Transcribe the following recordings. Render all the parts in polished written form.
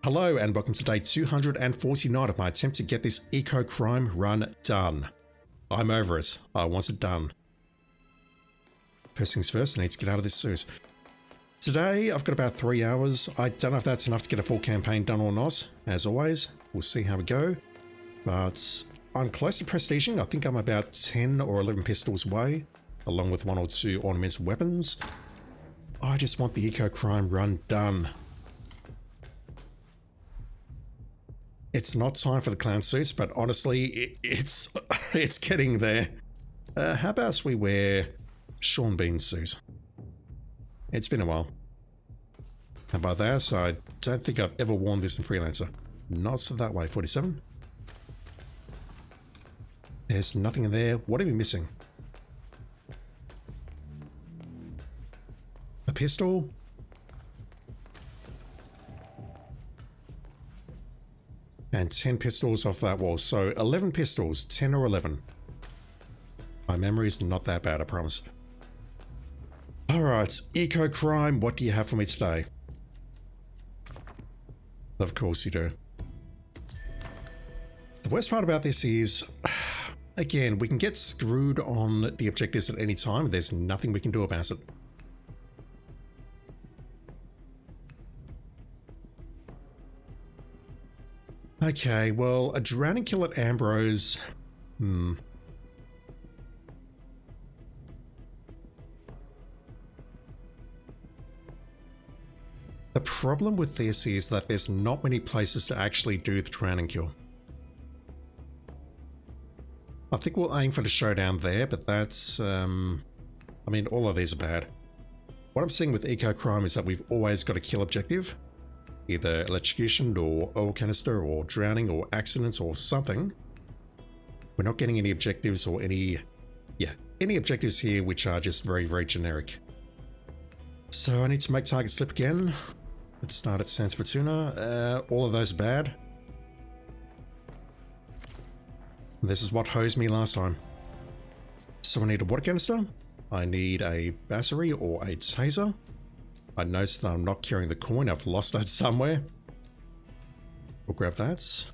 Hello and welcome to day 249 of my attempt to get this eco-crime run done. I'm over it. I want it done. First things first, I need to get out of this suit. Today I've got about 3 hours. I don't know if that's enough to get a full campaign done or not. As always, we'll see how we go. But I'm close to prestiging. I think I'm about 10 or 11 pistols away, along with 1 or 2 ornamental weapons. I just want the eco-crime run done. It's not time for the clown suits, but honestly, it's getting there. How about we wear Sean Bean's suit? It's been a while. And by that, I don't think I've ever worn this in Freelancer. Not that way, 47. There's nothing in there. What are we missing? A pistol? And 10 pistols off that wall. So 11 pistols, 10 or 11. My memory's not that bad, I promise. Alright, eco-crime, what do you have for me today? Of course you do. The worst part about this is, again, we can get screwed on the objectives at any time. There's nothing we can do about it. Okay, well, a drowning kill at Ambrose. The problem with this is that there's not many places to actually do the drowning kill. I think we'll aim for the showdown there, but that's, I mean, all of these are bad. What I'm seeing with eco-crime is that we've always got a kill objective. Either electrocution or oil canister or drowning or accidents or something. We're not getting any objectives or any objectives here which are just very, very generic. So I need to make target slip again. Let's start at Sans Fortuna. All of those are bad. This is what hosed me last time. So I need a water canister. I need a battery or a taser. I noticed that I'm not carrying the coin. I've lost that somewhere. We'll grab that.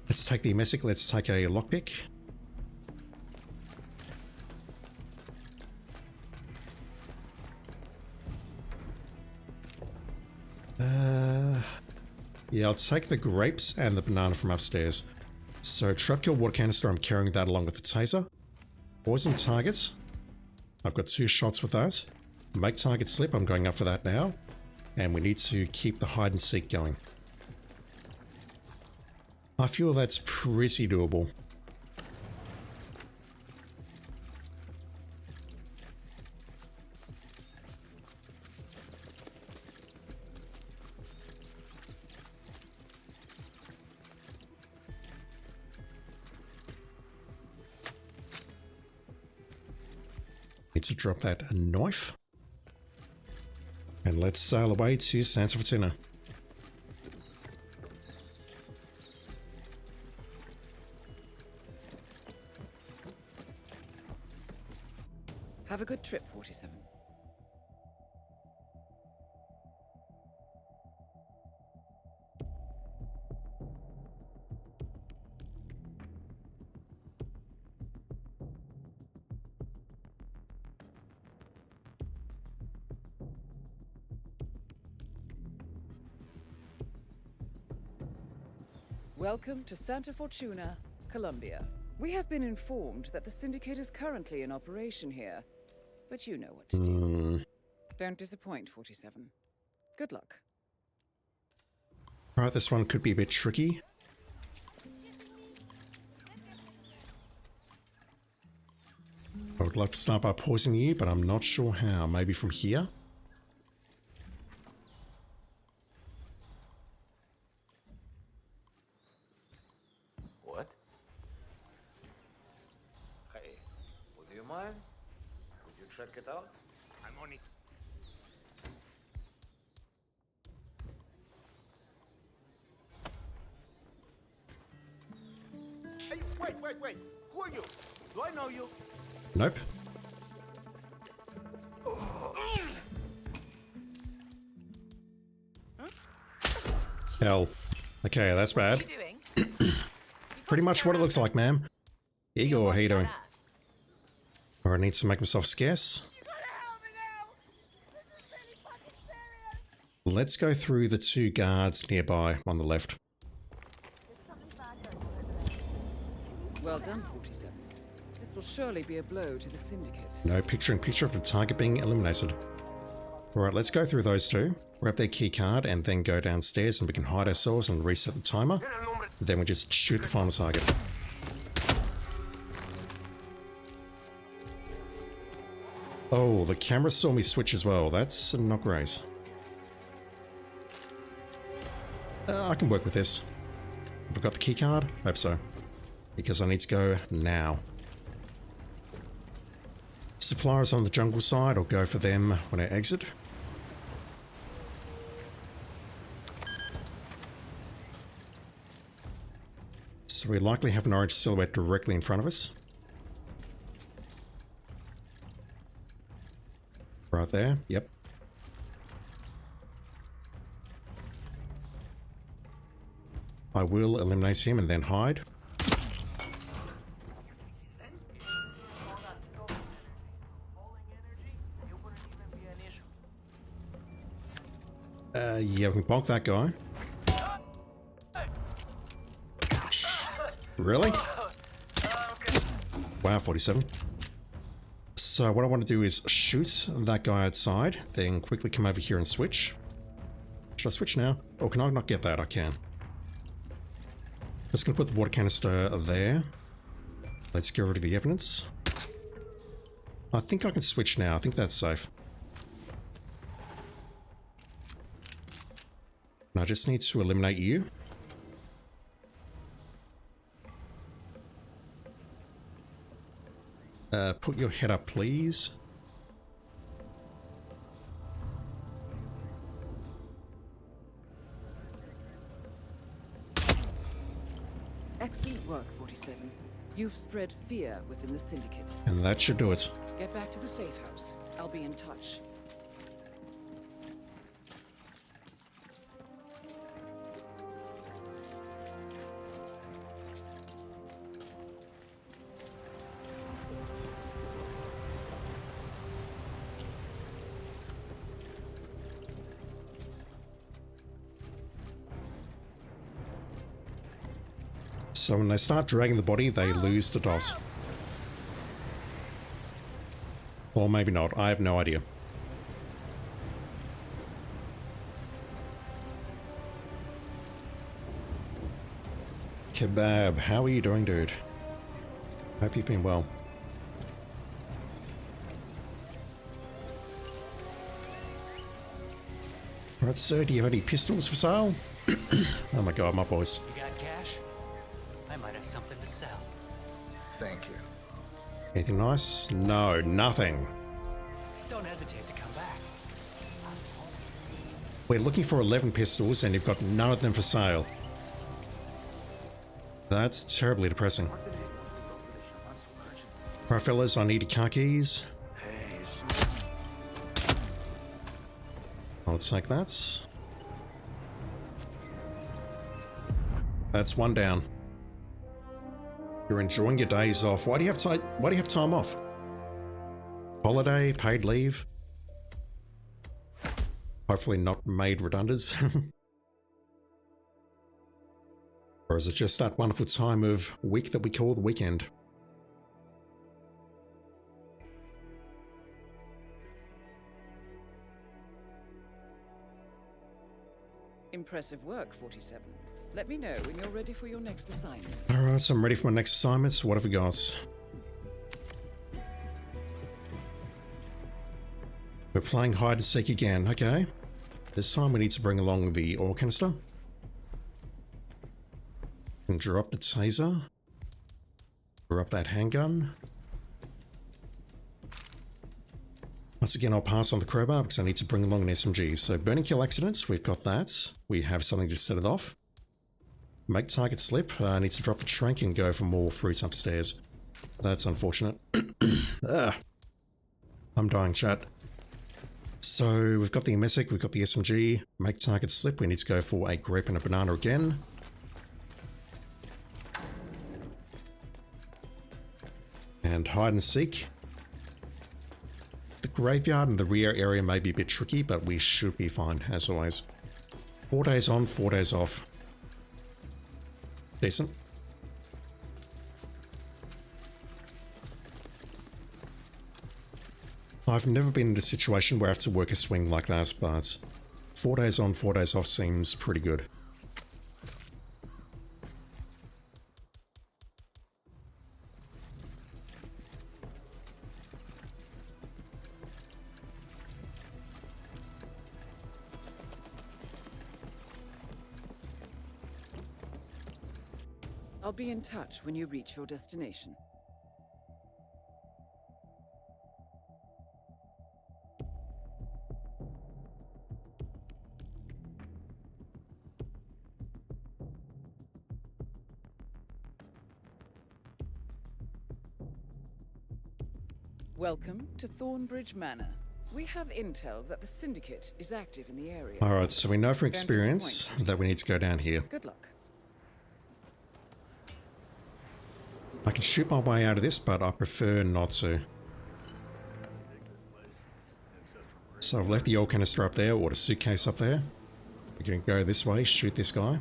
Let's take the emetic. Let's take a lockpick. Yeah, I'll take the grapes and the banana from upstairs. So trap kill water canister. I'm carrying that along with the taser. Poison targets. I've got 2 shots with that. Make target slip, I'm going up for that now. And we need to keep the hide and seek going. I feel that's pretty doable. Need to drop that knife. And let's sail away to Sans Fortuna. Have a good trip, 47. Welcome to Santa Fortuna, Colombia. We have been informed that the Syndicate is currently in operation here, but you know what to do. Don't disappoint, 47. Good luck. Alright, this one could be a bit tricky. I would love to start by poisoning you, but I'm not sure how. Maybe from here? Would you check it out? I'm on it. Hey, wait. Who are you? Do I know you? Nope. Huh? Hell. Okay, that's bad. What are you doing? Pretty much what it looks like, ma'am. Igor, how you doing? Or I need to make myself scarce. Let's go through the 2 guards nearby on the left. Well done, 47. This will surely be a blow to the Syndicate. No picture-in-picture of the target being eliminated. Alright, let's go through those 2. Grab their key card and then go downstairs and we can hide ourselves and reset the timer. Then we just shoot the final target. Oh, the camera saw me switch as well. That's not great. I can work with this. Have I got the key card? Hope so. Because I need to go now. Suppliers on the jungle side, I'll go for them when I exit. So we likely have an orange silhouette directly in front of us. Right there, yep. I will eliminate him and then hide. Yeah, we can bonk that guy. Really? Wow, 47. So what I want to do is shoot that guy outside, then quickly come over here and switch. Should I switch now? Or can I not get that? I can. Just gonna put the water canister there. Let's get rid of the evidence. I think I can switch now. I think that's safe. And I just need to eliminate you. Put your head up, please. Excellent work, 47. You've spread fear within the Syndicate. And that should do it. Get back to the safe house. I'll be in touch. So when they start dragging the body, they lose the DOS. Or maybe not, I have no idea. Kebab, how are you doing, dude? Hope you've been well. Right, sir, do you have any pistols for sale? Oh my god, my voice. You got cash? I might have something to sell. Thank you. Anything nice? No, nothing. Don't hesitate to come back. We're looking for 11 pistols and you've got none of them for sale. That's terribly depressing. Right, fellas, I need car keys. I'll take that. That's one down. You're enjoying your days off. Why do you have time off? Holiday, paid leave. Hopefully not made redundant. Or is it just that wonderful time of week that we call the weekend? Impressive work, 47. Let me know when you're ready for your next assignment. Alright, so I'm ready for my next assignments. What have we got? We're playing hide and seek again. Okay. This time we need to bring along the ore canister. And drop the taser. Drop that handgun. Once again, I'll pass on the crowbar because I need to bring along an SMG. So burning kill accidents, we've got that. We have something to set it off. Make target slip. I need to drop the trank and go for more fruits upstairs. That's unfortunate. I'm dying, chat. So we've got the MSIC, we've got the SMG. Make target slip. We need to go for a grape and a banana again. And hide and seek. The graveyard and the rear area may be a bit tricky, but we should be fine, as always. 4 days on, 4 days off. Decent. I've never been in a situation where I have to work a swing like that, but 4 days on, 4 days off seems pretty good. I'll be in touch when you reach your destination. Welcome to Thornbridge Manor. We have intel that the Syndicate is active in the area. Alright, so we know from experience that we need to go down here. Good luck. I can shoot my way out of this, but I prefer not to. So I've left the oil canister up there, or the suitcase up there. We're going to go this way, shoot this guy.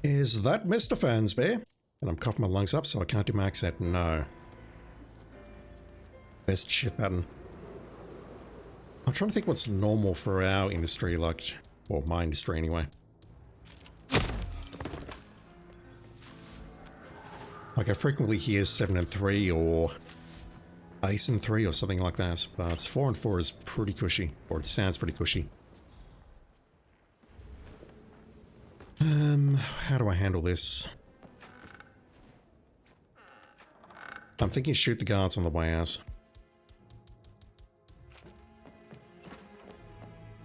Is that Mr. Fansby? And I'm coughing my lungs up, so I can't do my accent. No. Best shift pattern. I'm trying to think what's normal for our industry, like, or my industry anyway. Like, I frequently hear 7 and 3 or Ace and 3 or something like that, but 4 and 4 is pretty cushy, or it sounds pretty cushy. How do I handle this? I'm thinking shoot the guards on the way out.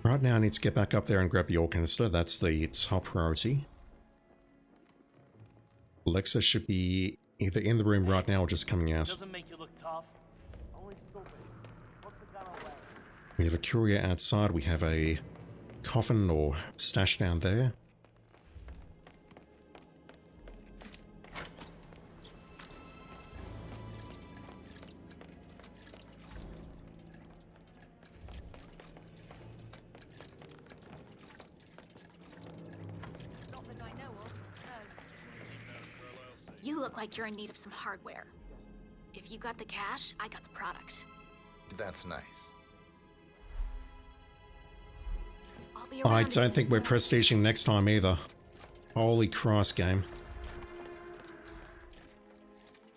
Right now I need to get back up there and grab the ore canister. That's the top priority. Alexa should be either in the room right now or just coming out. Doesn't make you look tough. Only stupid. Put the gun away. We have a courier outside. We have a coffin or stash down there. You look like you're in need of some hardware. If you got the cash, I got the product. That's nice. I'll be I around if don't you think need we're more. prestiging next time either. Holy Christ, game.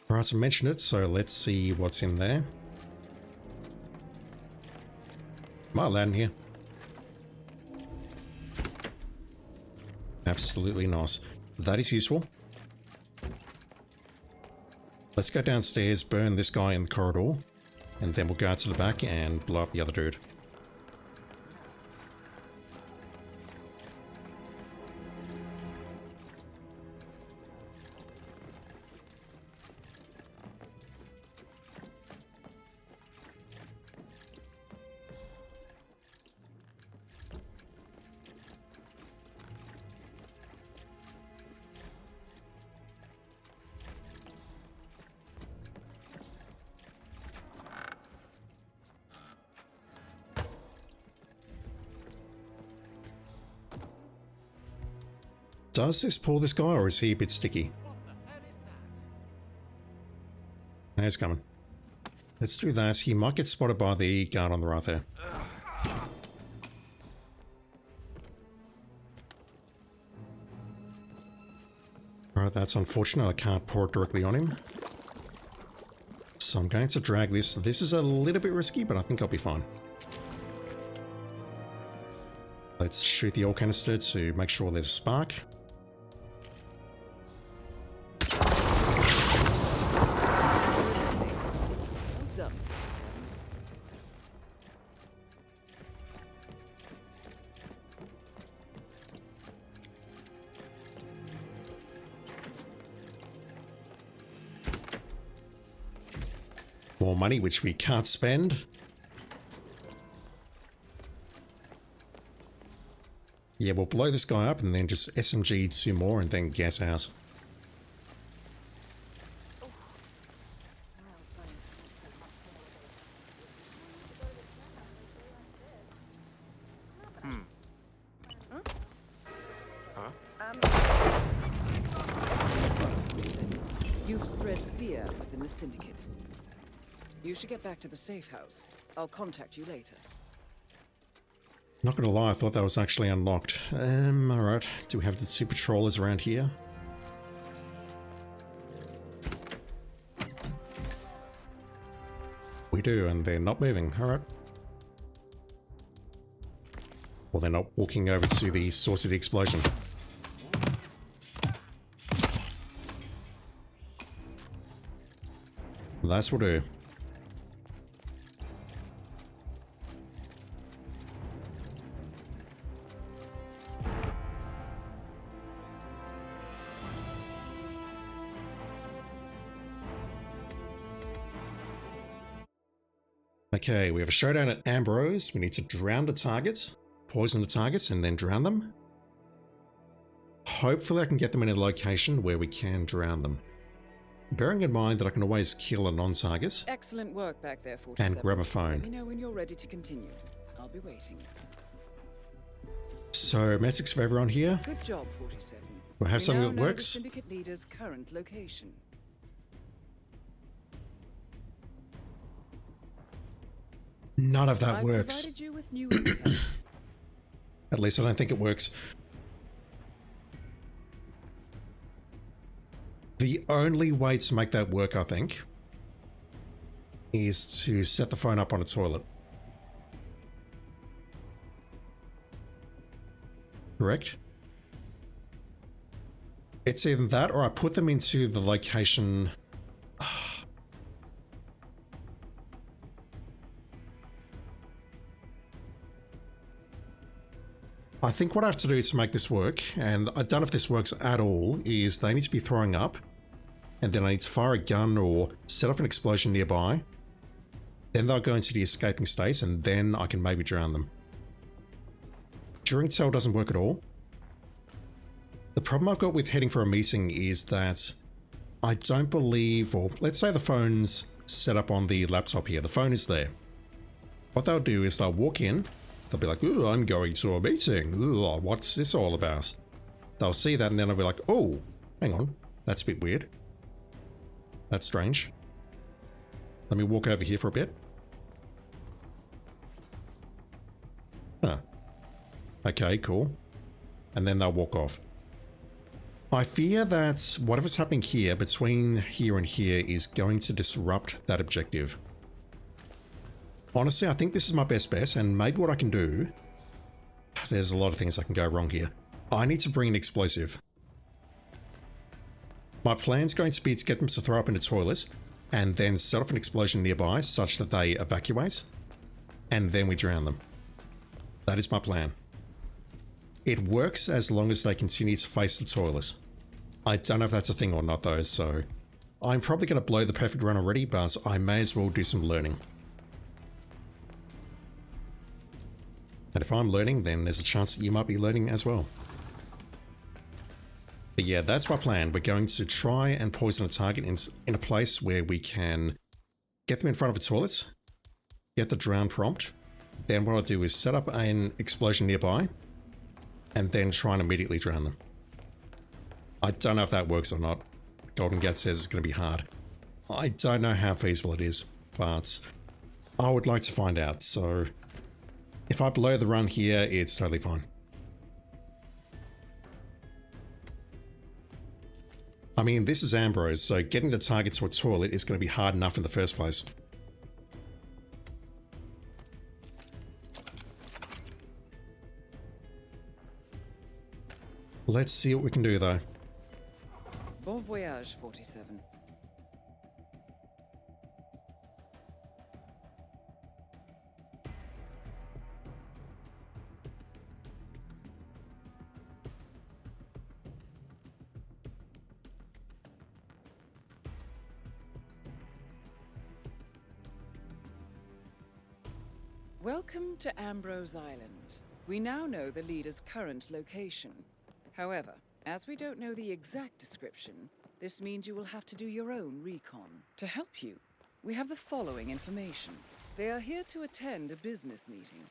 Alright, so I mentioned it, so let's see what's in there. Am I allowed in here? Absolutely nice. That is useful. Let's go downstairs, burn this guy in the corridor, and then we'll go out to the back and blow up the other dude. Does this pull this guy, or is he a bit sticky? No, he's coming. Let's do that. He might get spotted by the guard on the right there. Alright, that's unfortunate. I can't pour it directly on him. So I'm going to drag this. This is a little bit risky, but I think I'll be fine. Let's shoot the oil canister to make sure there's a spark. Well done, 47. more money, which we can't spend. Yeah, we'll blow this guy up and then just SMG 2 more and then gas house. You've spread fear within the Syndicate. You should get back to the safe house. I'll contact you later. Not gonna lie, I thought that was actually unlocked. Alright. Do we have the 2 patrollers around here? We do, and they're not moving. Alright. Well, they're not walking over to the source of the explosion. That's what do. Okay, we have a showdown at Ambrose. We need to drown the targets, poison the targets, and then drown them. Hopefully I can get them in a location where we can drown them. Bearing in mind that I can always kill a non-target. Excellent work back there, 47. And grab a Let phone. me know when you're ready to continue. I'll be waiting. So, medics for everyone here. Good job, 47. We'll have We something now that know the works. Syndicate leader's current location. None of that I've works. provided you with new intel. At least I don't think it works. The only way to make that work, I think, is to set the phone up on a toilet. Correct? It's either that or I put them into the location... I think what I have to do to make this work, and I don't know if this works at all, is they need to be throwing up, and then I need to fire a gun or set off an explosion nearby. Then they'll go into the escaping state, and then I can maybe drown them. During tail doesn't work at all. The problem I've got with heading for a meeting is that I don't believe, or let's say the phone's set up on the laptop here. The phone is there. What they'll do is they'll walk in. They'll be like, ooh, I'm going to a meeting. Ooh, what's this all about? They'll see that and then they'll be like, oh, hang on. That's a bit weird. That's strange. Let me walk over here for a bit. Huh. Okay, cool. And then they'll walk off. I fear that whatever's happening here, between here and here, is going to disrupt that objective. Honestly, I think this is my best bet, and maybe what I can do... There's a lot of things that can go wrong here. I need to bring an explosive. My plan's going to be to get them to throw up in a toilet, and then set off an explosion nearby such that they evacuate, and then we drown them. That is my plan. It works as long as they continue to face the toilet. I don't know if that's a thing or not though, so... I'm probably going to blow the perfect run already, but I may as well do some learning. And if I'm learning, then there's a chance that you might be learning as well. But yeah, that's my plan. We're going to try and poison a target in a place where we can get them in front of a toilet, get the drown prompt, then what I'll do is set up an explosion nearby, and then try and immediately drown them. I don't know if that works or not. Golden Gat says it's going to be hard. I don't know how feasible it is, but I would like to find out, so... If I blow the run here, it's totally fine. I mean, this is Ambrose, so getting the target to a toilet is going to be hard enough in the first place. Let's see what we can do, though. Bon voyage, 47. Welcome to Ambrose Island. We now know the leader's current location. However, as we don't know the exact description, this means you will have to do your own recon. To help you, we have the following information. They are here to attend a business meeting.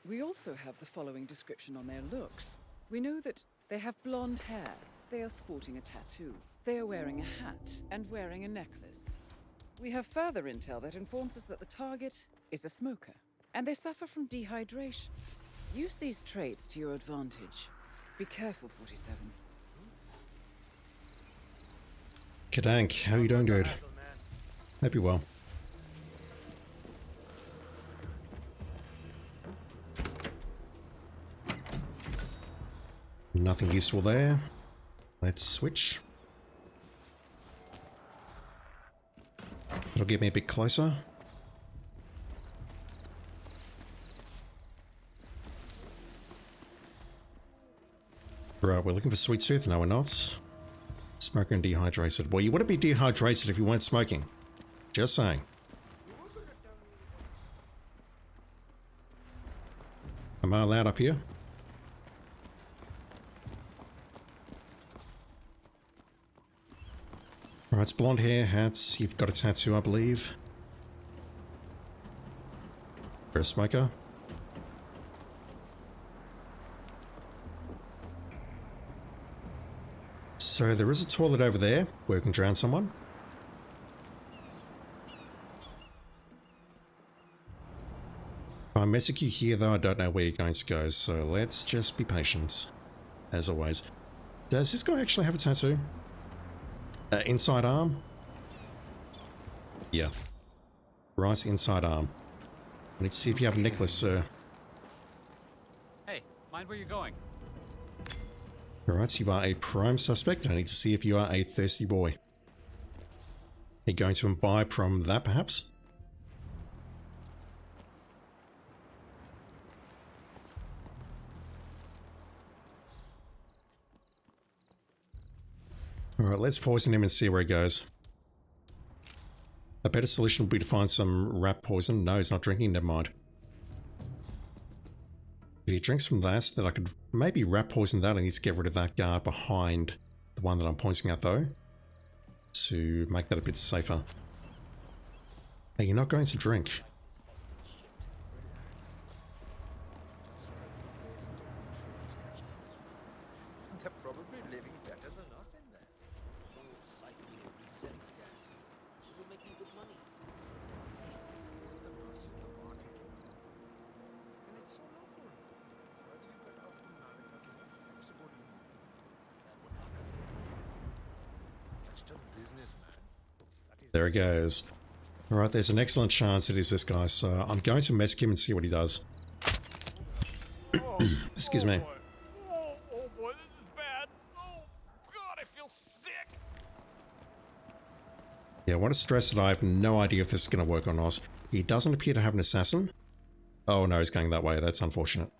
We also have the following description on their looks. We know that they have blonde hair, they are sporting a tattoo, they are wearing a hat, and wearing a necklace. We have further intel that informs us that the target is a smoker, and they suffer from dehydration. Use these traits to your advantage. Be careful, 47. Kadank, how you doing, dude? Hope you're well. Nothing useful there. Let's switch. It'll get me a bit closer. Right, we're looking for Sweet Tooth. No, we're not. Smoker and dehydrated. Well, you wouldn't be dehydrated if you weren't smoking. Just saying. Am I allowed up here? Alright, it's blonde hair, hats. You've got a tattoo, I believe. You're a smoker. So there is a toilet over there where we can drown someone. If I message you here though, I don't know where you're going to go, so let's just be patient. As always. Does this guy actually have a tattoo? Inside arm? Yeah. Right inside arm. I need to see if you have a necklace, sir. Hey, mind where you're going. Alright, so you are a prime suspect. I need to see if you are a thirsty boy. Are you going to imbibe from that, perhaps? Alright, let's poison him and see where he goes. A better solution would be to find some rat poison. No, he's not drinking, never mind. If he drinks from that, then I could maybe rat poison that. I need to get rid of that guard behind the one that I'm pointing at though, to make that a bit safer. Hey, you're not going to drink. They're probably living better than us in there. Siphoning and reselling the gas. We were making good money. The mercy of the market. And it's so local. Why do you get out to America to have flexible union? Is that what Aka says? That's just business, man. That is There he goes. Alright, there's an excellent chance it is this guy, so I'm going to message him and see what he does. Excuse me. Oh boy, this is bad. Oh god, I feel sick. Yeah, I want to stress that I have no idea if this is going to work or not. He doesn't appear to have an assassin. Oh no, he's going that way. That's unfortunate.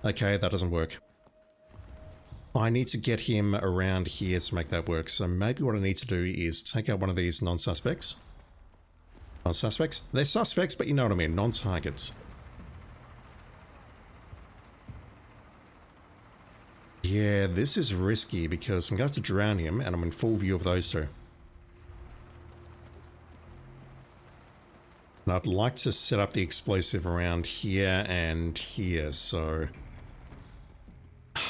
Okay, that doesn't work. I need to get him around here to make that work, so maybe what I need to do is take out one of these non-suspects. Non-suspects? They're suspects, but you know what I mean, non-targets. Yeah, this is risky because I'm going to have to drown him and I'm in full view of those two. And I'd like to set up the explosive around here and here, so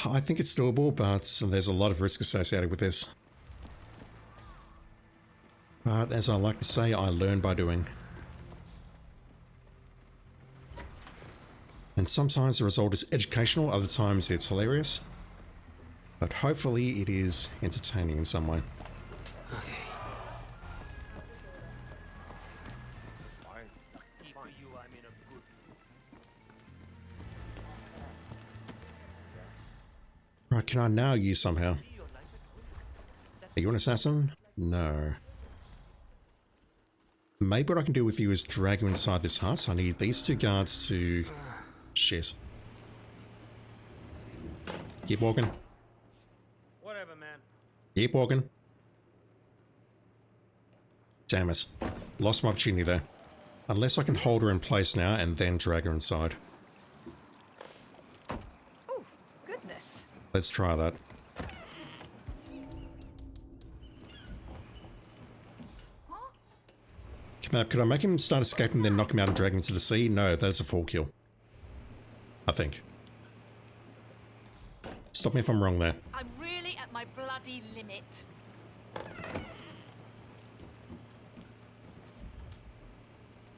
I think it's doable, but there's a lot of risk associated with this. But as I like to say, I learn by doing. And sometimes the result is educational, other times it's hilarious. But hopefully it is entertaining in some way. Okay. fine. Lucky for you, I'm in a good mood. Right, can I now use somehow? Are you an assassin? No. Maybe what I can do with you is drag you inside this hut. I need these two guards to... Shit. Keep walking. Whatever, man. Keep walking. Damn it. Lost my opportunity there. Unless I can hold her in place now and then drag her inside. Oh, goodness. Let's try that. Come up, could I make him start escaping then knock him out and drag him into the sea? No, that's a full kill. I think. Stop me if I'm wrong there. I'm really at my bloody limit.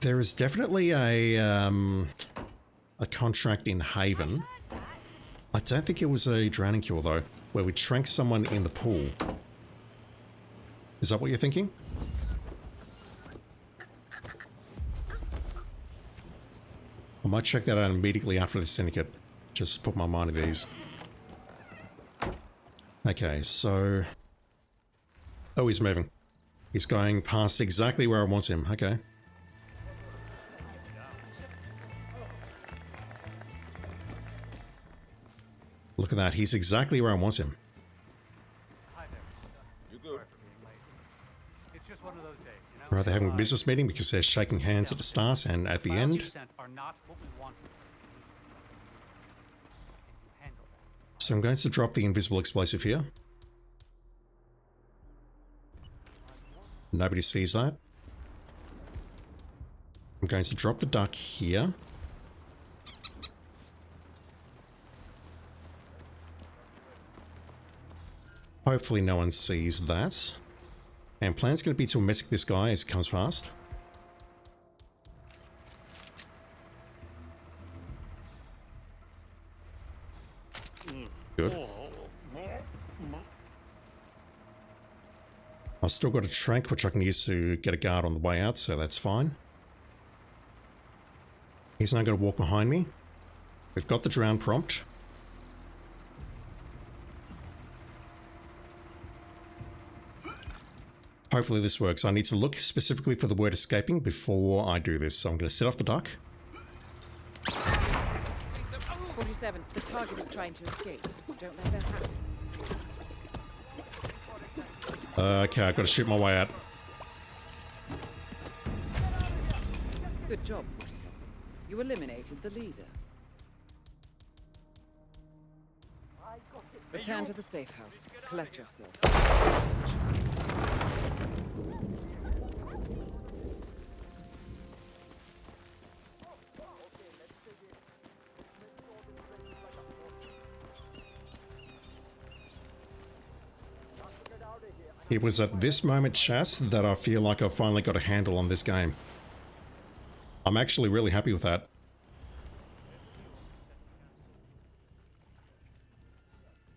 There is definitely a contract in Haven. I don't think it was a drowning cure though, where we trank someone in the pool. Is that what you're thinking? I might check that out immediately after the Syndicate. Just put my mind at ease. Okay, so... Oh, he's moving. He's going past exactly where I want him. Okay. Look at that. He's exactly where I want him. Hi there. You good? Sorry for being late. It's just one of those days, you know? Right, they're having a business meeting because they're shaking hands at the start and at the Files you end. sent are not what we wanted. Can you handle that? So I'm going to drop the invisible explosive here. Nobody sees that. I'm going to drop the duck here. Hopefully no one sees that. And plan's going to be to mess this guy as he comes past. Good. I've still got a trank which I can use to get a guard on the way out, so that's fine. He's now going to walk behind me. We've got the drown prompt. Hopefully this works. I need to look specifically for the word escaping before I do this. So I'm going to set off the duck. 47, the target is trying to escape. Don't let that happen. Okay, I've got to shoot my way out. Good job, 47. You eliminated the leader. Return to the safe house. Collect yourself. It was at this moment, Chas, that I feel like I've finally got a handle on this game. I'm actually really happy with that.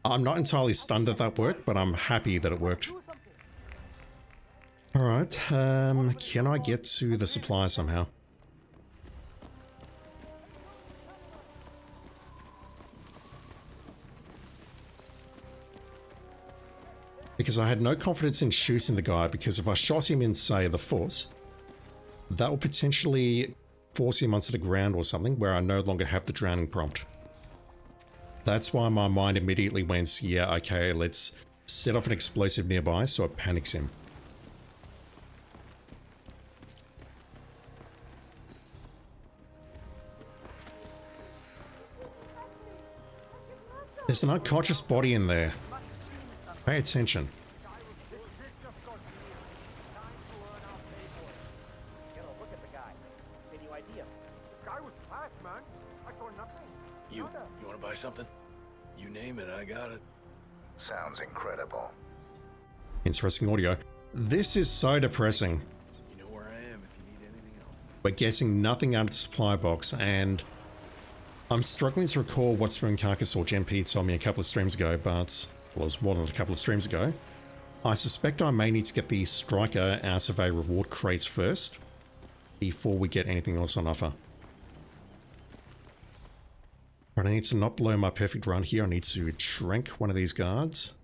I'm not entirely stunned that that worked, but I'm happy that it worked. Alright, can I get to the supply somehow? Because I had no confidence in shooting the guy, because if I shot him in, say, the force, that would potentially force him onto the ground or something where I no longer have the drowning prompt. That's why my mind immediately went, yeah, okay, let's set off an explosive nearby so it panics him. There's an unconscious body in there. Pay attention. You wanna buy something? You name it, I got it. Sounds incredible. Interesting audio. This is so depressing. You know where I am if you need anything else. We're getting nothing out of the supply box, and I'm struggling to recall what Spoon Carcass or GenP told me a couple of streams ago, but well, it was more than a couple of streams ago. I suspect I may need to get the Striker out of a reward crate first, before we get anything else on offer. But I need to not blow my perfect run here. I need to shrink one of these guards.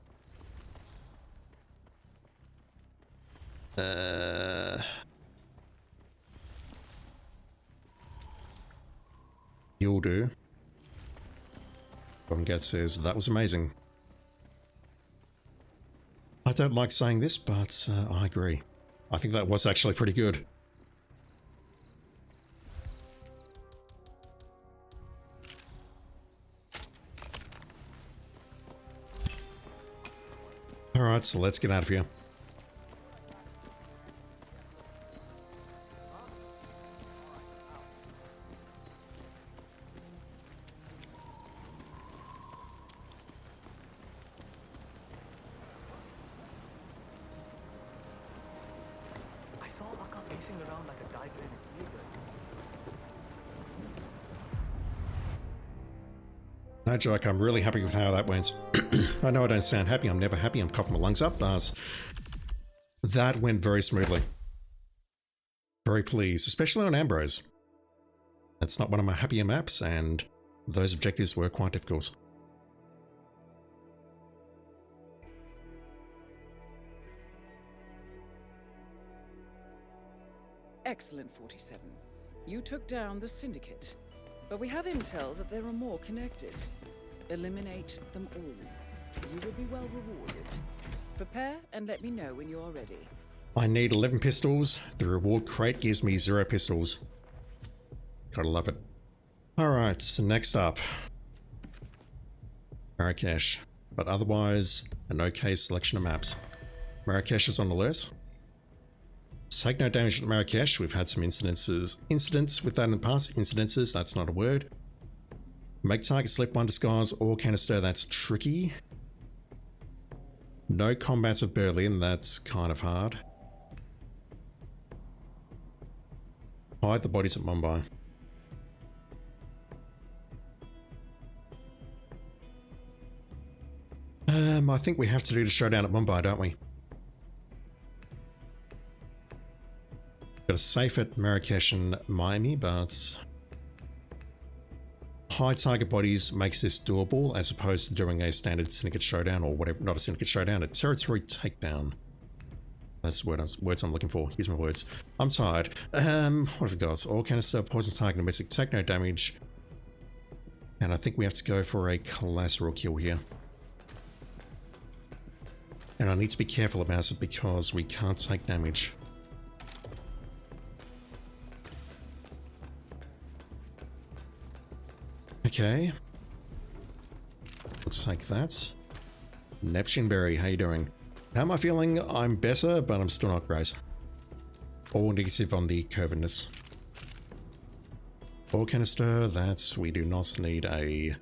You'll do. Get says, that was amazing. I don't like saying this, but I agree. I think that was actually pretty good. Alright, so let's get out of here. I saw Aka pacing around like a diabetic eagle. No joke, I'm really happy with how that went. I know I don't sound happy, I'm never happy, I'm coughing my lungs up, but that went very smoothly. Very pleased, especially on Ambrose. That's not one of my happier maps, and those objectives were quite difficult. Excellent, 47. You took down the Syndicate. But we have intel that there are more connected. Eliminate them all. You will be well rewarded. Prepare and let me know when you are ready. I need 11 pistols. The reward crate gives me 0 pistols. Gotta love it. Alright, so next up. Marrakesh. But otherwise, an okay selection of maps. Marrakesh is on alert. Take no damage at Marrakesh. We've had some incidents with that in the past. Incidences, that's not a word. Make target slip, one disguise, or canister, that's tricky. No combats at Berlin, that's kind of hard. Hide the bodies at Mumbai. I think we have to do the showdown at Mumbai, don't we? Got a safe at Marrakesh and Miami, but high target bodies makes this doable as opposed to doing a standard Syndicate showdown or whatever, not a Syndicate showdown, a territory takedown. That's the words I'm looking for. Here's my words. I'm tired. What have we got? All canister, poison target, domestic, take no damage. And I think we have to go for a collateral kill here. And I need to be careful about it because we can't take damage. Okay. Let's take that. Neptuneberry, how you doing? How am I feeling? I'm better, but I'm still not great. All negative on the curvedness. Ball canister, that's... we do not need a...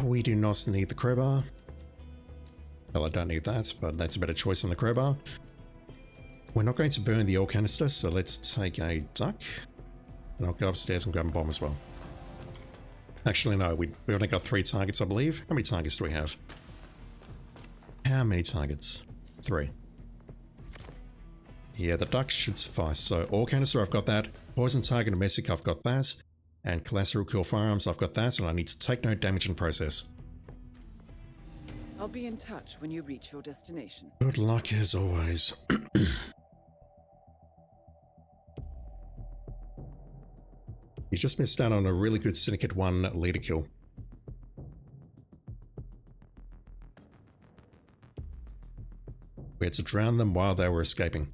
we do not need the crowbar. Well, I don't need that, but that's a better choice than the crowbar. We're not going to burn the oil canister, so let's take a duck. And I'll go upstairs and grab a bomb as well. Actually, no, we only got 3 targets, I believe. How many targets do we have? How many targets? 3. Yeah, the duck should suffice. So, all canister, I've got that. Poison target domestic, I've got that. And collateral kill firearms, I've got that. And I need to take no damage in process. I'll be in touch when you reach your destination. Good luck as always. You just missed out on a really good Syndicate 1 leader kill. We had to drown them while they were escaping.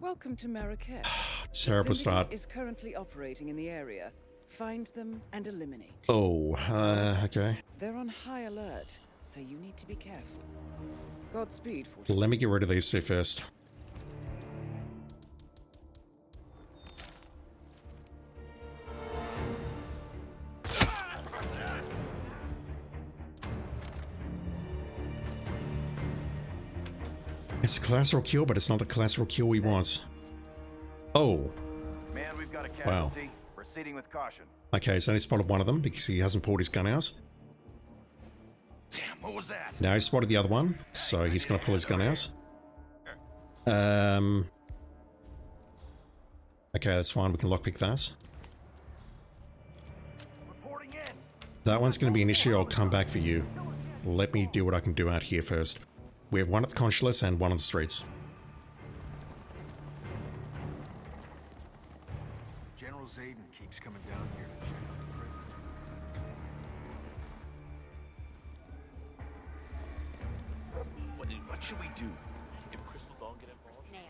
Welcome to Marrakesh. Terrible start. Is currently operating in the area. Find them and eliminate. Oh, okay. They're on high alert, so you need to be careful. Godspeed, 40. Let me get rid of these 2 first. It's a collateral kill, but it's not the collateral kill we want. Oh. Man, we've got a casualty. Wow. Proceeding with caution. Okay, he's only spotted one of them because he hasn't pulled his gun out. Damn, what was that? Now he's spotted the other one, so he's going to pull his gun out. Okay, that's fine. We can lockpick that. That one's going to be an issue. I'll come back for you. Let me do what I can do out here first. We have one at the consulate and one on the streets. General Zayden keeps coming down here to check on the prisoner. What should we do? If Crystal Dawn get involved? Snail.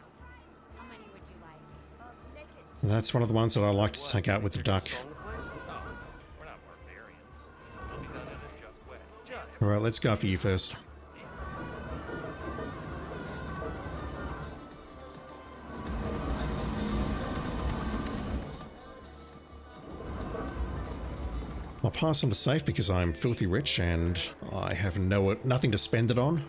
How many would you like? That's one of the ones that I like to take out with the duck. We're not barbarians. I'll be done in a just way. Alright, let's go after you first. I'll pass on the safe because I'm filthy rich and I have nothing to spend it on.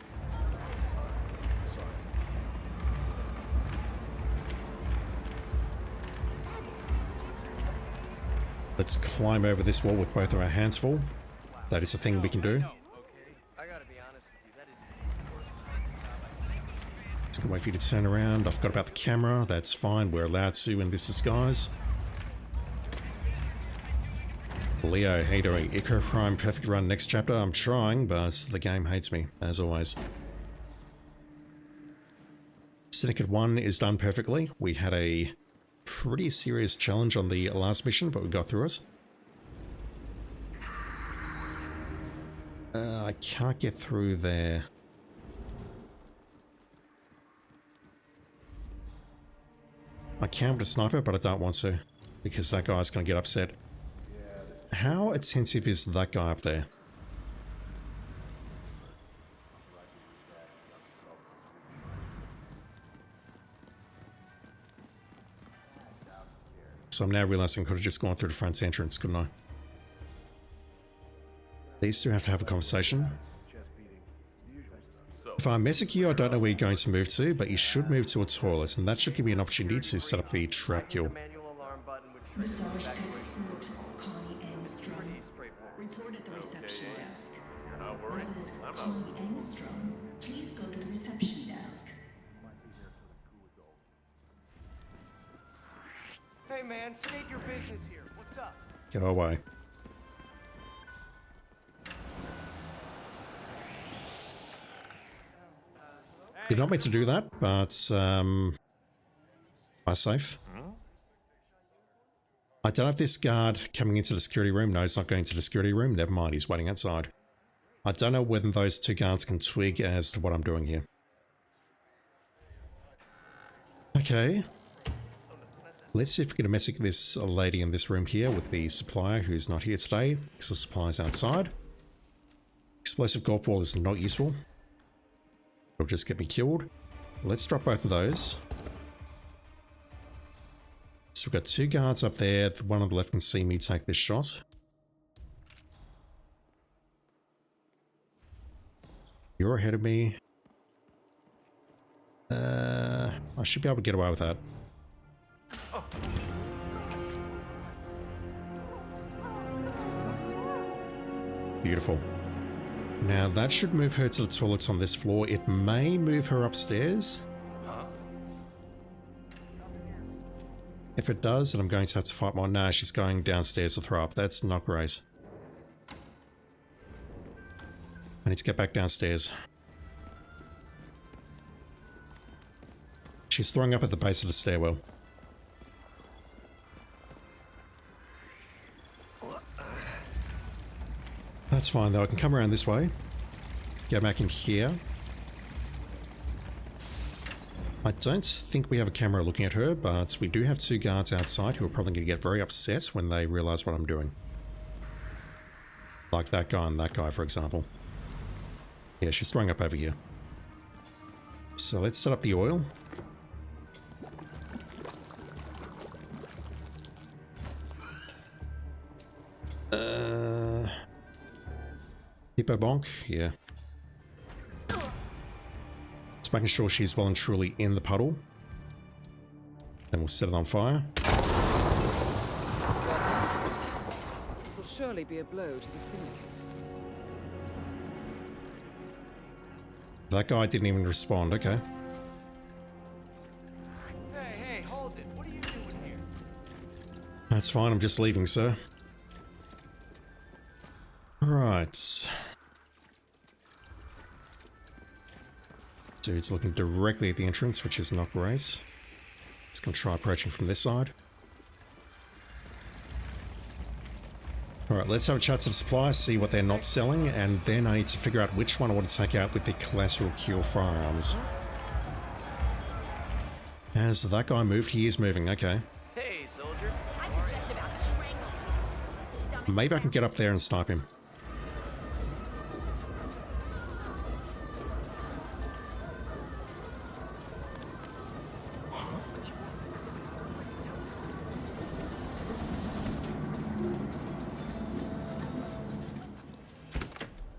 Let's climb over this wall with both of our hands full. That is a thing we can do. It's a good way for you to turn around. I forgot about the camera. That's fine. We're allowed to in this disguise. Leo, how you doing? Eco Crime Perfect Run next chapter. I'm trying, but the game hates me, as always. Syndicate 1 is done perfectly. We had a pretty serious challenge on the last mission, but we got through it. I can't get through there. I can with a sniper, but I don't want to, because that guy's going to get upset. How attentive is that guy up there? So I'm now realizing I could have just gone through the front entrance, couldn't I? These two have to have a conversation. If I'm messing you, I don't know where you're going to move to, but you should move to a toilet, and that should give me an opportunity to set up the trap kill. Massage expert Connie Engstrom reported the reception desk. That was Connie Engstrom. Please go to the reception desk. Hey man, state your business here. What's up? Go away. Did not mean to do that, but am I safe? I don't know if this guard coming into the security room. No, he's not going to the security room. Never mind, he's waiting outside. I don't know whether those two guards can twig as to what I'm doing here. Okay. Let's see if we can message this lady in this room here with the supplier who's not here today, because the supplier's outside. Explosive golf ball is not useful. It'll just get me killed. Let's drop both of those. So we've got two guards up there. The one on the left can see me take this shot. You're ahead of me. I should be able to get away with that. Beautiful. Now that should move her to the toilets on this floor. It may move her upstairs. If it does, then I'm going to have to fight more. Nah, she's going downstairs to throw up. That's not great. I need to get back downstairs. She's throwing up at the base of the stairwell. That's fine though, I can come around this way. Get back in here. I don't think we have a camera looking at her, but we do have two guards outside who are probably going to get very upset when they realize what I'm doing. Like that guy and that guy, for example. Yeah, she's throwing up over here. So let's set up the oil. Hippo bonk, yeah. Just making sure she's well and truly in the puddle. Then we'll set it on fire. This will surely be a blow to the Syndicate. That guy didn't even respond, okay. Hey, hold it. What are you doing here? That's fine, I'm just leaving, sir. Right. Dude's looking directly at the entrance, which is not great. Just gonna try approaching from this side. Alright, let's have a chat to the supplier, see what they're not selling, and then I need to figure out which one I want to take out with the collateral kill firearms. Has that guy moved? He is moving, okay. Hey, soldier. I could just about strangle you. Maybe I can get up there and snipe him.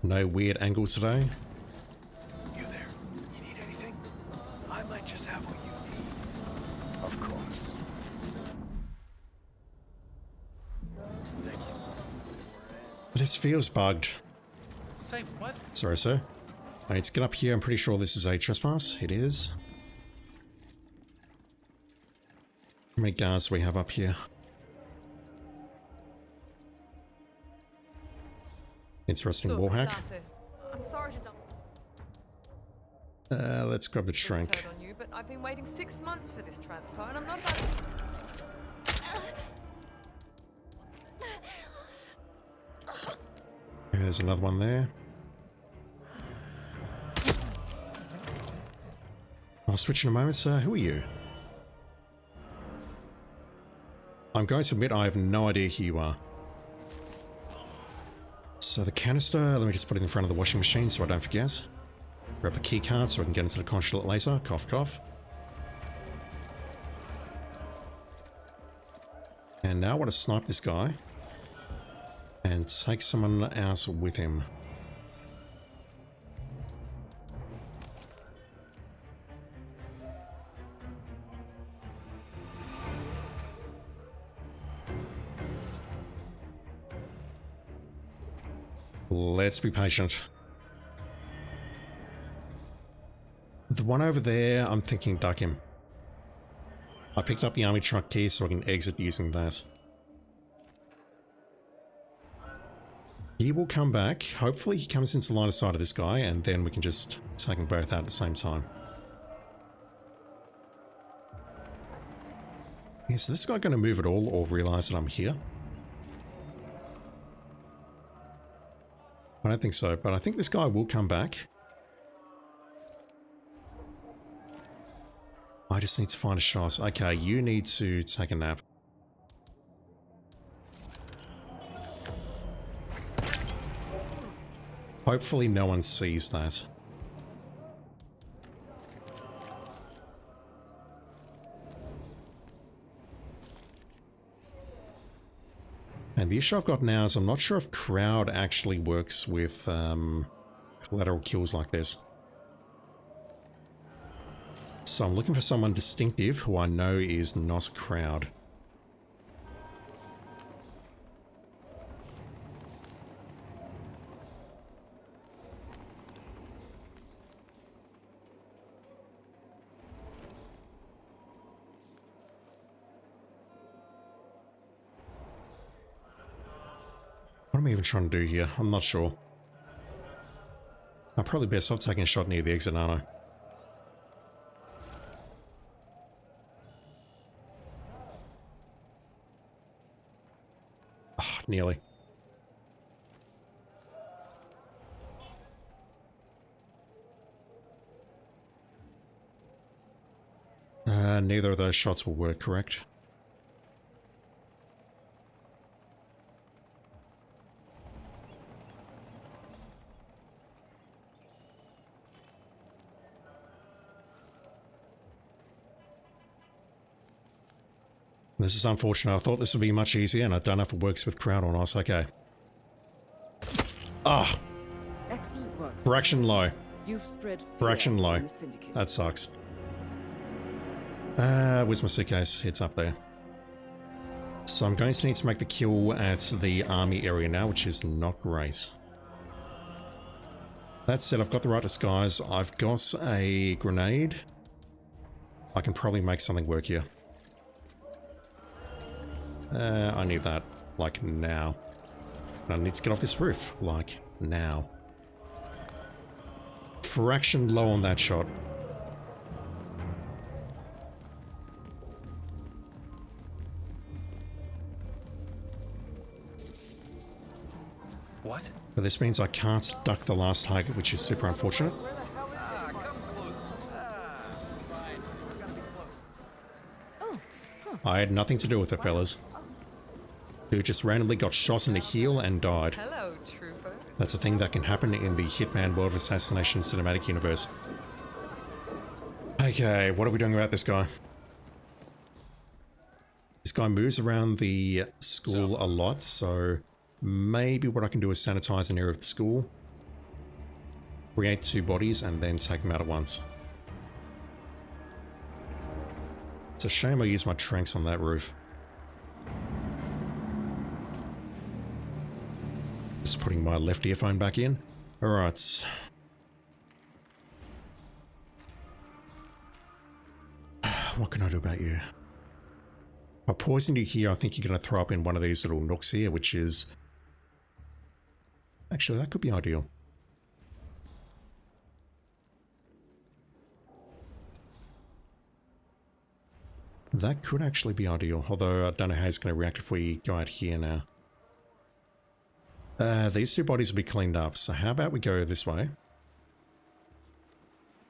No weird angle today. You there? You need anything? I might just have what you need. Of course. Thank you. This feels bugged. Say what? Sorry, sir. I need to get up here. I'm pretty sure this is a trespass. It is. How many guards do we have up here? Interesting wallhack. I'm sorry to Let's grab the shrink. on you, but I've been waiting 6 months for this transfer, and I'm not about There's another one there. I'll switch in a moment, sir. Who are you? I'm going to admit I have no idea who you are. So the canister, let me just put it in front of the washing machine so I don't forget. Grab the key card so I can get into the consulate later. Cough, cough. And now I want to snipe this guy and take someone else with him. Let's be patient. The one over there, I'm thinking duck him. I picked up the army truck key so I can exit using that. He will come back. Hopefully he comes into the line of sight of this guy and then we can just take them both out at the same time. Is this guy going to move at all or realize that I'm here? I don't think so, but I think this guy will come back. I just need to find a shot. Okay, you need to take a nap. Hopefully no one sees that. And the issue I've got now is I'm not sure if crowd actually works with collateral kills like this. So I'm looking for someone distinctive who I know is not crowd. What am I even trying to do here? I'm not sure. I'm probably best off taking a shot near the exit, aren't I? Ah, nearly. Neither of those shots will work, correct? This is unfortunate. I thought this would be much easier, and I don't know if it works with crowd or not. Okay. Ah! Excellent work. Fraction low. You've spread Fraction low. in the Syndicate. That sucks. Where's my suitcase? It's up there. So I'm going to need to make the kill at the army area now, which is not great. That said, I've got the right disguise. I've got a grenade. I can probably make something work here. I need that, like, now. And I need to get off this roof, like, now. Fraction low on that shot. What? But this means I can't duck the last target, which is super unfortunate. I had nothing to do with it, fellas. Who just randomly got shot in the heel and died. Hello, trooper. That's a thing that can happen in the Hitman World of Assassination cinematic universe. Okay, what are we doing about this guy? This guy moves around the school a lot, so maybe what I can do is sanitize an area of the school. Create 2 bodies and then take them out at once. It's a shame I used my tranks on that roof. Just putting my left earphone back in. Alright. What can I do about you? If I poison you here, I think you're going to throw up in one of these little nooks here, which is... Actually, that could be ideal. That could actually be ideal, although I don't know how he's going to react if we go out here now. These 2 bodies will be cleaned up, so how about we go this way?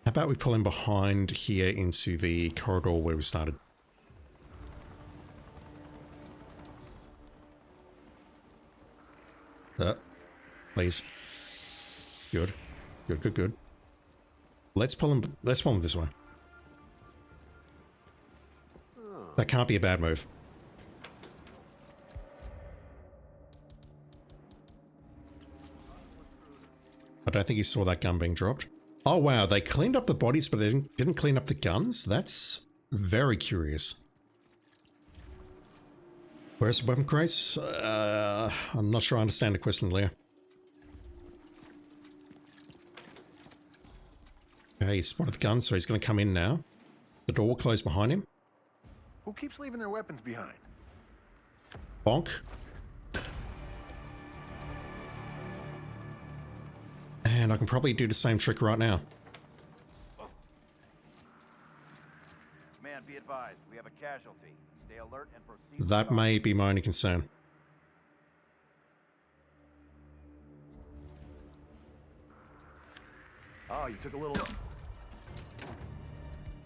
How about we pull him behind here into the corridor where we started? Please. Good. Good, good, good. Let's pull him this way. That can't be a bad move. I don't think he saw that gun being dropped. Oh wow, they cleaned up the bodies, but they didn't clean up the guns? That's very curious. Where's the weapon crates? I'm not sure I understand the question, Leah. Okay, he spotted the gun, so he's going to come in now. The door will close behind him. Who keeps leaving their weapons behind? Bonk. And I can probably do the same trick right now. Man, be advised, we have a casualty. Stay alert and proceed. That may be my only concern. Oh, you took a little...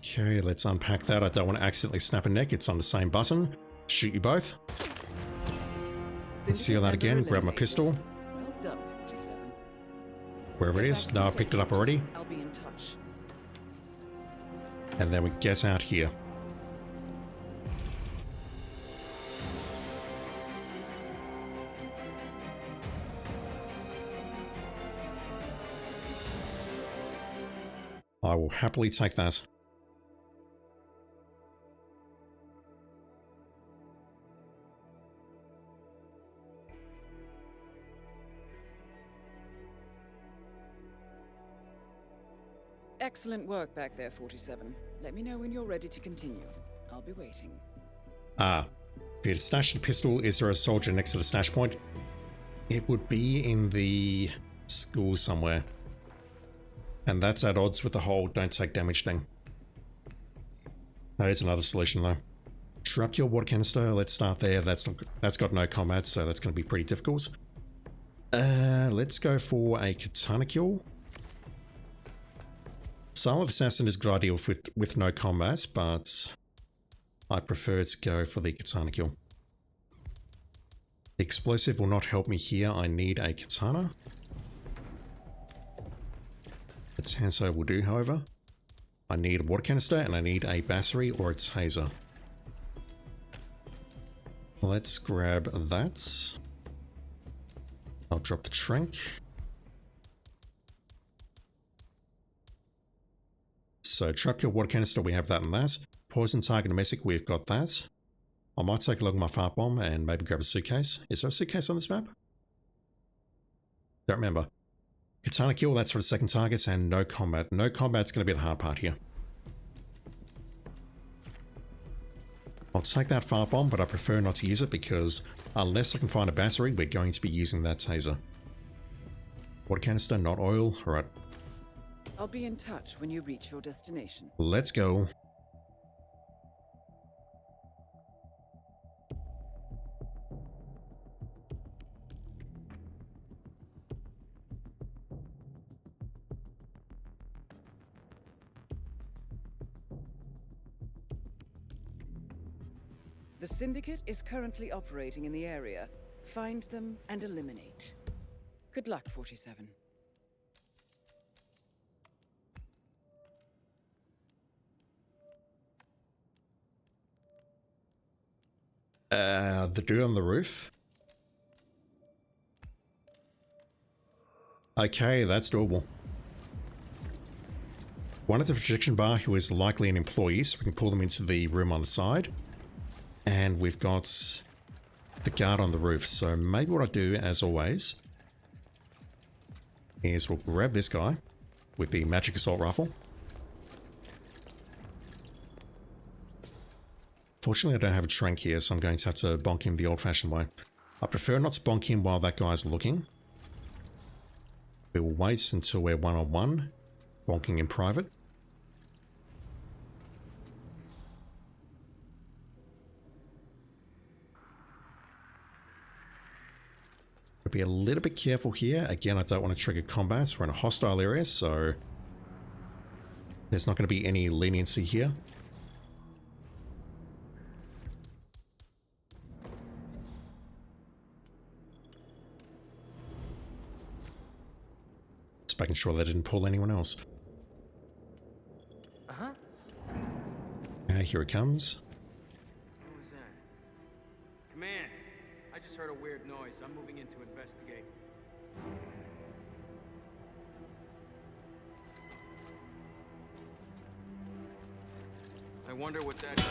Okay, let's unpack that. I don't want to accidentally snap a neck. It's on the same button. Shoot you both. Let's seal that again. Grab my pistol. Well done, 47. Wherever it is. No, I picked it up already. I'll be in touch. And then we get out here. I will happily take that. Excellent work back there, 47. Let me know when you're ready to continue. I'll be waiting. Ah, if you had stashed the pistol, is there a soldier next to the stash point? It would be in the school somewhere. And that's at odds with the whole don't take damage thing. That is another solution though. Drop your water canister, let's start there. That's got no combat, so that's going to be pretty difficult. Let's go for a katana kill. Silent Assassin is a good idea with no combat, but I prefer to go for the katana kill. The explosive will not help me here. I need a katana. A Tanso will do, however. I need a water canister and I need a battery or a taser. Let's grab that. I'll drop the trank. So trap kill, water canister, we have that and that. Poison target domestic, we've got that. I might take a look at my fart bomb and maybe grab a suitcase. Is there a suitcase on this map? Don't remember. Katana kill, that's for the second target, and no combat. No combat's going to be the hard part here. I'll take that fart bomb, but I prefer not to use it because unless I can find a battery, we're going to be using that taser. Water canister, not oil. Alright. I'll be in touch when you reach your destination. Let's go. The Syndicate is currently operating in the area. Find them and eliminate. Good luck, 47. The dude on the roof? Okay, that's doable. one at the projection bar who is likely an employee, so we can pull them into the room on the side. And we've got the guard on the roof, so maybe what I'll do, as always, is we'll grab this guy with the magic assault rifle. Fortunately, I don't have a trank here, so I'm going to have to bonk him the old-fashioned way. I prefer not to bonk him while that guy's looking. We will wait until we're one-on-one, bonking in private. Be a little bit careful here. Again, I don't want to trigger combat. We're in a hostile area, so there's not going to be any leniency here. Just making sure they didn't pull anyone else. Here it comes. What was that? Command, I just heard a weird noise. I'm moving in to investigate. I wonder what that is.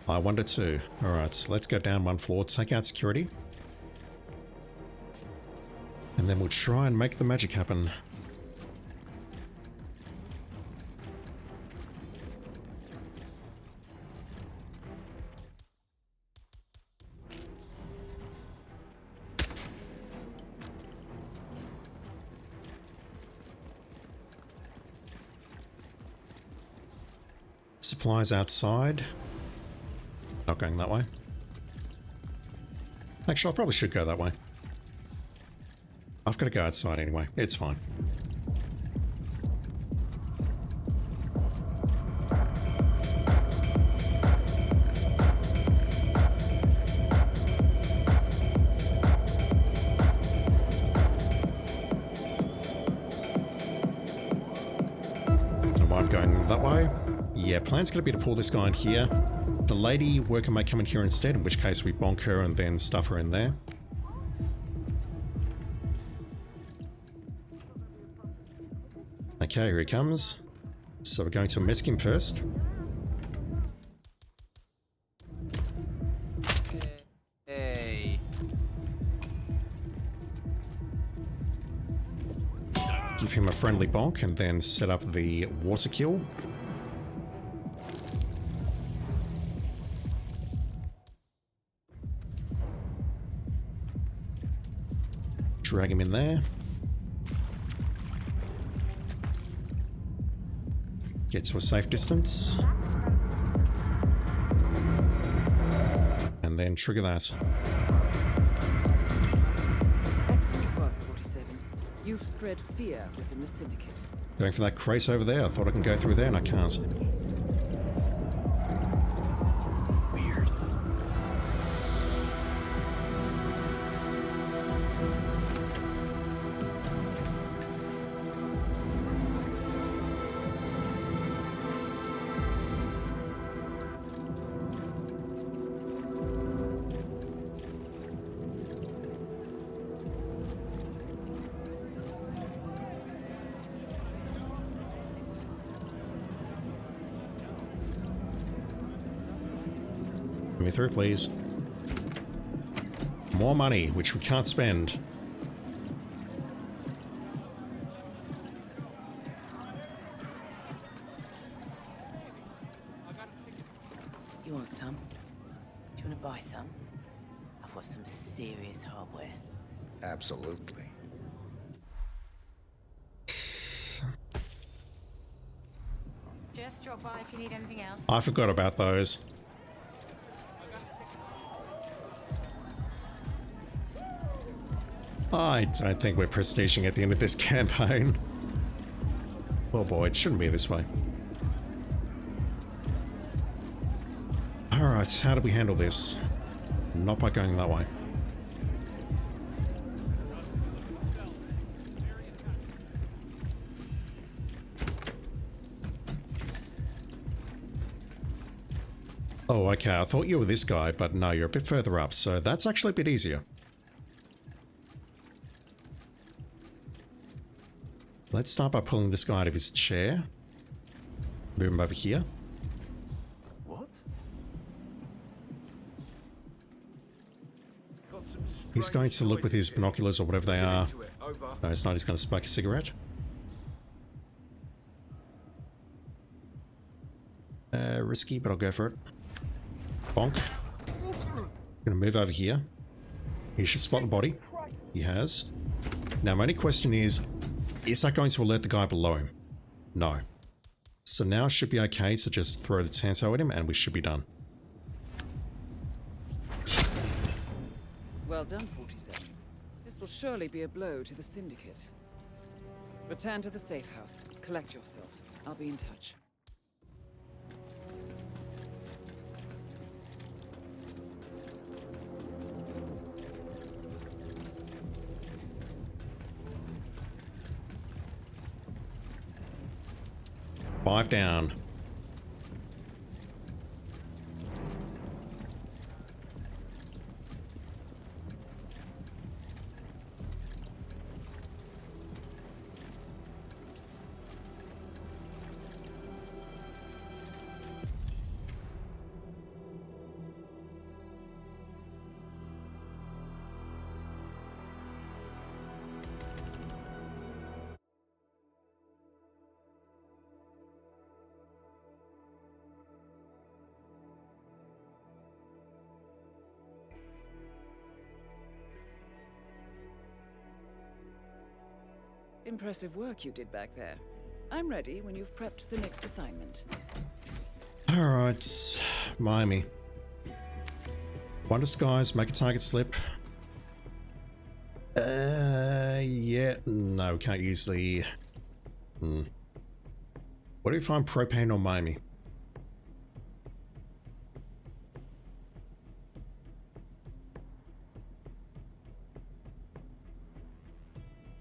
I wonder too. Alright, so let's go down one floor, take out security. And then we'll try and make the magic happen. Supplies outside. Not going that way. Actually, I probably should go that way. I've got to go outside anyway. It's fine. Am I going that way? Yeah, plan's going to be to pull this guy in here. The lady worker may come in here instead, in which case we bonk her and then stuff her in there. Okay, here he comes. So we're going to mess him first. Hey. Give him a friendly bonk and then set up the water kill. Drag him in there. Get to a safe distance. And then trigger that. Excellent work, 47. You've spread fear within the Syndicate. Going for that crate over there. I thought I can go through there and I can't. Weird. Let me through, please. More money, which we can't spend. You want some? Do you want to buy some? I've got some serious hardware. Absolutely. Just drop by if you need anything else. I forgot about those. I don't think we're prestiging at the end of this campaign. Oh boy, it shouldn't be this way. Alright, how do we handle this? Not by going that way. Oh, okay, I thought you were this guy, but no, you're a bit further up, so that's actually a bit easier. Let's start by pulling this guy out of his chair. Move him over here. What? He's going to look with his binoculars or whatever they are. No, it's not. He's going to smoke a cigarette. Risky, but I'll go for it. Bonk. Gonna move over here. He should spot the body. He has. Now, my only question is that going to alert the guy below him? No. So now it should be okay to just throw the Tanto at him and we should be done. Well done, 47. This will surely be a blow to the Syndicate. Return to the safe house. Collect yourself. I'll be in touch. Five down. Impressive work you did back there. I'm ready when you've prepped the next assignment. Alright, Miami. One disguise, make a target slip. Yeah, no, we can't use the... What do we find propane or Miami?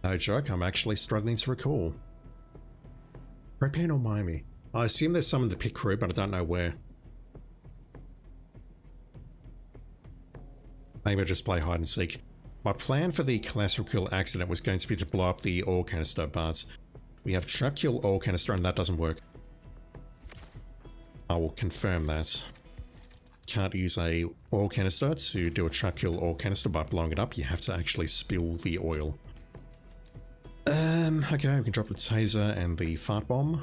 No joke, I'm actually struggling to recall. Propane or Miami? I assume there's some in the pit crew, but I don't know where. Maybe I'll just play hide and seek. My plan for the collateral kill accident was going to be to blow up the oil canister, but we have trap kill oil canister and that doesn't work. I will confirm that. Can't use a oil canister to do a trap kill oil canister by blowing it up. You have to actually spill the oil. Okay, we can drop the taser and the fart bomb.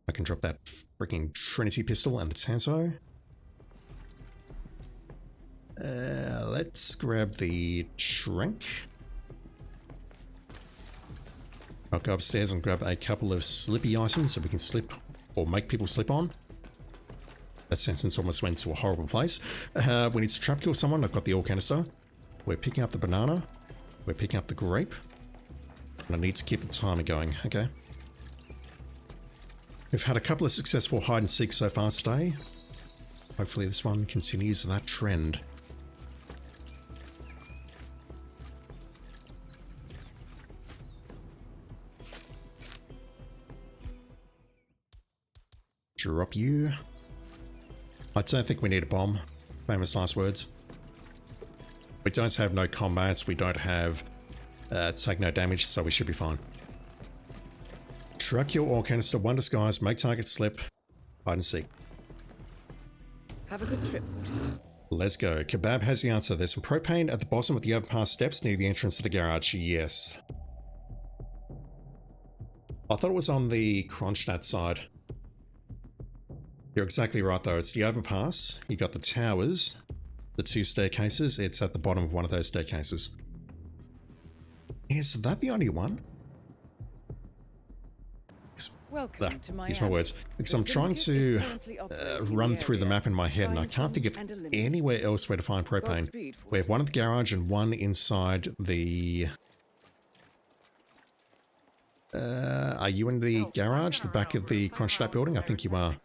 I can drop that freaking Trinity pistol and the Tanto. Let's grab the trunk. I'll go upstairs and grab a couple of slippy items so we can slip or make people slip on. That sentence almost went to a horrible place. We need to trap kill someone. I've got the oil canister. We're picking up the banana. We're picking up the grape. And I need to keep the timer going. Okay. We've had a couple of successful hide and seek so far today. Hopefully this one continues that trend. Drop you. I don't think we need a bomb. Famous last words. We don't have no combats, we don't have take no damage, so we should be fine. Track your oil canister, one disguise, make target slip, hide and seek. Have a good trip, 47. Let's go. Kebab has the answer. There's some propane at the bottom of the overpass steps near the entrance to the garage. Yes. I thought it was on the Kronstadt side. You're exactly right though. It's the overpass. You got the towers. The two staircases, it's at the bottom of one of those staircases. Is that the only one? Welcome to use my words. Because I'm trying to run through the map in my head and I can't think of anywhere else where to find propane. We have one in the garage and one inside the... are you in the garage, the back of the Kronstadt building? I think you are.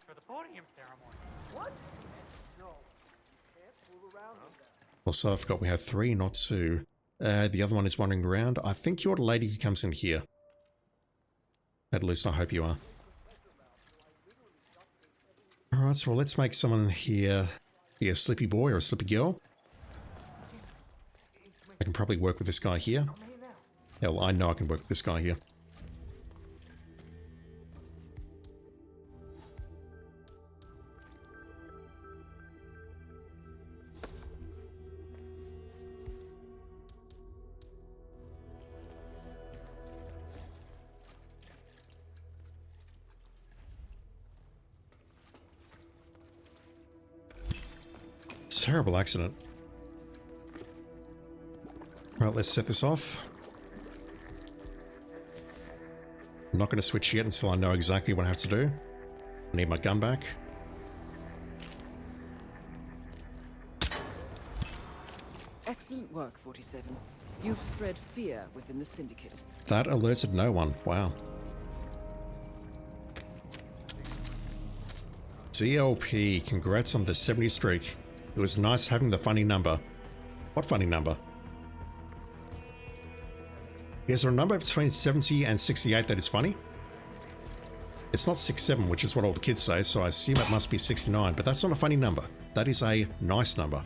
Also, I forgot we have 3, not 2. The other one is wandering around. I think you're the lady who comes in here. At least I hope you are. Alright, so let's make someone here be a slippy boy or a slippy girl. I can probably work with this guy here. Hell, I know I can work with this guy here. Terrible accident. Right, let's set this off. I'm not going to switch yet until I know exactly what I have to do. I need my gun back. Excellent work, 47. You've spread fear within the Syndicate. That alerted no one. Wow. DLP, congrats on the 70 streak. It was nice having the funny number. What funny number? Is there a number between 70 and 68 that is funny? It's not 67, which is what all the kids say, so I assume it must be 69, but that's not a funny number. That is a nice number.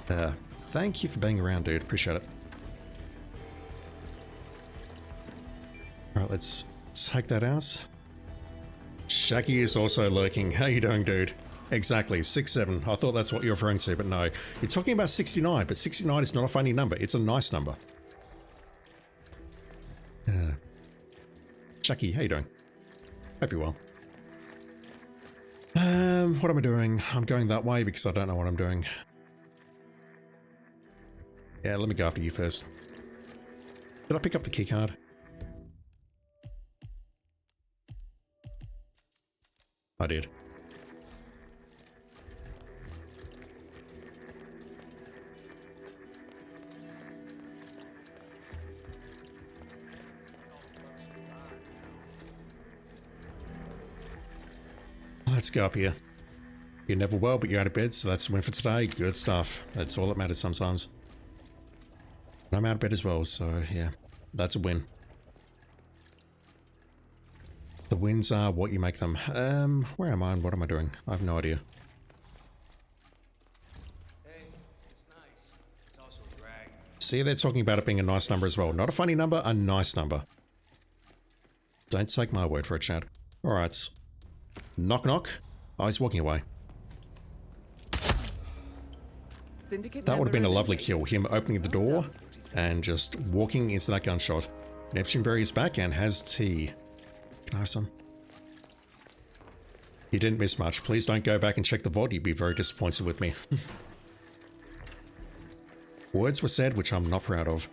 Thank you for being around, dude. Appreciate it. Alright, let's take that out. Shaggy is also lurking. How you doing, dude? Exactly, 67. I thought that's what you're referring to, but no. You're talking about 69, but 69 is not a funny number. It's a nice number. Shaggy, how you doing? Hope you're well. What am I doing? I'm going that way because I don't know what I'm doing. Yeah, let me go after you first. Did I pick up the keycard? I did. Let's go up here. You're never well, but you're out of bed, so that's a win for today. Good stuff. That's all that matters sometimes. And I'm out of bed as well, so yeah, that's a win. The wins are what you make them. Where am I and what am I doing? I have no idea. Hey, it's nice. It's also a drag. See, they're talking about it being a nice number as well. Not a funny number, a nice number. Don't take my word for it, Chad. Alright. Knock knock. Oh, he's walking away. Syndicate That would have been a lovely eliminated. kill. Him opening the door and just walking into that gunshot. Neptune Berry is back and has tea. Can I have some? You didn't miss much. Please don't go back and check the VOD. You'd be very disappointed with me. Words were said which I'm not proud of.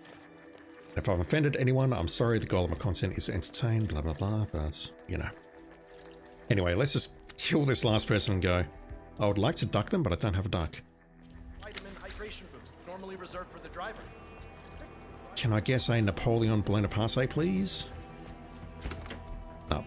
If I've offended anyone, I'm sorry. The goal of my content is to entertain, blah blah blah, but you know. Anyway, let's just kill this last person and go. I would like to duck them, but I don't have a duck. Vitamin hydration boost, normally reserved for the driver. Can I guess a Napoleon Bonaparte, please? Oh.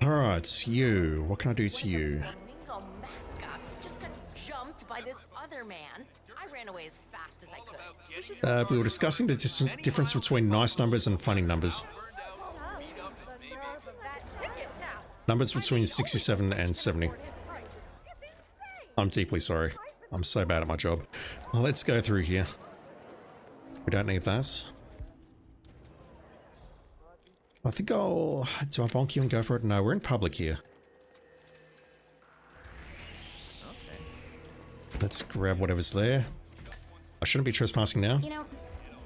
Alright, you. What can I do to you? Flamingo mascots just got jumped by this other man. I ran away as fast as I could. We were discussing the difference between nice numbers and funny numbers. Numbers between 67 and 70. I'm deeply sorry. I'm so bad at my job. Well, let's go through here. We don't need that. I think I'll... Do I bonk you and go for it? No, we're in public here. Let's grab whatever's there. I shouldn't be trespassing now. You know,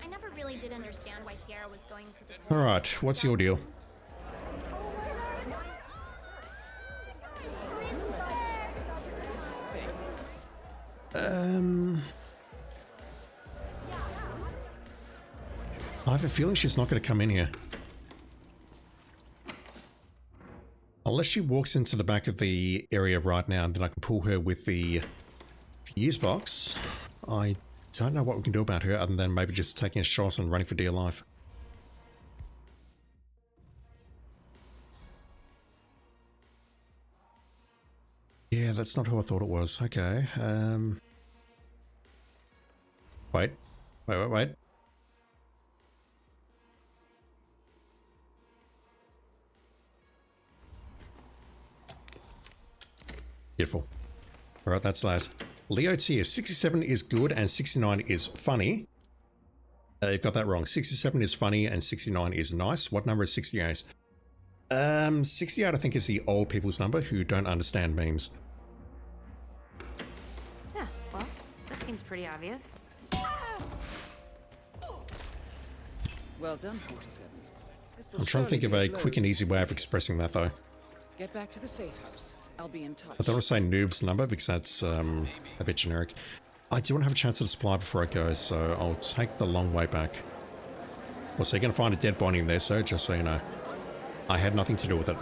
I never really did understand why Sierra was going through this. Alright, what's your deal? I have a feeling she's not going to come in here. Unless she walks into the back of the area right now, and then I can pull her with the fuse box. I don't know what we can do about her other than maybe just taking a shot and running for dear life. Yeah, that's not who I thought it was. Okay. Wait. Wait. Beautiful. Alright, that's that. Leo tier, 67 is good and 69 is funny. You've got that wrong. 67 is funny and 69 is nice. What number is 68? 68 I think is the old people's number who don't understand memes. Yeah, well, that seems pretty obvious. Well done, 47. This will I'm trying to think of surely a be blow quick and to the easy way of Syndicate. expressing that, though. Get back to the safe house. I'll be in touch. I don't want to say noob's number because that's a bit generic. I do want to have a chance at the supply before I go, so I'll take the long way back. Also, you're going to find a dead body in there, sir, just so you know. I had nothing to do with it.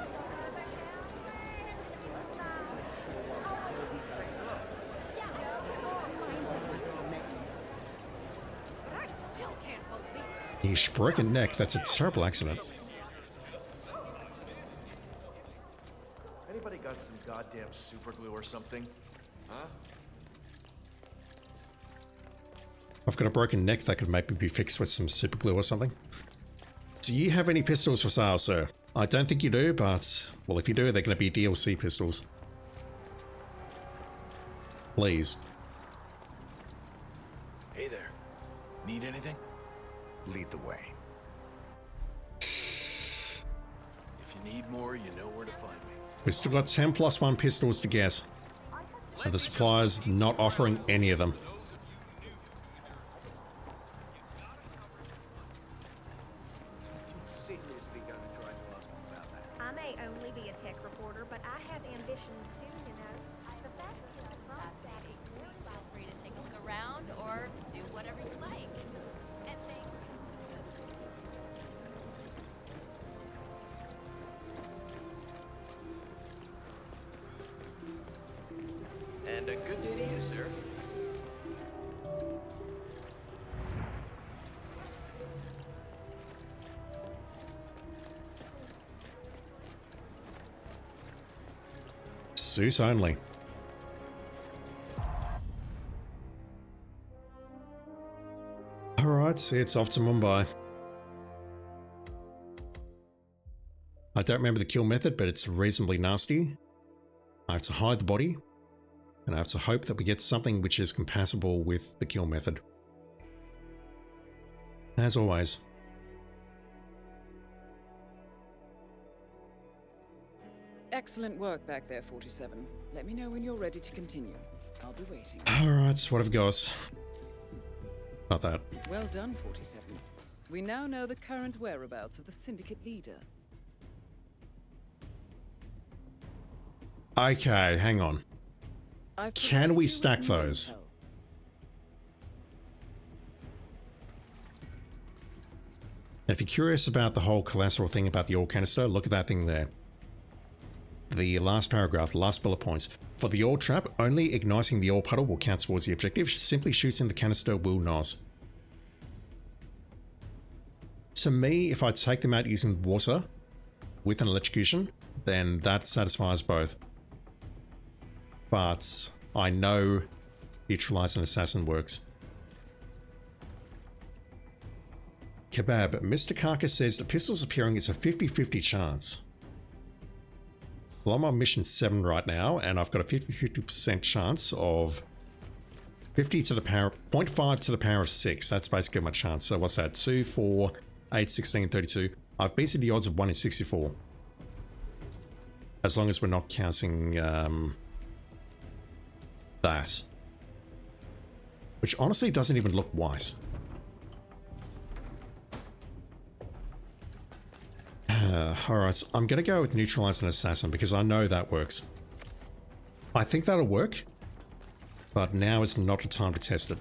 Yeesh, broken neck. That's a terrible accident. Anybody got some goddamn super glue or something? Huh? I've got a broken neck that could maybe be fixed with some super glue or something. Do you have any pistols for sale, sir? I don't think you do, but, well, if you do, they're going to be DLC pistols. Please. Hey there. Need anything? Lead the way. If you need more, you know where to find me. We've still got 10 plus 1 pistols to get. And the supplier's not offering any of them. I may only be a tech reporter, but I have ambitions too, you know. The fact that I'm not that ignorant. Feel free to take a look around or do whatever you like. And thank And a good day to you, sir. Suit only. Alright, it's off to Mumbai. I don't remember the kill method, but it's reasonably nasty. I have to hide the body, and I have to hope that we get something which is compatible with the kill method. As always. Excellent work back there, 47. Let me know when you're ready to continue. I'll be waiting. Alright, so what have we got? Not that. Well done, 47. We now know the current whereabouts of the Syndicate leader. Okay, hang on. Can we stack those? And if you're curious about the whole collateral thing about the ore canister, look at that thing there. The last paragraph, last bullet points. For the ore trap, only igniting the ore puddle will count towards the objective. Simply shooting the canister will not. To me, if I take them out using water with an electrocution, then that satisfies both. But I know neutralize an assassin works. Kebab, Mr. Karka says the pistols appearing is a 50-50 chance. Well, I'm on mission 7 right now, and I've got a 50% chance of 50 to the power, 0.5 to the power of 6. That's basically my chance. So what's that? 2, 4, 8, 16, 32. I've beaten the odds of 1 in 64. As long as we're not counting that. Which honestly doesn't even look wise. Alright, so I'm going to go with neutralize an assassin because I know that works. I think that'll work, but now is not the time to test it.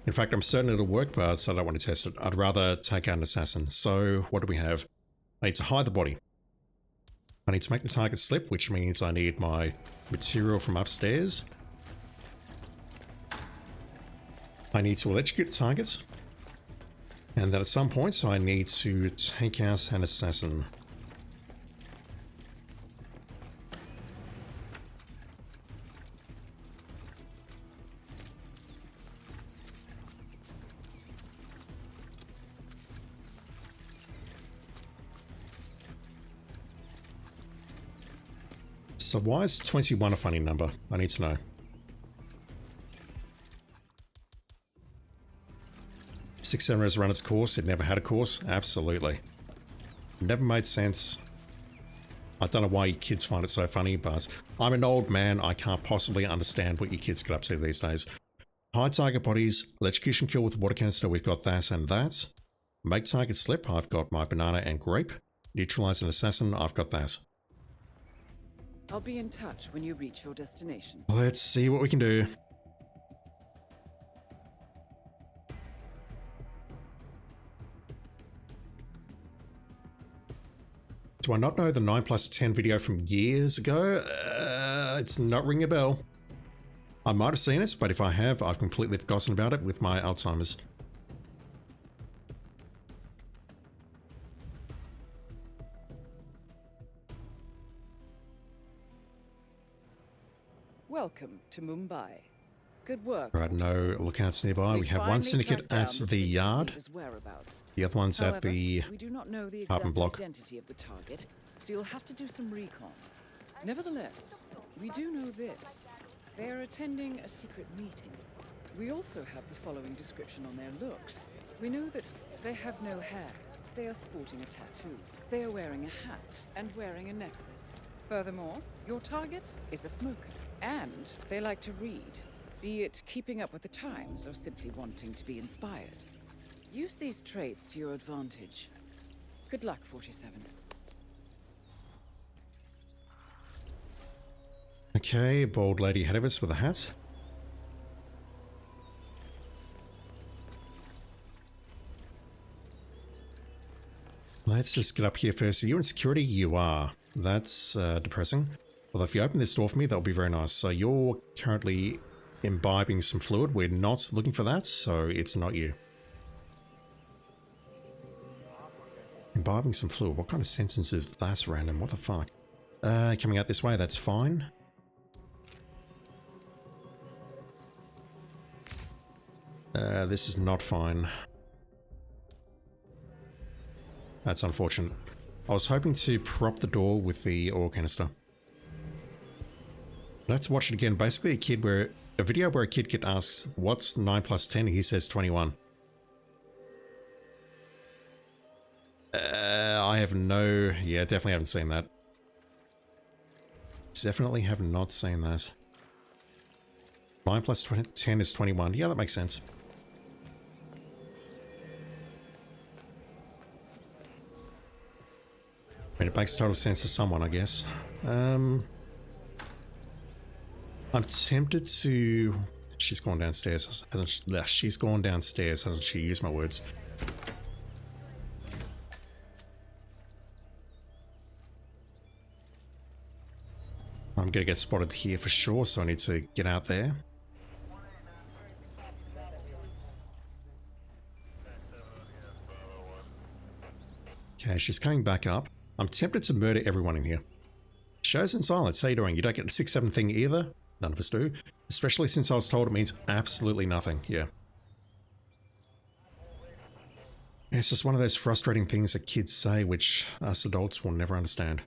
In fact, I'm certain it'll work, but I don't want to test it. I'd rather take out an assassin. So, what do we have? I need to hide the body. I need to make the target slip, which means I need my material from upstairs. I need to electrocute the targets. And then at some point, I need to take out an assassin. So why is 21 a funny number? I need to know. Six Center has run its course. It never had a course. Absolutely. Never made sense. I don't know why you kids find it so funny, but I'm an old man. I can't possibly understand what you kids get up to these days. Hide target bodies, electrocution kill with water canister, we've got that and that. Make target slip, I've got my banana and grape. Neutralize an assassin, I've got that. I'll be in touch when you reach your destination. Let's see what we can do. Do I not know the 9+10 video from years ago? It's not ringing a bell. I might have seen it, but if I have, I've completely forgotten about it with my Alzheimer's. Welcome to Mumbai. Good work. Right, no lookouts nearby. We have one syndicate at the yard. The other one's at the we do not know the apartment exact block. identity of the target, so you'll have to do some recon. Nevertheless, we do know this. They are attending a secret meeting. We also have the following description on their looks. We know that they have no hair. They are sporting a tattoo. They are wearing a hat and wearing a necklace. Furthermore, your target is a smoker. And they like to read, be it keeping up with the times or simply wanting to be inspired. Use these traits to your advantage. Good luck, 47. Okay, bald lady ahead of us with a hat. Let's just get up here first. Are you in security? You are. That's depressing. Although if you open this door for me, that would be very nice. So you're currently imbibing some fluid. We're not looking for that, so it's not you. Imbibing some fluid. What kind of sentence is that random? What the fuck? Coming out this way, that's fine. This is not fine. That's unfortunate. I was hoping to prop the door with the oil canister. Let's watch it again. Basically, a video where a kid asks, "What's 9+10?" He says 21. I have no. Yeah, definitely haven't seen that. Definitely have not seen that. 9+10 is 21. Yeah, that makes sense. I mean, it makes total sense to someone, I guess. I'm tempted to... She's gone downstairs, hasn't she? She's gone downstairs, hasn't she? Use my words. I'm gonna get spotted here for sure, so I need to get out there. Okay, she's coming back up. I'm tempted to murder everyone in here. Shows in silence. How you doing? You don't get the 6-7 thing either? None of us do. Especially since I was told it means absolutely nothing. Yeah. It's just one of those frustrating things that kids say, which us adults will never understand.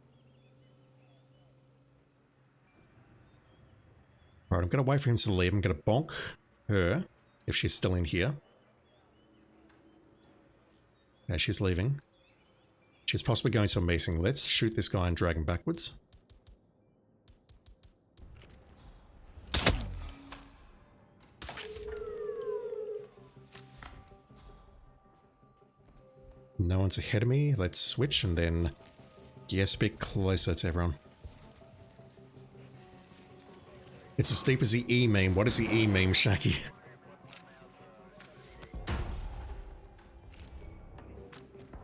Right, I'm going to wait for him to leave. I'm going to bonk her, if she's still in here. Okay, she's leaving. She's possibly going to a meeting. Let's shoot this guy and drag him backwards. No one's ahead of me. Let's switch and then get a bit closer to everyone. It's as deep as the E meme. What is the E meme, Shaki?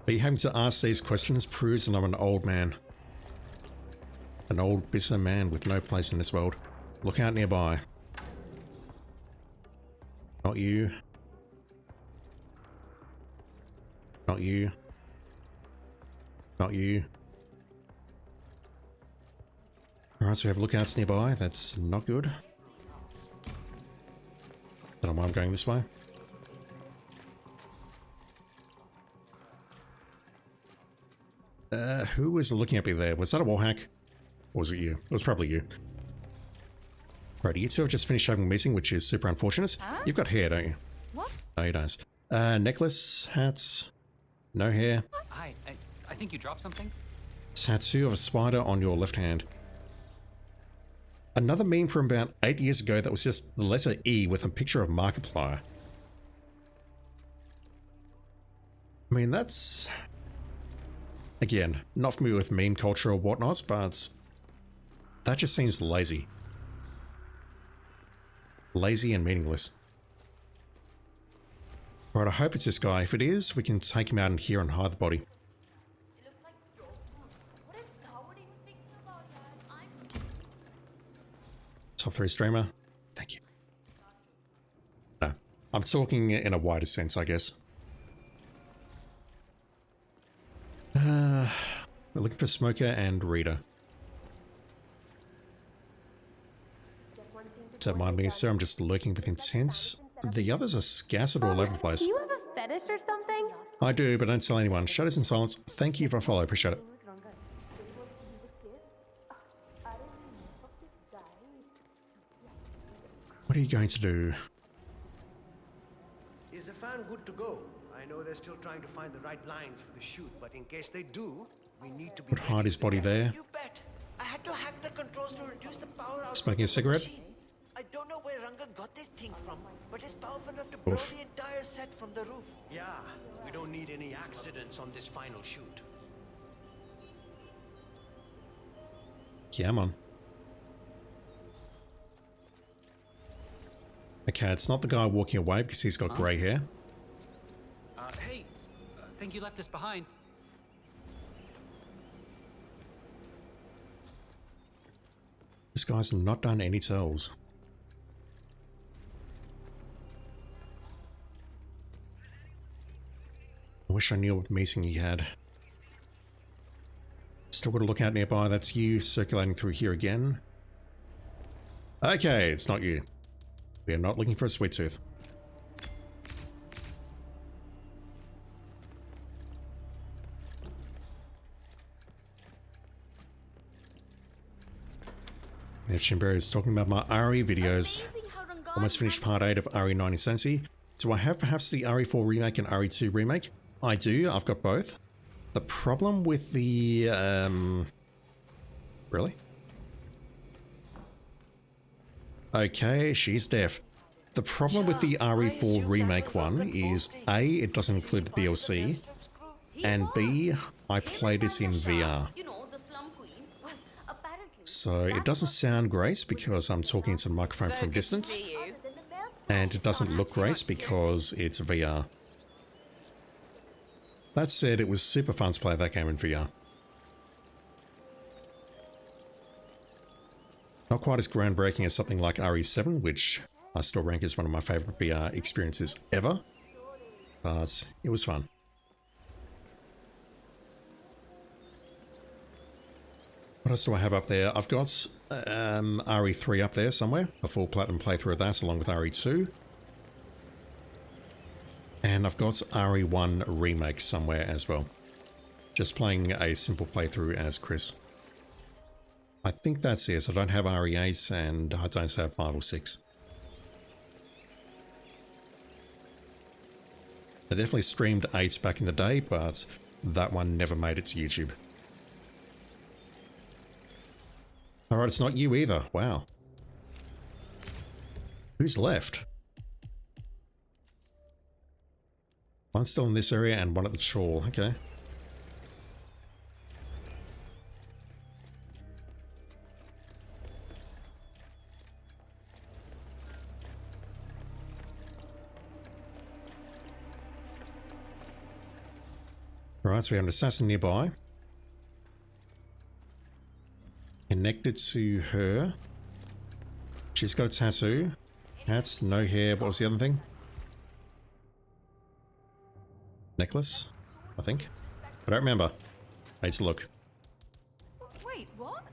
But you having to ask these questions proves that I'm an old man. An old bitter man with no place in this world. Look out nearby. Not you. Not you. Not you. Alright, so we have lookouts nearby. That's not good. Don't know why I'm going this way. Who was looking at me there? Was that a wall hack? Or was it you? It was probably you. Right, you two have just finished having a meeting, which is super unfortunate. Huh? You've got hair, don't you? What? No, you don't. Necklace, hats, no hair. Hi, I think you dropped something. Tattoo of a spider on your left hand. Another meme from about 8 years ago that was just the letter E with a picture of Markiplier. I mean, that's... Again, not familiar with meme culture or whatnot, but that just seems lazy. Lazy and meaningless. Right, I hope it's this guy. If it is, we can take him out in here and hide the body. Top 3 streamer. Thank you. No, I'm talking in a wider sense, I guess. We're looking for Smoker and Reader. Don't mind me, sir. I'm just lurking with intent. The others are scattered all over the place. Do you have a fetish or something? I do, but don't tell anyone. Shadows in silence. Thank you for a follow. Appreciate it. What are you going to do? Is the fan good to go? I know they're still trying to find the right lines for the shoot, but in case they do, we need to be... Would hide his body there. You bet. I had to hack the controls to reduce the power out. Smoking a cigarette? I don't know where Ranga got this thing from, but it's powerful enough to blow the entire set from the roof. Yeah, we don't need any accidents on this final shoot. Yeah, man. Okay, it's not the guy walking away because he's got grey hair. Hey, I think you left us behind. This guy's not done any tells. I wish I knew what meeting he had. Still got a lookout nearby. That's you circulating through here again. Okay, it's not you. We are not looking for a sweet tooth. Chimber is talking about my RE videos. Almost finished part 8 of RE 90 Sensi. Do I have perhaps the RE4 remake and RE2 remake? I do, I've got both. The problem with the... Really? Okay, she's deaf. The problem with the RE4 remake one is A, it doesn't include the DLC, and B, I played it in VR. So it doesn't sound great because I'm talking to the microphone from distance, and it doesn't look great because it's VR. That said, it was super fun to play that game in VR. Not quite as groundbreaking as something like RE7, which I still rank as one of my favourite VR experiences ever, but it was fun. What else do I have up there? I've got RE3 up there somewhere, a full platinum playthrough of that along with RE2. And I've got RE1 remake somewhere as well. Just playing a simple playthrough as Chris. I think that's it. I don't have RE8 and I don't have 5 or 6. I definitely streamed 8 back in the day, but that one never made it to YouTube. Alright, it's not you either. Wow. Who's left? One still in this area and one at the trawl. Okay. Right, so we have an assassin nearby. Connected to her. She's got a tattoo. Hat, no hair. What was the other thing? Necklace, I think. I don't remember. I need to look. Wait, what?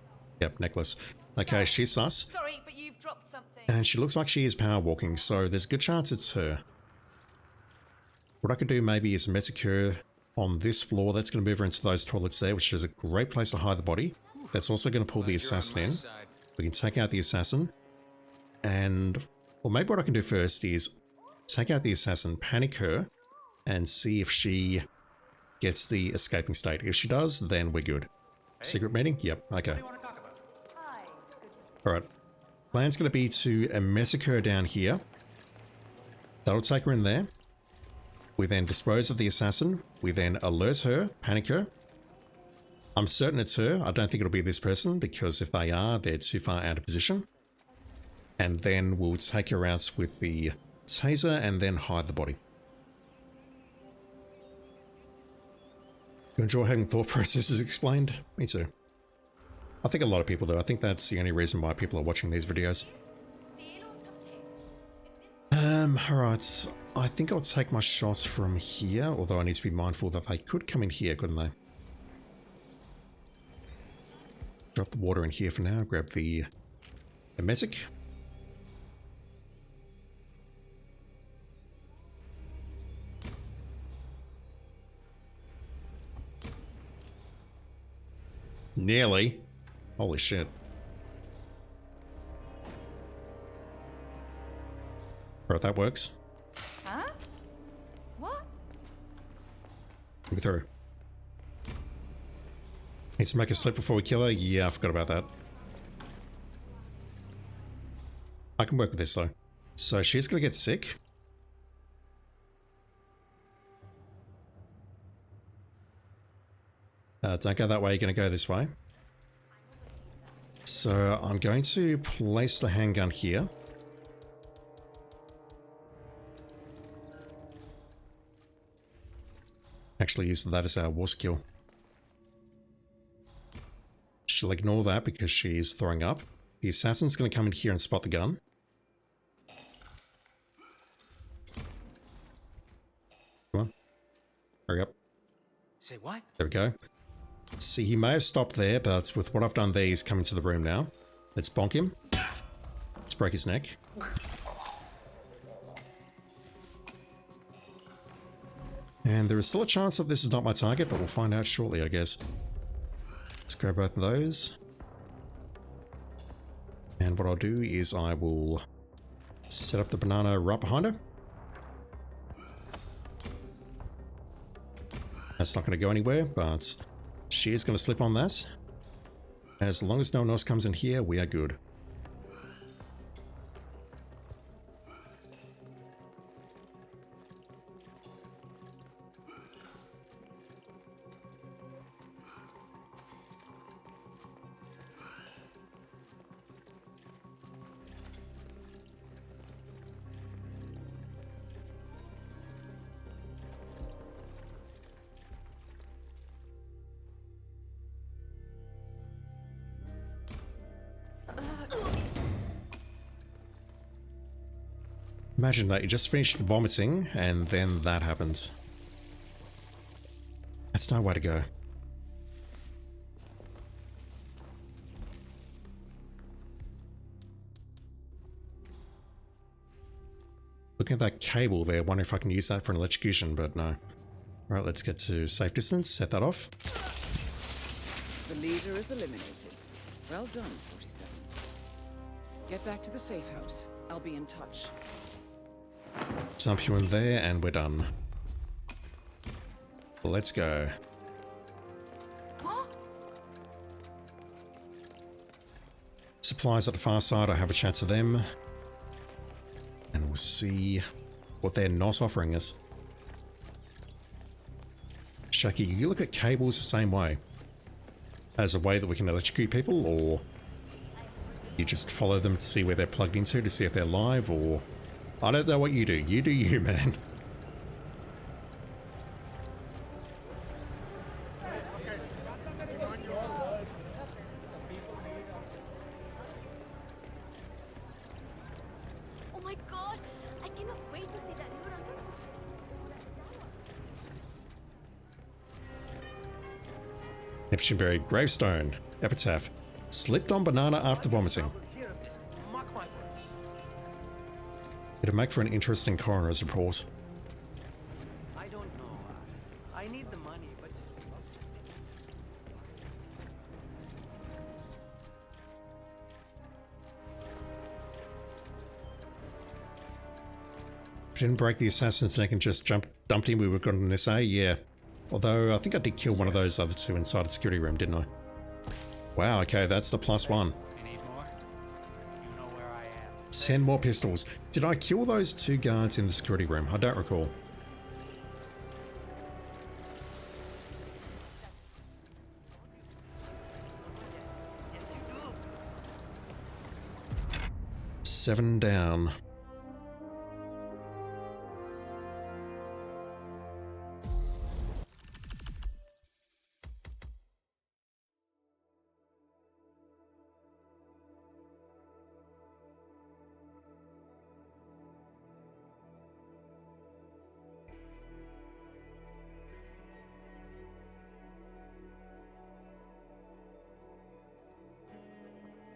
Yep, necklace. Okay, she's sus. Sorry, but you've dropped something. And she looks like she is power walking, so there's a good chance it's her. What I could do maybe is Metacure on this floor. That's going to move her into those toilets there, which is a great place to hide the body. That's also going to pull the assassin in. We can take out the assassin. And, well, maybe what I can do first is take out the assassin, panic her, and see if she gets the escaping state. If she does, then we're good. Secret meeting? Yep, okay. Alright, Plan's going to be to message her down here. That'll take her in there. We then dispose of the assassin. We then alert her, panic her. I'm certain it's her. I don't think it'll be this person, because if they are, they're too far out of position. And then we'll take her out with the taser and then hide the body. You enjoy having thought processes explained? Me too. I think a lot of people do. I think that's the only reason why people are watching these videos. Alright. I think I'll take my shots from here, although I need to be mindful that they could come in here, couldn't they? Drop the water in here for now, grab the emetic. Nearly. Holy shit. Right, that works. Huh? What? Let me through. Need to make a slip before we kill her? Yeah, I forgot about that. I can work with this though. So she's gonna get sick. Don't go that way, you're gonna go this way. So I'm going to place the handgun here. Actually use that as our war skill. She'll ignore that because she's throwing up. The assassin's going to come in here and spot the gun. Come on. Hurry up. Say what? There we go. See, he may have stopped there, but with what I've done there, he's come into the room now. Let's bonk him. Let's break his neck. And there is still a chance that this is not my target, but we'll find out shortly, I guess. Let's grab both of those. And what I'll do is I will set up the banana right behind her. That's not going to go anywhere, but she is going to slip on that. As long as no one else comes in here, we are good. Imagine that, you just finished vomiting and then that happens. That's no way to go. Looking at that cable there, wondering if I can use that for an electrocution, but no. Right, let's get to safe distance, set that off. The leader is eliminated. Well done, 47. Get back to the safe house. I'll be in touch. Dump you in there and we're done. Let's go. Huh? Supplies at the far side, I have a chat to them. And we'll see what they're not offering us. Shaki, you look at cables the same way. As a way that we can electrocute people, or you just follow them to see where they're plugged into to see if they're live, or... I don't know what you do. You do you, man. Oh my god! I cannot wait to see that new Neptune buried gravestone. Epitaph. Slipped on banana after vomiting. It'll make for an interesting coroner's report. I don't know. I need the money, but... Didn't break the assassin's neck and just dumped him, we would have got an SA, yeah. Although, I think I did kill one of those other two inside the security room, didn't I? Wow, okay, that's the +1. You need more? You know where 10 more pistols. Did I kill those 2 guards in the security room? I don't recall. Yes, you do. 7 down.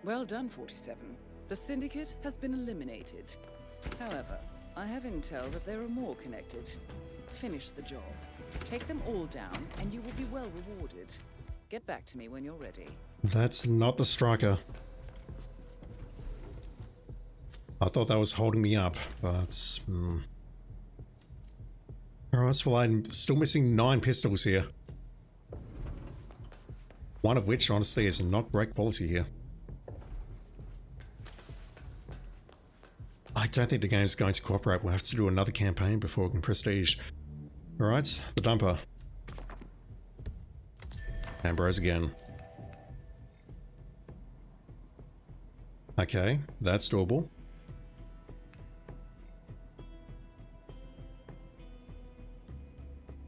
Well done, 47. The Syndicate has been eliminated. However, I have intel that there are more connected. Finish the job. Take them all down, and you will be well rewarded. Get back to me when you're ready. That's not the striker. I thought that was holding me up, but... Alright, well I'm still missing 9 pistols here. One of which, honestly, is not great quality here. I don't think the game's going to cooperate. We'll have to do another campaign before we can prestige. Alright, the dumper. Ambrose again. Okay, that's doable.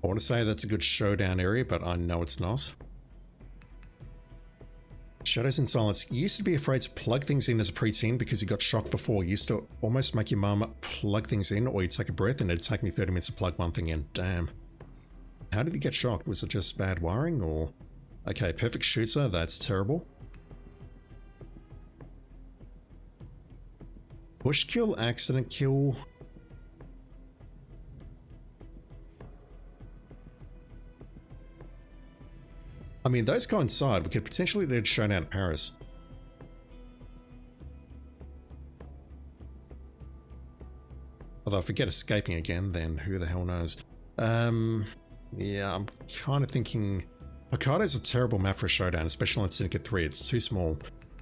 I want to say that's a good showdown area, but I know it's not. Shadows in Silence. You used to be afraid to plug things in as a preteen because you got shocked before. You used to almost make your mum plug things in, or you'd take a breath and it'd take me 30 minutes to plug one thing in. Damn. How did you get shocked? Was it just bad wiring, or... Okay, perfect shooter. That's terrible. Push kill, accident kill... I mean, those coincide. We could potentially do a showdown at Paris. Although if we get escaping again, then who the hell knows. Yeah, I'm kind of thinking... Hokkaido's a terrible map for a showdown, especially on Syndicate 3. It's too small.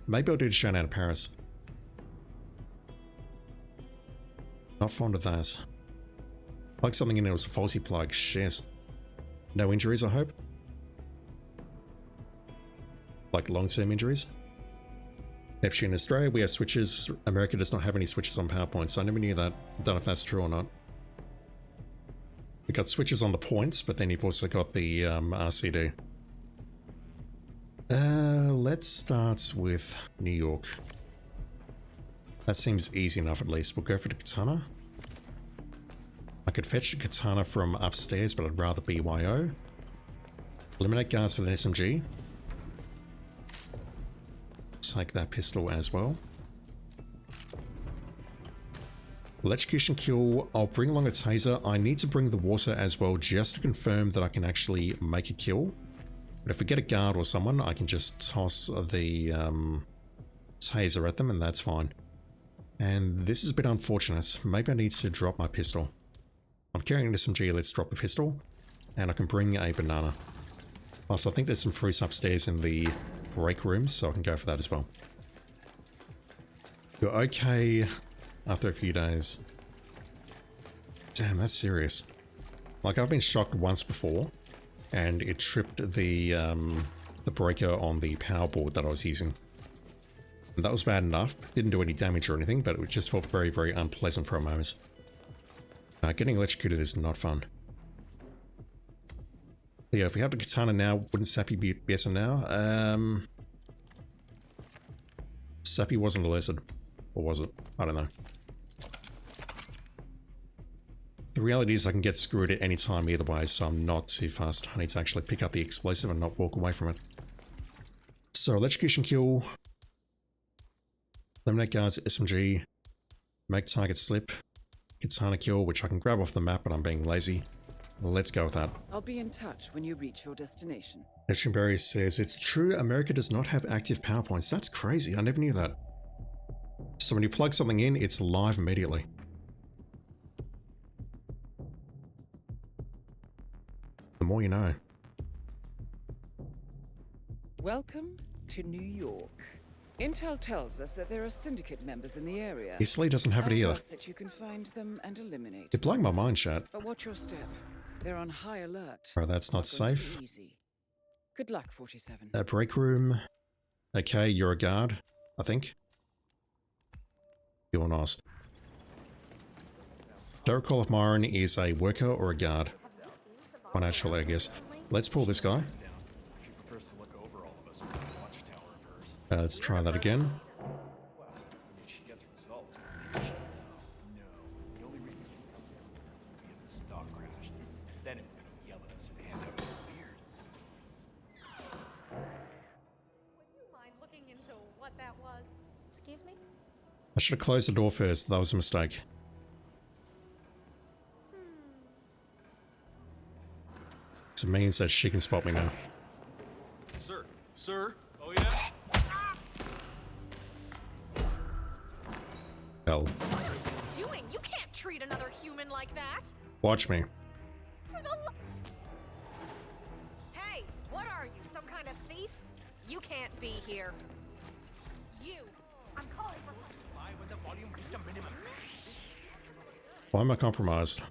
Maybe I'll do a showdown at Paris. Not fond of that. Plug something in, it was a faulty plug. Shit. No injuries, I hope? Like long-term injuries. Neptune in Australia, we have switches. America does not have any switches on PowerPoint, so I never knew that. I don't know if that's true or not. We got switches on the points, but then you've also got the RCD. Let's start with New York. That seems easy enough at least. We'll go for the katana. I could fetch the katana from upstairs, but I'd rather BYO. Eliminate guards for the SMG. Take that pistol as well. Electrocution kill. I'll bring along a taser. I need to bring the water as well just to confirm that I can actually make a kill. But if we get a guard or someone, I can just toss the taser at them and that's fine. And this is a bit unfortunate. Maybe I need to drop my pistol. I'm carrying an SMG. Let's drop the pistol. And I can bring a banana. Plus, I think there's some fruits upstairs in the break rooms, so I can go for that as well. You're okay after a few days. Damn, that's serious. Like, I've been shocked once before, and it tripped the breaker on the power board that I was using. And that was bad enough. Didn't do any damage or anything, but it just felt very, very unpleasant for a moment. Getting electrocuted is not fun. Yeah, if we have the katana now, wouldn't Sappy be better now? Sappy wasn't alerted. Or was it? I don't know. The reality is I can get screwed at any time either way, so I'm not too fast. I need to actually pick up the explosive and not walk away from it. So, electrocution kill. Eliminate guards at SMG. Make target slip. Katana kill, which I can grab off the map, but I'm being lazy. Let's go with that. I'll be in touch when you reach your destination. Berry says, it's true, America does not have active PowerPoints. That's crazy, I never knew that. So when you plug something in, it's live immediately. The more you know. Welcome to New York. Intel tells us that there are Syndicate members in the area. Eastleigh doesn't have it either. Trust that you can find them and eliminate You're blowing my mind, chat. But watch your step. They're on high alert. Bro, that's not safe. Easy. Good luck, 47. Break room. Okay, you're a guard, I think. You're not. Don't recall if Myron is a worker or a guard. Financially, I guess. Let's pull this guy. Let's try that again. I should have closed the door first. That was a mistake. So it means that she can spot me now. Sir, sir. Oh yeah? Hell. What are you doing? You can't treat another human like that. Watch me. Hey, what are you? Some kind of thief? You can't be here. You. I'm calling for. Why am I compromised?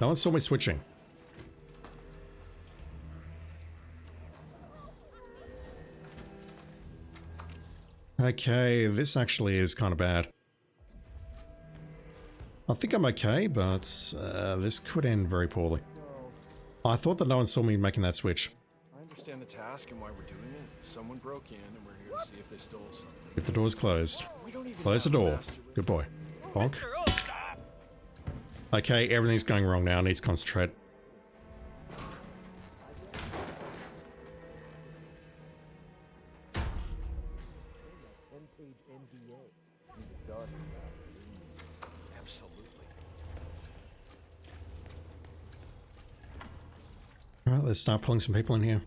No one saw me switching. Okay, this actually is kind of bad. I think I'm okay, but this could end very poorly. I thought that no one saw me making that switch. I understand the task and why we're doing it. Someone broke in and we're here to see if they stole something. If the door's closed. Close the door. Good boy. Bonk. Okay, everything's going wrong now. I need to concentrate. Alright, let's start pulling some people in here.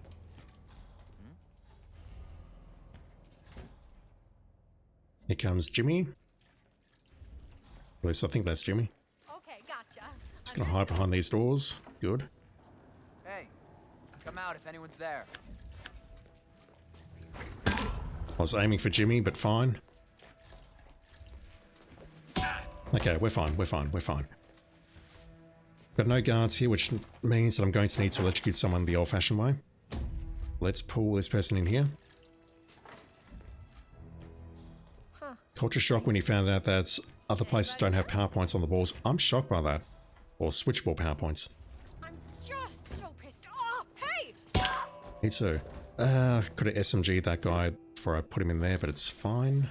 Here comes Jimmy. At least I think that's Jimmy. Okay, gotcha. Just gonna hide behind these doors. Good. Hey, come out if anyone's there. I was aiming for Jimmy, but fine. Okay, we're fine, we're fine, we're fine. Got no guards here, which means that I'm going to need to electrocute someone the old-fashioned way. Let's pull this person in here. Culture shock when you found out that other places don't have PowerPoints on the walls. I'm shocked by that. Or switchboard PowerPoints. I'm just so pissed off. Hey! Me too. Could have SMG'd that guy before I put him in there, but it's fine.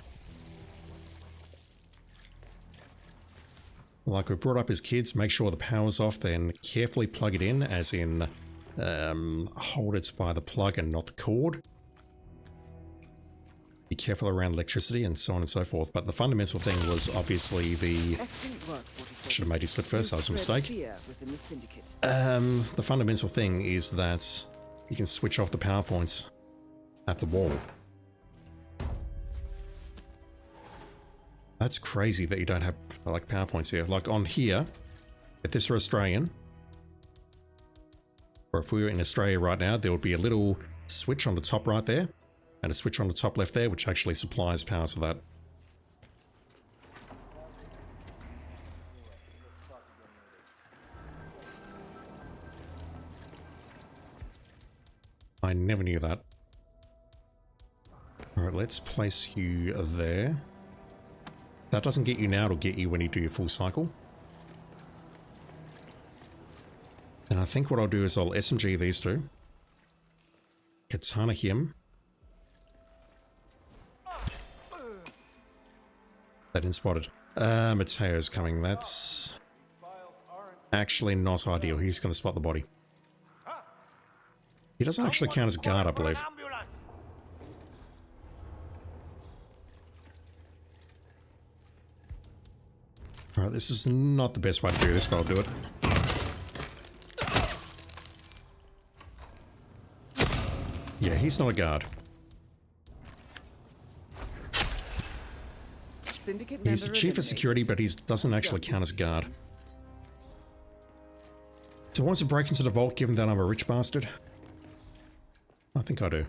Like we brought up as kids, make sure the power's off, then carefully plug it in, as in hold it by the plug and not the cord. Be careful around electricity and so on and so forth. But the fundamental thing was obviously the... Should have made you slip first, that was a mistake. The fundamental thing is that you can switch off the power points at the wall. That's crazy that you don't have like power points here. Like on here, if this were Australian, or if we were in Australia right now, there would be a little switch on the top right there, and a switch on the top left there, which actually supplies power to that. I never knew that. Alright, let's place you there. That doesn't get you now, it'll get you when you do your full cycle. And I think what I'll do is I'll SMG these two. Katana him. That didn't spot it. Mateo's coming. That's actually not ideal. He's going to spot the body. He doesn't actually count as a guard, I believe. Alright, this is not the best way to do this, but I'll do it. Yeah, he's not a guard. He's the chief of security, but he doesn't actually count as a guard. So I want to break into the vault, given that I'm a rich bastard. I think I do.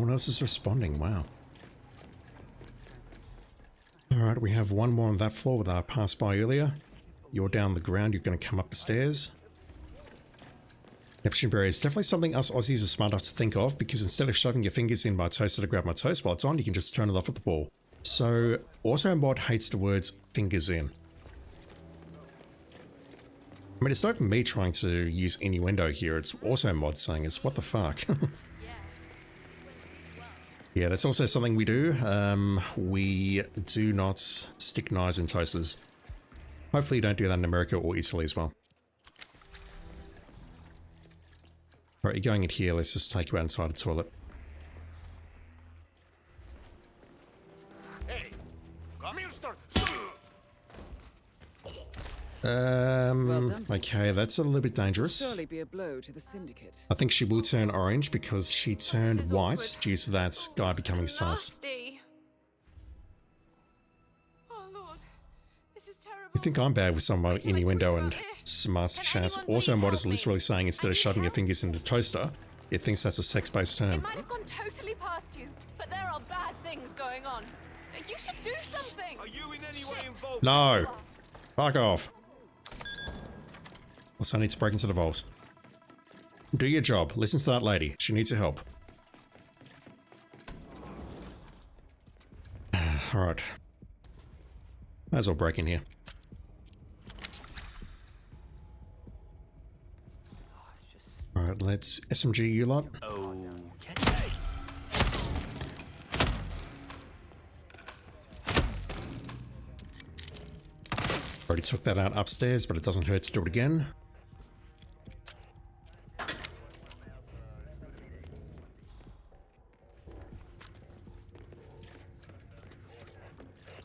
one else is responding. Wow. Alright, we have one more on that floor that I passed by earlier. You're down the ground, you're going to come up the stairs. Neptune Berry is definitely something us Aussies are smart enough to think of, because instead of shoving your fingers in my toaster to grab my toast while it's on, you can just turn it off at the wall. So, AutoMod hates the words fingers in. I mean, it's not even me trying to use innuendo here, it's AutoMod saying it's what the fuck. Yeah, that's also something we do. We do not stick knives in toasters. Hopefully you don't do that in America or Italy as well. Alright, you're going in here, let's just take you out inside the toilet. Hey, come here, start. Okay, that's a little bit dangerous. Surely be a blow to the Syndicate. I think she will turn orange because she turned white due to that guy becoming sus. Oh Lord, this is terrible. You think I'm bad with some of my innuendo and smart chats? AutoMod is literally saying instead of shoving your fingers in the toaster, it thinks that's a sex-based term. It might have gone totally past you, but there are bad things going on. You should do something. Are you in any way involved? No! Fuck off. Also, I need to break into the vaults. Do your job. Listen to that lady. She needs your help. Alright. Might as well break in here. Alright, let's SMG you lot. Okay. Already took that out upstairs, but it doesn't hurt to do it again.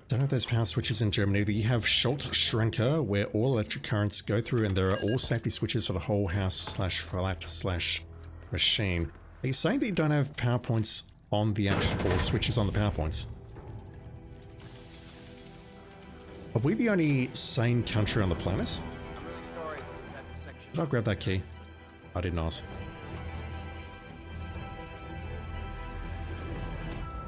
Don't know if there's power switches in Germany. You have Schaltschranke, where all electric currents go through, and there are all safety switches for the whole house slash flat slash machine. Are you saying that you don't have power points on the actual switches on the power points? Are we the only sane country on the planet? Did I grab that key? I did not.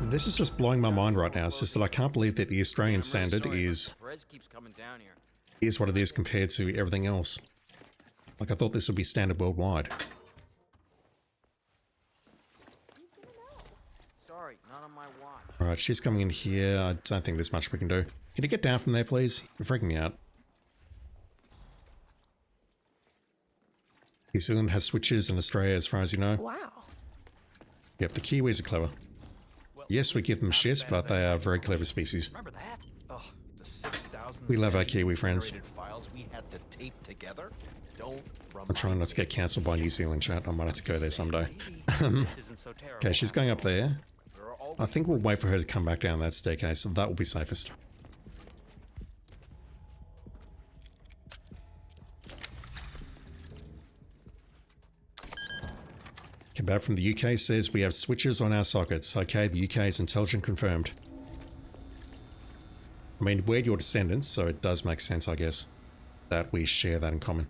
This is just blowing my mind right now. It's just that I can't believe that the Australian standard is what it is compared to everything else. Like, I thought this would be standard worldwide. Sorry, not on my watch. Alright, she's coming in here. I don't think there's much we can do. Can you get down from there, please? You're freaking me out. New Zealand has switches in Australia, as far as you know. Wow. Yep, the Kiwis are clever. Yes, we give them shit, but they are a very clever species. Remember that? Oh, the 6,000 We love our Kiwi friends. files we had to tape together. Don't I'm trying not to get cancelled by New Zealand chat. I might have to go there someday. Okay, she's going up there. I think we'll wait for her to come back down that staircase, so that will be safest. Kebab from the UK says we have switches on our sockets. Okay, the UK is intelligent confirmed. I mean, we're your descendants, so it does make sense, I guess, that we share that in common.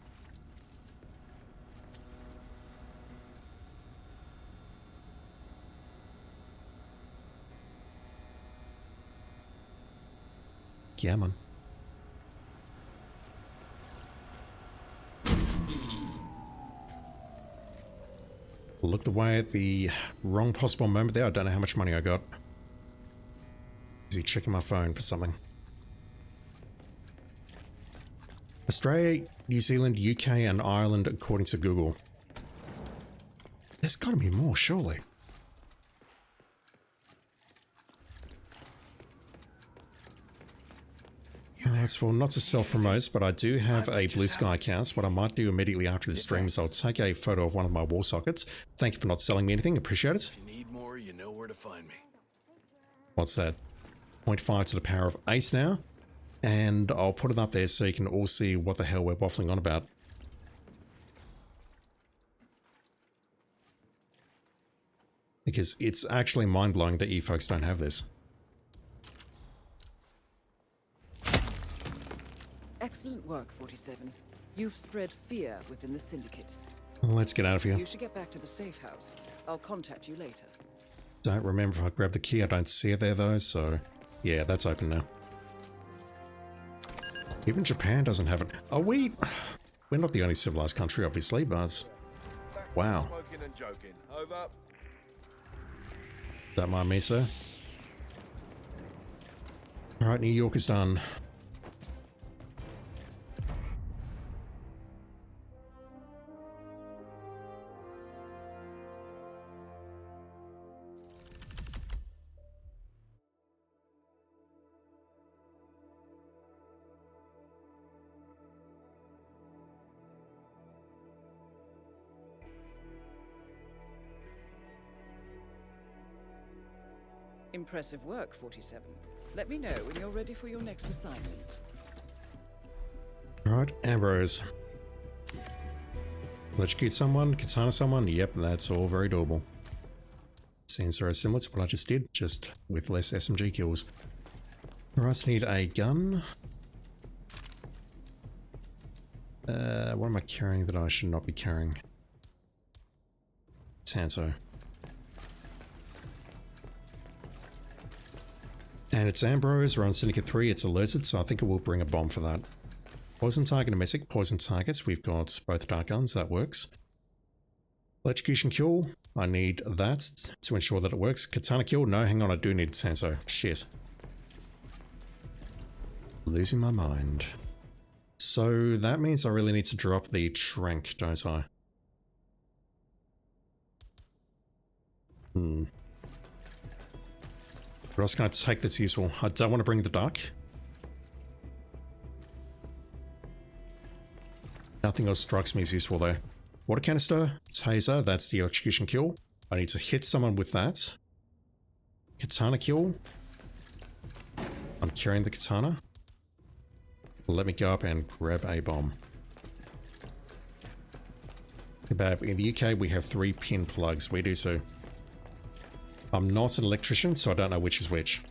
Yeah, man. Looked away at the wrong possible moment there. I don't know how much money I got. Is he checking my phone for something? Australia, New Zealand, UK, and Ireland, according to Google. There's got to be more, surely. Yes, well, not to self-promote, but I do have a Blue Sky account. What I might do immediately after the stream is I'll take a photo of one of my wall sockets. Thank you for not selling me anything. Appreciate it. If you need more, you know where to find me. What's that? 0.5 to the power of 8 now. And I'll put it up there so you can all see what the hell we're waffling on about. Because it's actually mind-blowing that you folks don't have this. Excellent work, 47. You've spread fear within the Syndicate. Let's get out of here. You should get back to the safe house. I'll contact you later. Don't remember if I grabbed the key. I don't see it there though, so yeah, that's open now. Even Japan doesn't have it. Are we? We're not the only civilized country, obviously, but wow. Smoking and joking. Over. Don't mind me, sir. Alright, New York is done. Impressive work, 47. Let me know when you're ready for your next assignment. Alright, Ambrose. Electrocute someone, katana someone, yep, that's all very doable. Seems very similar to what I just did, just with less SMG kills. Alright, I need a gun. What am I carrying that I should not be carrying? Santo. And it's Ambrose, we're on Syndicate 3, it's alerted, so I think it will bring a bomb for that. Poison target and Messick, poison targets, we've got both dart guns, that works. Electrocution kill, I need that to ensure that it works. Katana kill, no, hang on, I do need Sanso. Shit. Losing my mind. So that means I really need to drop the Trank, don't I? What else can I take that's useful? I don't want to bring the duck. Nothing else strikes me as useful though. Water canister, taser, that's the electrocution kill. I need to hit someone with that. Katana kill. I'm carrying the katana. Let me go up and grab a bomb. In the UK we have 3 pin plugs, we do so. I'm not an electrician, so I don't know which is which.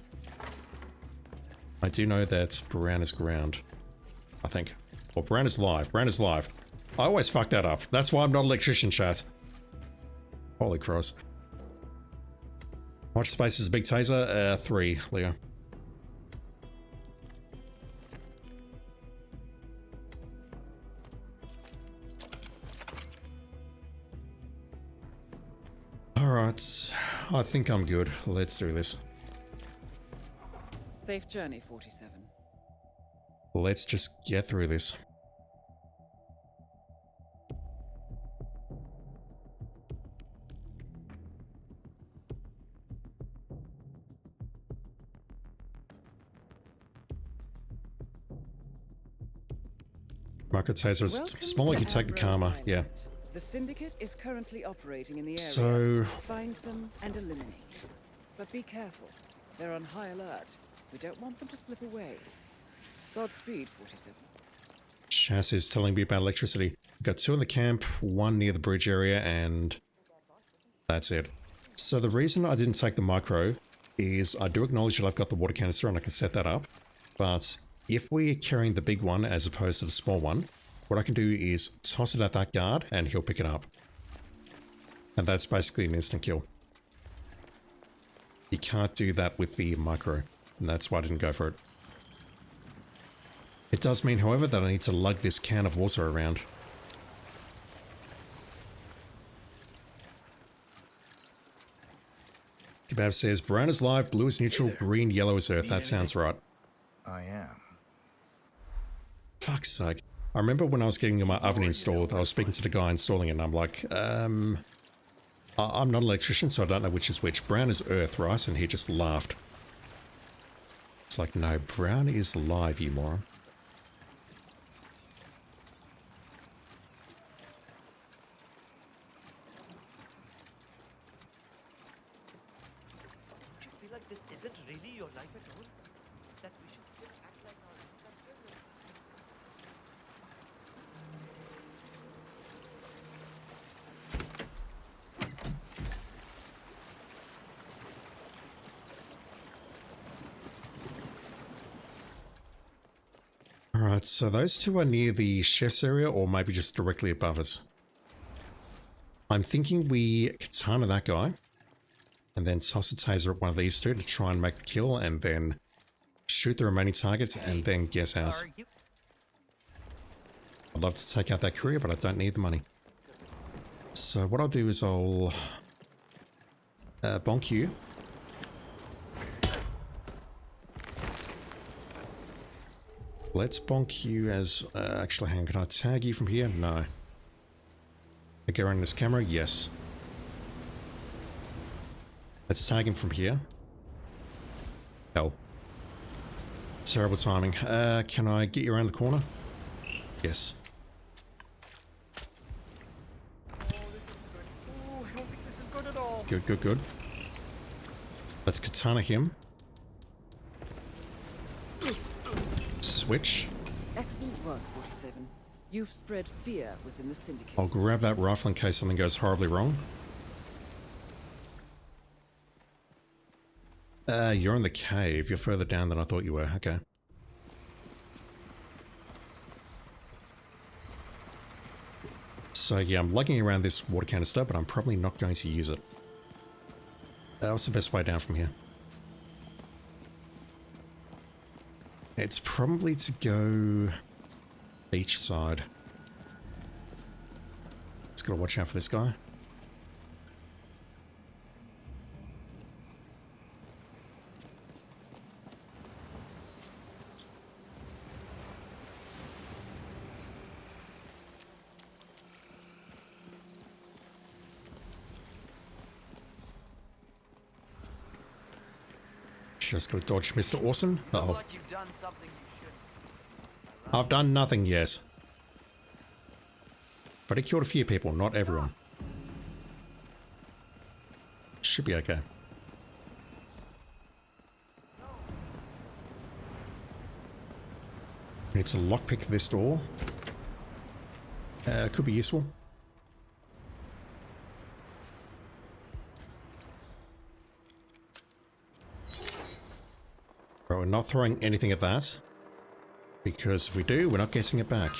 I do know that brown is ground. I think. Well, brown is live. Brown is live. I always fuck that up. That's why I'm not an electrician, chat. Holy cross. Watch space is a big taser. 3, Leo. Alright, I think I'm good. Let's do this. Safe journey, 47. Let's just get through this. Micro taser is small, like you take the karma, yeah. The Syndicate is currently operating in the area. So find them and eliminate. But be careful. They're on high alert. We don't want them to slip away. Godspeed, 47. Chas is telling me about electricity. We've got 2 in the camp, 1 near the bridge area, and that's it. So the reason I didn't take the micro is I do acknowledge that I've got the water canister and I can set that up. But if we're carrying the big one as opposed to the small one, what I can do is toss it at that guard and he'll pick it up. And that's basically an instant kill. You can't do that with the micro, and that's why I didn't go for it. It does mean, however, that I need to lug this can of water around. Kebab says, brown is live, blue is neutral, green, yellow is earth. That sounds right. I am. Fuck's sake. I remember when I was getting my oven installed, I was speaking to the guy installing it and I'm like, I'm not an electrician, so I don't know which is which. Brown is earth, right? And he just laughed. It's like, no, brown is live, you moron. Do you feel like this isn't really your life at all? That we should still act like our lives are still Alright, so those 2 are near the chef's area or maybe just directly above us. I'm thinking we katana that guy. and then toss a taser at one of these two to try and make the kill, and then shoot the remaining target, and then get out. I'd love to take out that courier, but I don't need the money. So what I'll do is I'll bonk you. Let's bonk you as... actually, hang on, can I tag you from here? No. I get around this camera? Yes. Let's tag him from here. Hell. Terrible timing. Can I get you around the corner? Yes. Oh, I don't think this is good at all. Good, good, good. Let's katana him. Switch. Excellent work, 47. You've spread fear within the Syndicate. I'll grab that rifle in case something goes horribly wrong. You're in the cave. You're further down than I thought you were. Okay. So yeah, I'm lugging around this water canister, but I'm probably not going to use it. What's the best way down from here? It's probably to go beach side. Just gotta watch out for this guy. Just gotta dodge Mr. Orson. Uh-oh. Like you've done something you shouldn't. I've done nothing, yes. But I killed a few people, not everyone. Should be okay. Need to lockpick this door. Could be useful. But we're not throwing anything at that. Because if we do, we're not getting it back.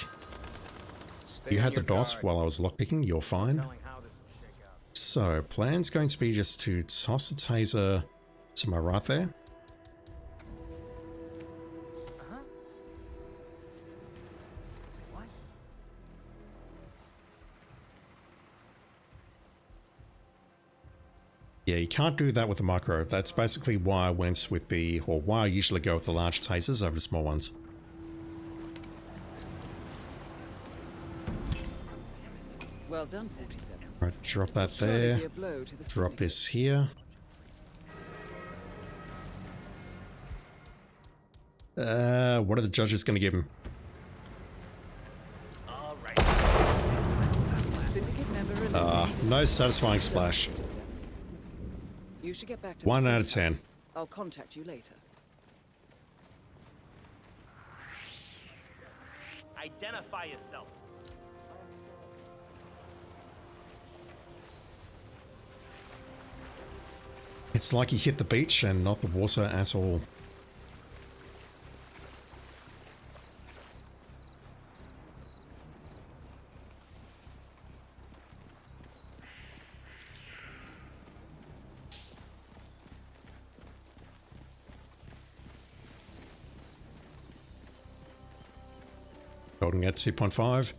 You had the DOS while I was lockpicking, you're fine. So, plan's going to be just to toss a taser to my right there. Yeah, you can't do that with the micro. That's basically why I went with the, or why I usually go with the large tasers over the small ones. Well done, 47. Right, drop that there. Drop this here. What are the judges going to give him? No satisfying splash. You should get back to 1 out of 10. I'll contact you later. Identify yourself. It's like he hit the beach and not the water at all. Holding at 2.5.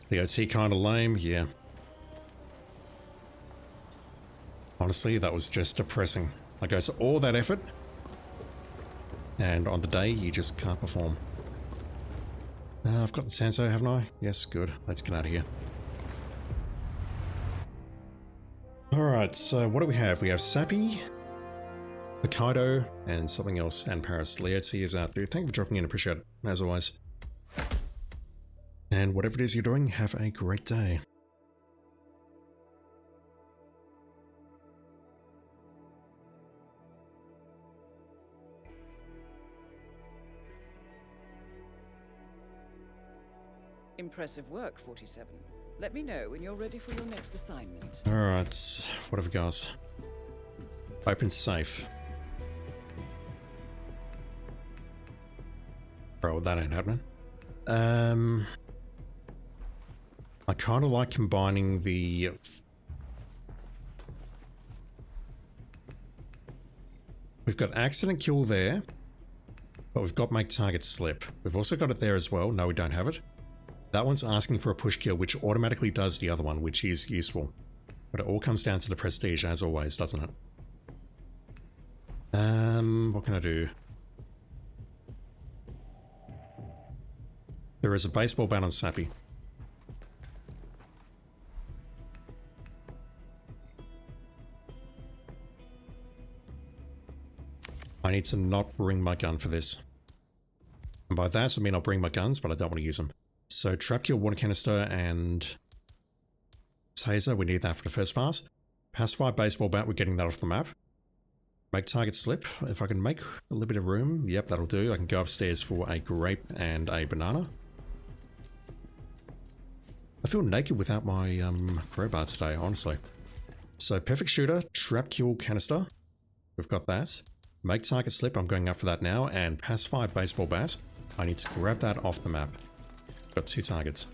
The OT kind of lame, yeah. Honestly, that was just depressing. Like, goes all that effort, and on the day, you just can't perform. I've got the Sanso, haven't I? Yes, good. Let's get out of here. Alright, so what do we have? We have Sappy, Hokkaido, and something else, and Paris. Leo T is out, dude. Thank you for dropping in, appreciate it, as always. And whatever it is you're doing, have a great day. Impressive work, 47. Let me know when you're ready for your next assignment. Alright, what have we got? Open safe. Bro, that ain't happening. I kind of like combining the got accident kill there, but we've got make target slip. We've also got it there as well. No, we don't have it. That one's asking for a push kill, which automatically does the other one, which is useful. But it all comes down to the prestige, as always, doesn't it? What can I do? There is a baseball bat on Sappy. I need to not bring my gun for this. And by that I mean I'll bring my guns, but I don't want to use them. So trap kill, water canister, and taser, we need that for the first pass. Pacify baseball bat, we're getting that off the map. Make target slip, if I can make a little bit of room, yep, that'll do. I can go upstairs for a grape and a banana. I feel naked without my crowbar today, honestly. So perfect shooter, trap kill canister, we've got that. Make target slip, I'm going up for that now, and pacify baseball bat. I need to grab that off the map. Got 2 targets.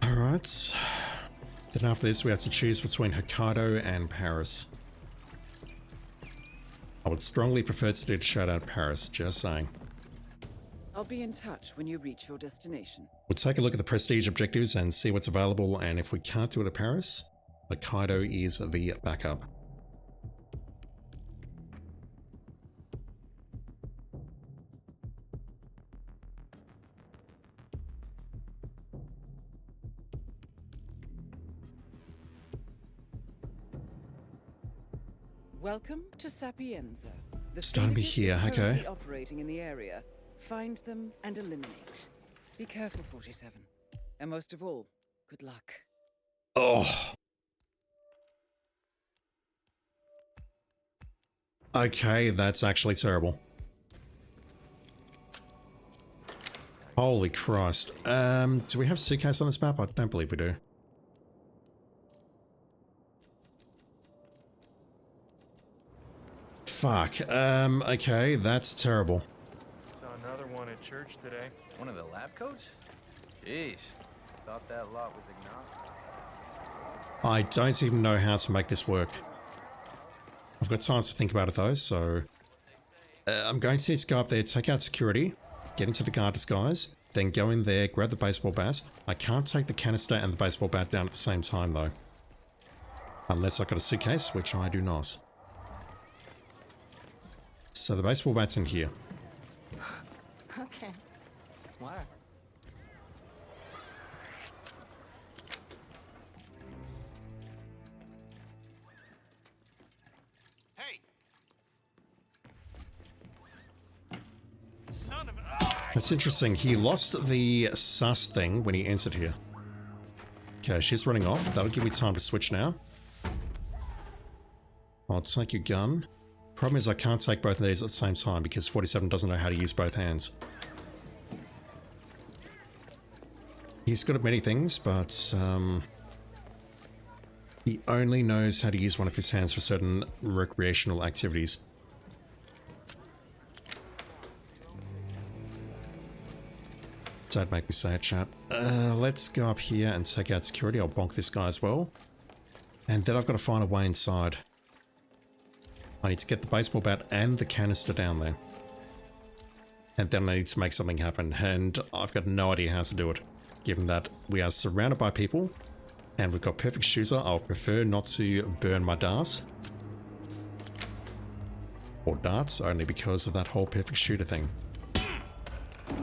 Alright, then after this we have to choose between Hokkaido and Paris. I would strongly prefer to do the showdown Paris, just saying. I'll be in touch when you reach your destination. We'll take a look at the prestige objectives and see what's available, and if we can't do it at Paris, Hokkaido is the backup. Welcome to Sapienza. The Starting to be Syndicate here, is currently okay. operating in the area. Find them and eliminate. Be careful, 47. And most of all, good luck. Oh. Okay, that's actually terrible. Holy Christ. Do we have suitcase on this map? I don't believe we do. Fuck. Okay, that's terrible. Saw another one at church today. One of the lab coats? Jeez. Thought that lot was agnostic. I don't even know how to make this work. I've got time to think about it though, so... I'm going to need to go up there, take out security, get into the guard disguise, then go in there, grab the baseball bat. I can't take the canister and the baseball bat down at the same time though. Unless I've got a suitcase, which I do not. So the baseball bat's in here. Okay. Why? Hey! Son of a... That's interesting. He lost the sus thing when he entered here. Okay, she's running off. That'll give me time to switch now. I'll take your gun. Problem is I can't take both of these at the same time because 47 doesn't know how to use both hands. He's good at many things, but he only knows how to use one of his hands for certain recreational activities. Don't make me say it, chat. Let's go up here and take out security. I'll bonk this guy as well. And then I've got to find a way inside. I need to get the baseball bat and the canister down there. And then I need to make something happen, and I've got no idea how to do it. Given that we are surrounded by people, and we've got perfect shooter, I'll prefer not to burn my darts. Or darts, only because of that whole perfect shooter thing.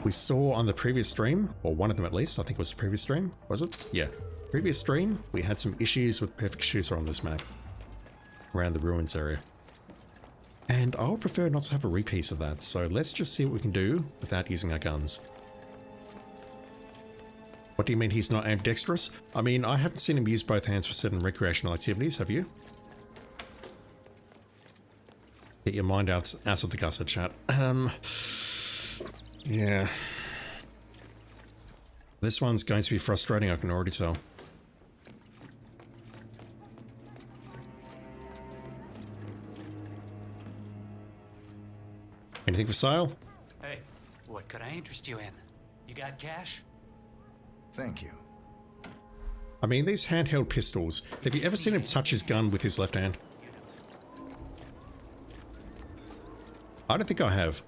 We saw on the previous stream, or one of them at least, I think it was the previous stream, was it? Yeah. Previous stream, we had some issues with perfect shooter on this map. Around the ruins area. And I would prefer not to have a repeat of that, so let's just see what we can do without using our guns. What do you mean he's not ambidextrous? I mean, I haven't seen him use both hands for certain recreational activities, have you? Get your mind out of the gutter, chat. Yeah. This one's going to be frustrating, I can already tell. Anything for sale? Hey, what could I interest you in? You got cash? Thank you. I mean, these handheld pistols, have you ever seen him touch his gun with his left hand? I don't think I have.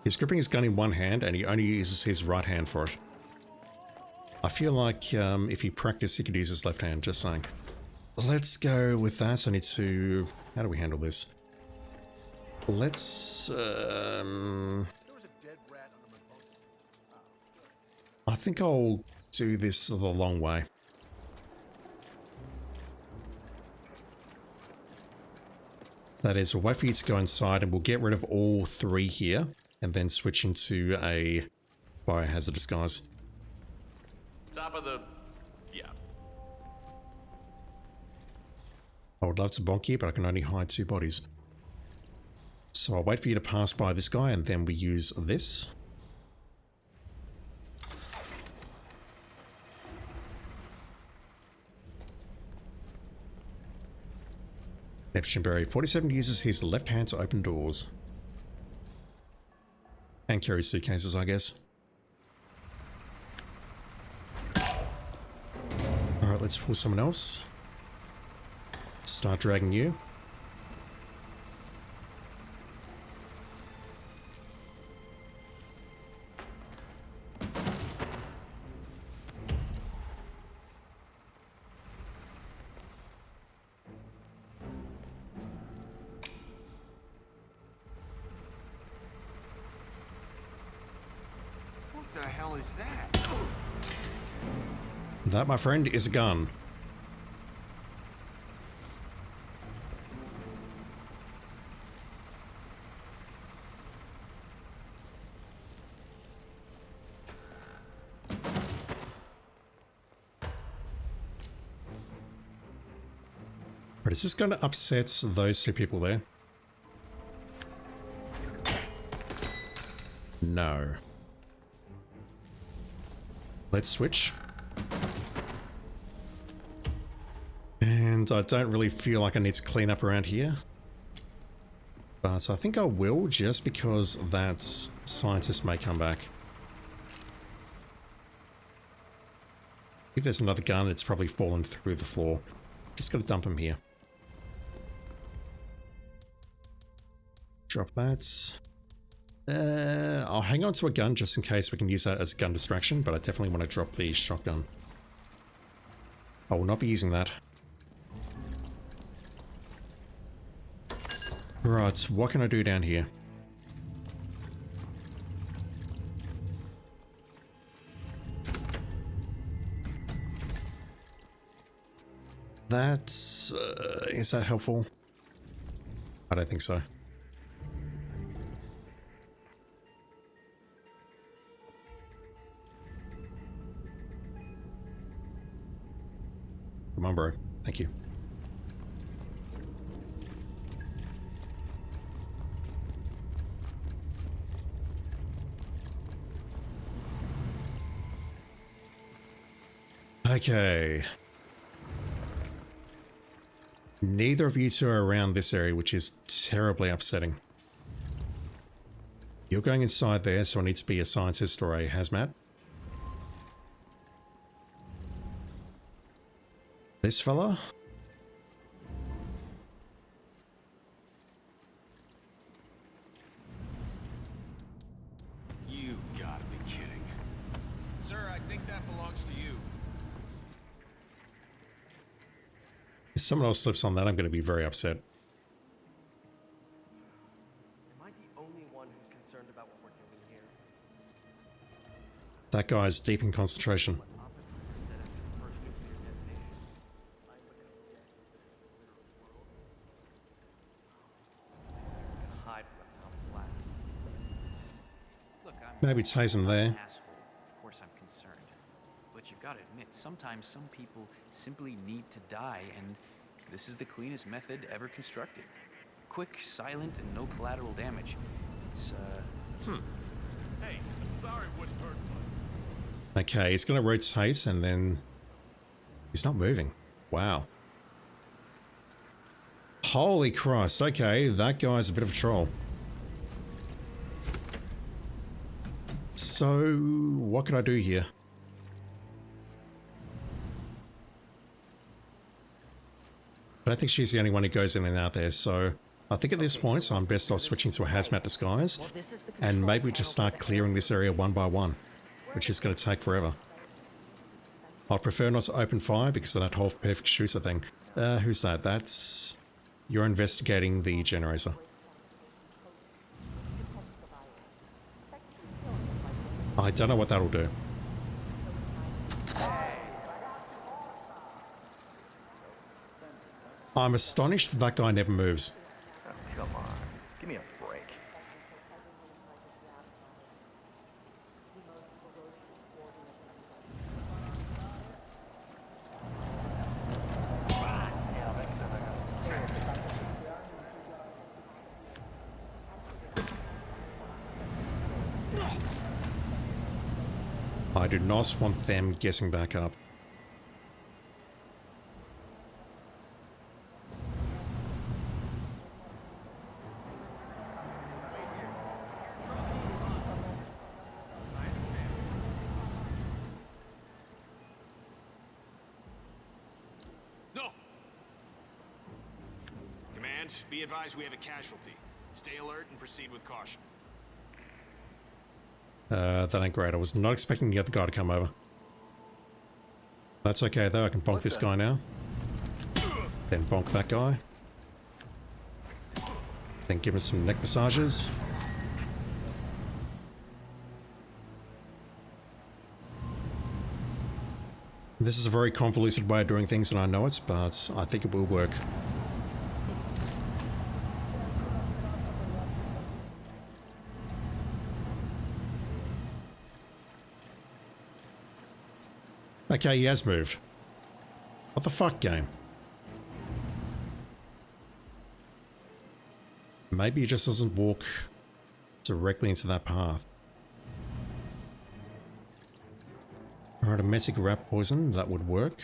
He's gripping his gun in one hand and he only uses his right hand for it. I feel like if he practiced, he could use his left hand, just saying. Let's go with that. I need to... How do we handle this? Let's... I think I'll do this the long way. That is, we'll wait for you to go inside and we'll get rid of all three here and then switch into a biohazard disguise. Top of the... yeah. I would love to bonk you, but I can only hide two bodies. So I'll wait for you to pass by this guy and then we use this. Neptune 47 uses his left hand to open doors. And carry suitcases, I guess. Alright, let's pull someone else. Start dragging you. What the hell is that? That, my friend, is a gun. But it's just going to upset those two people there. No. Let's switch. And I don't really feel like I need to clean up around here. But I think I will, just because that scientist may come back. If there's another gun, it's probably fallen through the floor. Just gotta dump him here. Drop that. I'll hang on to a gun just in case we can use that as a gun distraction, but I definitely want to drop the shotgun. I will not be using that. Right, what can I do down here? That's... is that helpful? I don't think so. Come on, bro. Thank you. Okay. Neither of you two are around this area, which is terribly upsetting. You're going inside there, so I need to be a scientist or a hazmat. This fella? You gotta be kidding. Sir, I think that belongs to you. If someone else slips on that, I'm going to be very upset. Am I the only one who's concerned about what we're doing here? That guy's deep in concentration. Maybe tase him there. Of course I'm concerned. But you've got to admit, sometimes some people simply need to die, and This is the cleanest method ever constructed. Quick, silent, and no collateral damage. It's, Hey, sorry wouldn't hurt much. Okay, he's going to rotate and then he's not moving. Wow. Holy Christ. Okay, that guy's a bit of a troll. So, what can I do here? I don't think she's the only one who goes in and out there, so I think at this point I'm best off switching to a hazmat disguise, and maybe we just start clearing this area one by one, which is going to take forever. I'd prefer not to open fire because of that whole perfect shooter thing. Who's that? That's... You're investigating the generator. I don't know what that'll do. I'm astonished that guy never moves. Oh, come on. Give me a break. I do not want them getting back up. Be advised we have a casualty. Stay alert and proceed with caution. That ain't great. I was not expecting the other guy to come over. That's okay though, I can bonk this guy now. Then bonk that guy. Then give him some neck massages. This is a very convoluted way of doing things and I know it, but I think it will work. Okay, he has moved. What the fuck, game? Maybe he just doesn't walk directly into that path. Alright, a Metic rat poison, that would work.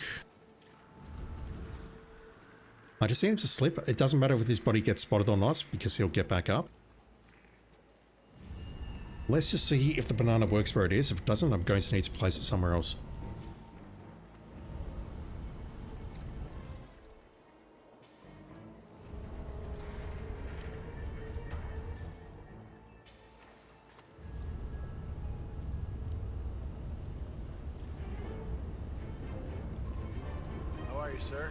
I just need him to slip. It doesn't matter if his body gets spotted or not, because he'll get back up. Let's just see if the banana works where it is. If it doesn't, I'm going to need to place it somewhere else. Sir?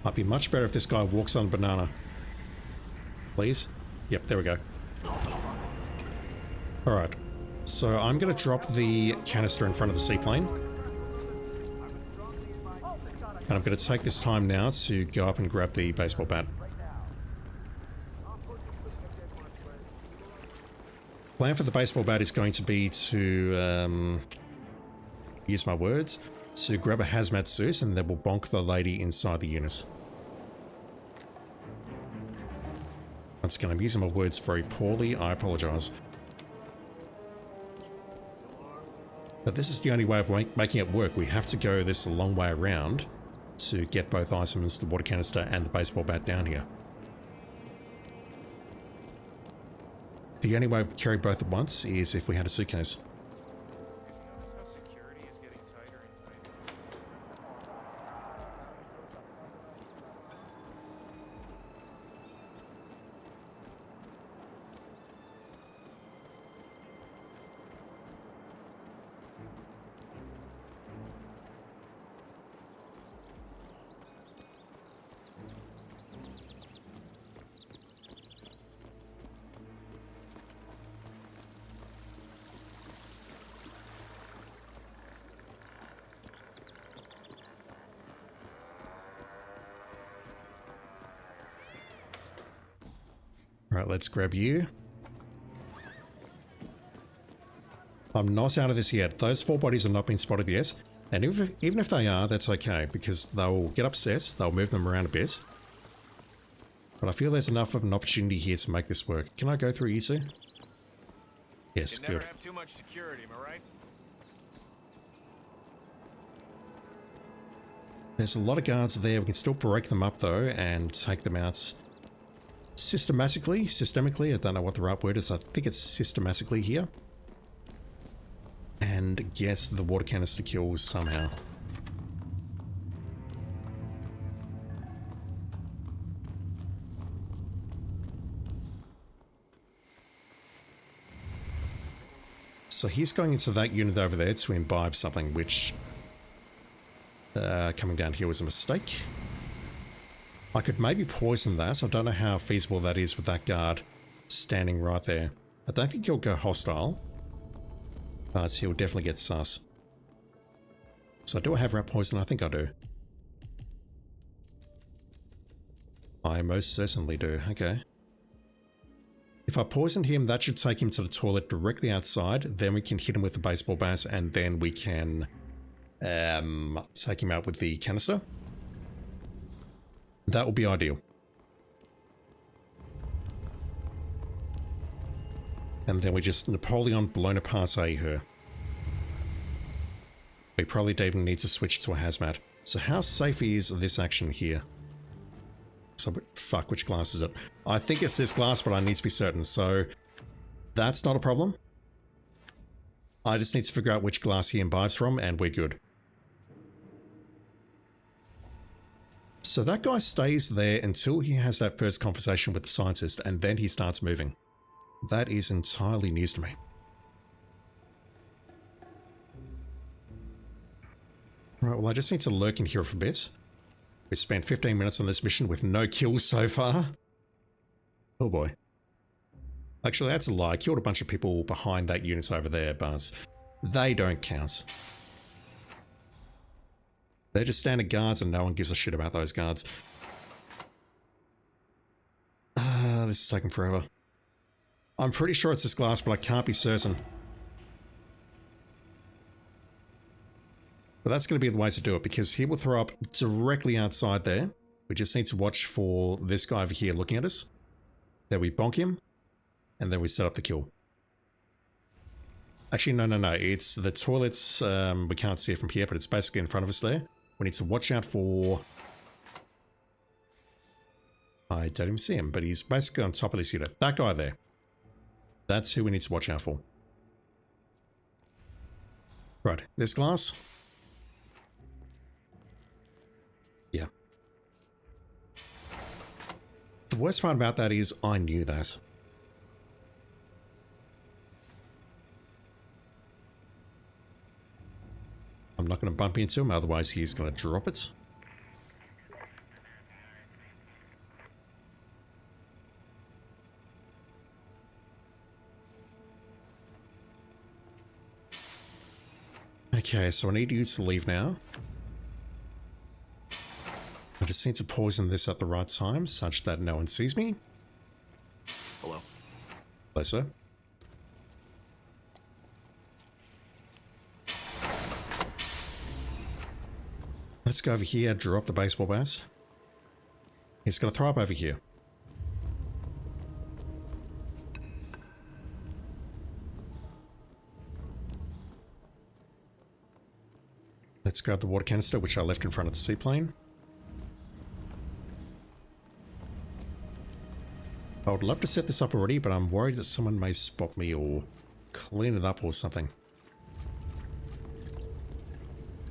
Might be much better if this guy walks on banana. Please? Yep, there we go. Alright. So I'm going to drop the canister in front of the seaplane. And I'm going to take this time now to go up and grab the baseball bat. Plan for the baseball bat is going to be to use my words. So grab a hazmat suit and then we'll bonk the lady inside the unit. Once again, I'm using my words very poorly, I apologise. But this is the only way of making it work. We have to go this a long way around to get both items, the water canister and the baseball bat down here. The only way we carry both at once is if we had a suitcase. Right, let's grab you. I'm not out of this yet. Those 4 bodies have not been spotted yet. And even if they are, that's okay, because they'll get upset, they'll move them around a bit. But I feel there's enough of an opportunity here to make this work. Can I go through easy? Yes, Can never good. have too much security, am I right? There's a lot of guards there. We can still break them up though and take them out systemically. I don't know what the right word is. I think it's systematically here. And guess the water canister kills somehow. So he's going into that unit over there to imbibe something, which coming down here was a mistake. I could maybe poison that. I don't know how feasible that is with that guard standing right there. I don't think he'll go hostile, but he'll definitely get sus. So do I have rat poison? I think I do. I most certainly do. Okay. If I poison him, that should take him to the toilet directly outside. Then we can hit him with the baseball bat, and then we can take him out with the canister. That would be ideal. And then we just Napoleon Bonaparte her. We probably even need to switch to a hazmat. So how safe is this action here? So, fuck, which glass is it? I think it's this glass, but I need to be certain. So that's not a problem. I just need to figure out which glass he imbibes from, and we're good. So that guy stays there until he has that first conversation with the scientist, and then he starts moving. That is entirely news to me. Right, well, I just need to lurk in here for a bit. We spent 15 minutes on this mission with no kills so far. Oh boy. Actually, that's a lie. I killed a bunch of people behind that unit over there, but they don't count. They're just standard guards and no one gives a shit about those guards. This is taking forever. I'm pretty sure it's this glass, but I can't be certain. But that's going to be the way to do it, because he will throw up directly outside there. We just need to watch for this guy over here looking at us. Then we bonk him, and then we set up the kill. Actually, no. It's the toilets. We can't see it from here, but it's basically in front of us there. We need to watch out for... I don't even see him, but he's basically on top of this unit. That guy there. That's who we need to watch out for. Right, this glass. Yeah. The worst part about that is I knew that. I'm not going to bump into him, otherwise he's going to drop it. Okay, so I need you to leave now. I just need to poison this at the right time, such that no one sees me. Hello. Hello, sir. Let's go over here, drop the baseball bat. He's going to throw up over here. Let's grab the water canister, which I left in front of the seaplane. I would love to set this up already, but I'm worried that someone may spot me or clean it up or something.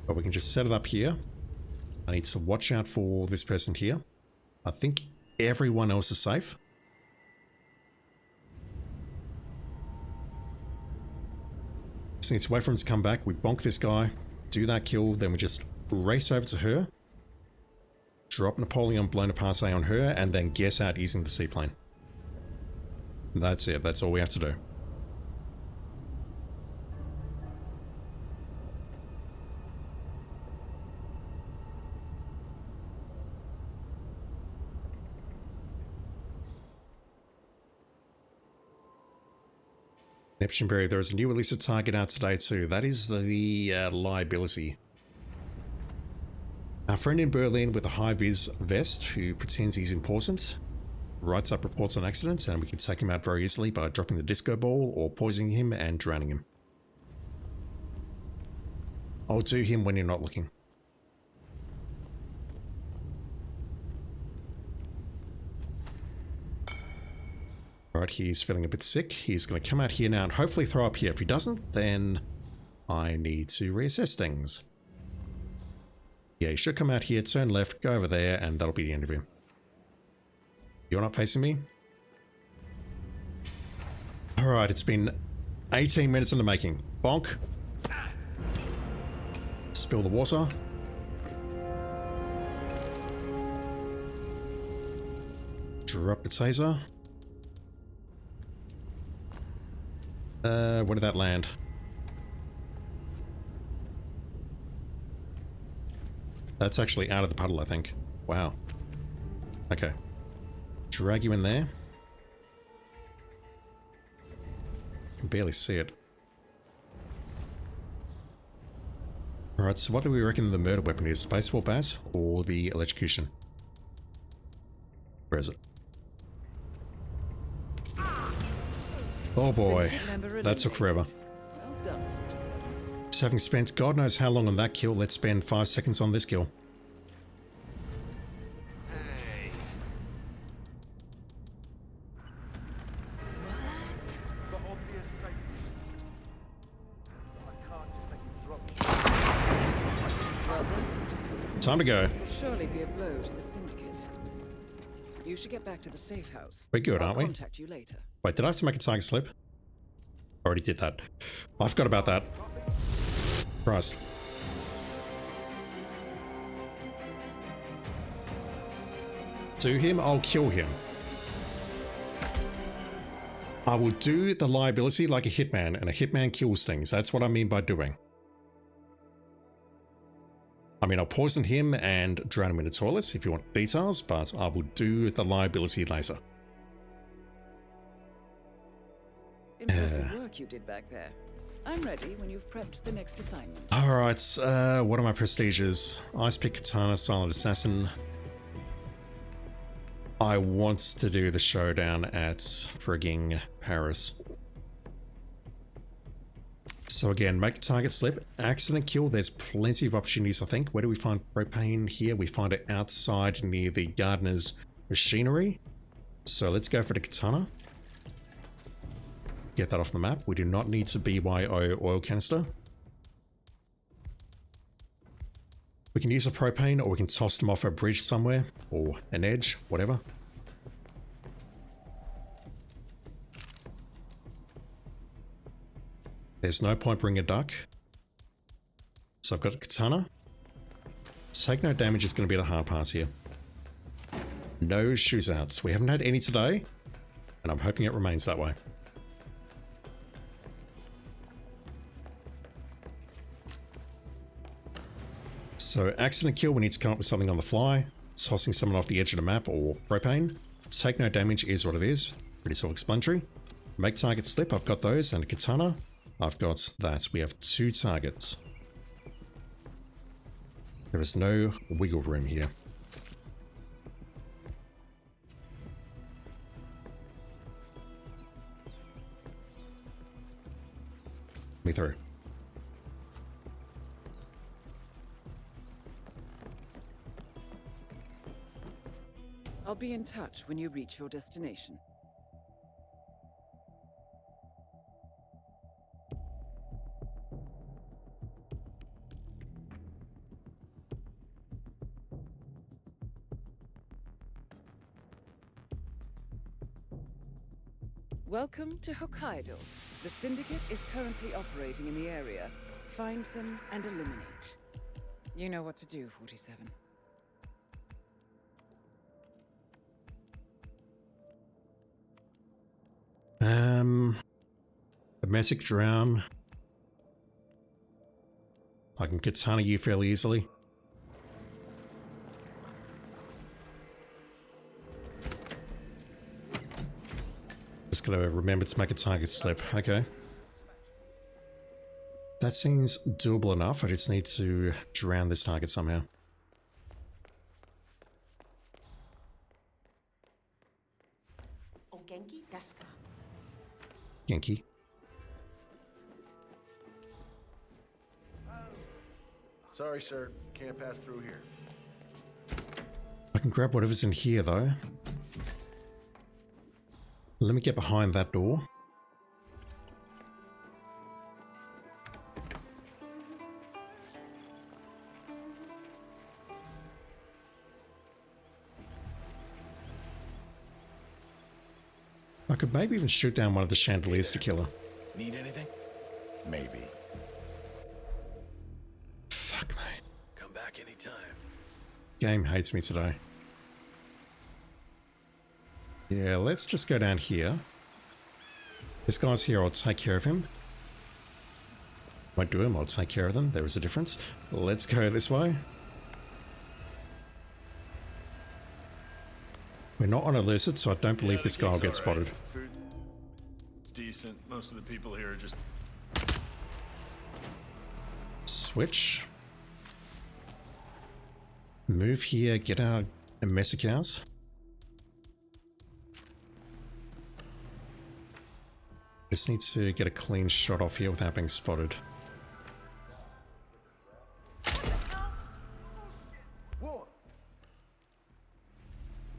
But we can just set it up here. I need to watch out for this person here. I think everyone else is safe. Just need to wait for him to come back. We bonk this guy, do that kill, then we just race over to her, drop Napoleon Bonaparte on her, and then get out using the seaplane. That's it. That's all we have to do. Neptune Berry, there is a new release of target out today too. That is the liability. Our friend in Berlin with a high-vis vest who pretends he's important writes up reports on accidents, and we can take him out very easily by dropping the disco ball or poisoning him and drowning him. I'll do him when you're not looking. Alright, he's feeling a bit sick. He's going to come out here now and hopefully throw up here. If he doesn't, then I need to reassess things. Yeah, he should come out here, turn left, go over there, and that'll be the end of him. You're not facing me? Alright, it's been 18 minutes in the making. Bonk. Spill the water. Drop the taser. Where did that land? That's actually out of the puddle, I think. Wow. Okay. Drag you in there. Can barely see it. Alright, so what do we reckon the murder weapon is? Baseball bat or the electrocution? Where is it? Oh boy, that took forever. Well done, 47. Just having spent God knows how long on that kill, let's spend 5 seconds on this kill. Well done, 47. Time to go. This will surely be a blow to the Syndicate. You should get back to the safe house. We're good, aren't we? I'll contact you later. Wait, did I have to make a target slip? Already did that. I forgot about that. Christ. Do him, I'll kill him. I will do the liability like a hitman, and a hitman kills things. That's what I mean by doing. I mean, I'll poison him and drown him in the toilets if you want details, but I will do the liability later. Impressive work you did back there. I'm ready when you've prepped the next assignment. Alright, what are my prestiges? Ice Pick, Katana, Silent Assassin. I want to do the showdown at frigging Paris. So again, make a target slip, accident kill, there's plenty of opportunities I think. Where do we find propane? Here, we find it outside near the gardener's machinery. So let's go for the katana. Get that off the map. We do not need to BYO oil canister. We can use a propane or we can toss them off a bridge somewhere or an edge, whatever. There's no point bringing a duck. So I've got a katana. Take no damage is going to be the hard part here. No shoes outs. We haven't had any today, and I'm hoping it remains that way. So accident kill, we need to come up with something on the fly. Tossing someone off the edge of the map or propane. Take no damage is what it is. Pretty self-explanatory. Make target slip, I've got those, and a katana. I've got that. We have 2 targets. There is no wiggle room here. Me through. I'll be in touch when you reach your destination. Welcome to Hokkaido. The Syndicate is currently operating in the area. Find them and eliminate. You know what to do, 47. Domestic drown. I can katana you fairly easily. Just gotta remember to make a target slip. Okay. That seems doable enough. I just need to drown this target somehow. O genki desu ka? Yankee. Sorry, sir. Can't pass through here. I can grab whatever's in here, though. Let me get behind that door. I could maybe even shoot down one of the chandeliers to kill her. Need anything? Maybe. Fuck, mate. Come back anytime. Game hates me today. Yeah, let's just go down here. This guy's here, I'll take care of him. Won't do him, I'll take care of them. There is a difference. Let's go this way. We're not on a lizard, so I don't believe this guy will get spotted. Food, it's decent. Most of the people here are just... Switch. Move here, get our messy cows. Just need to get a clean shot off here without being spotted.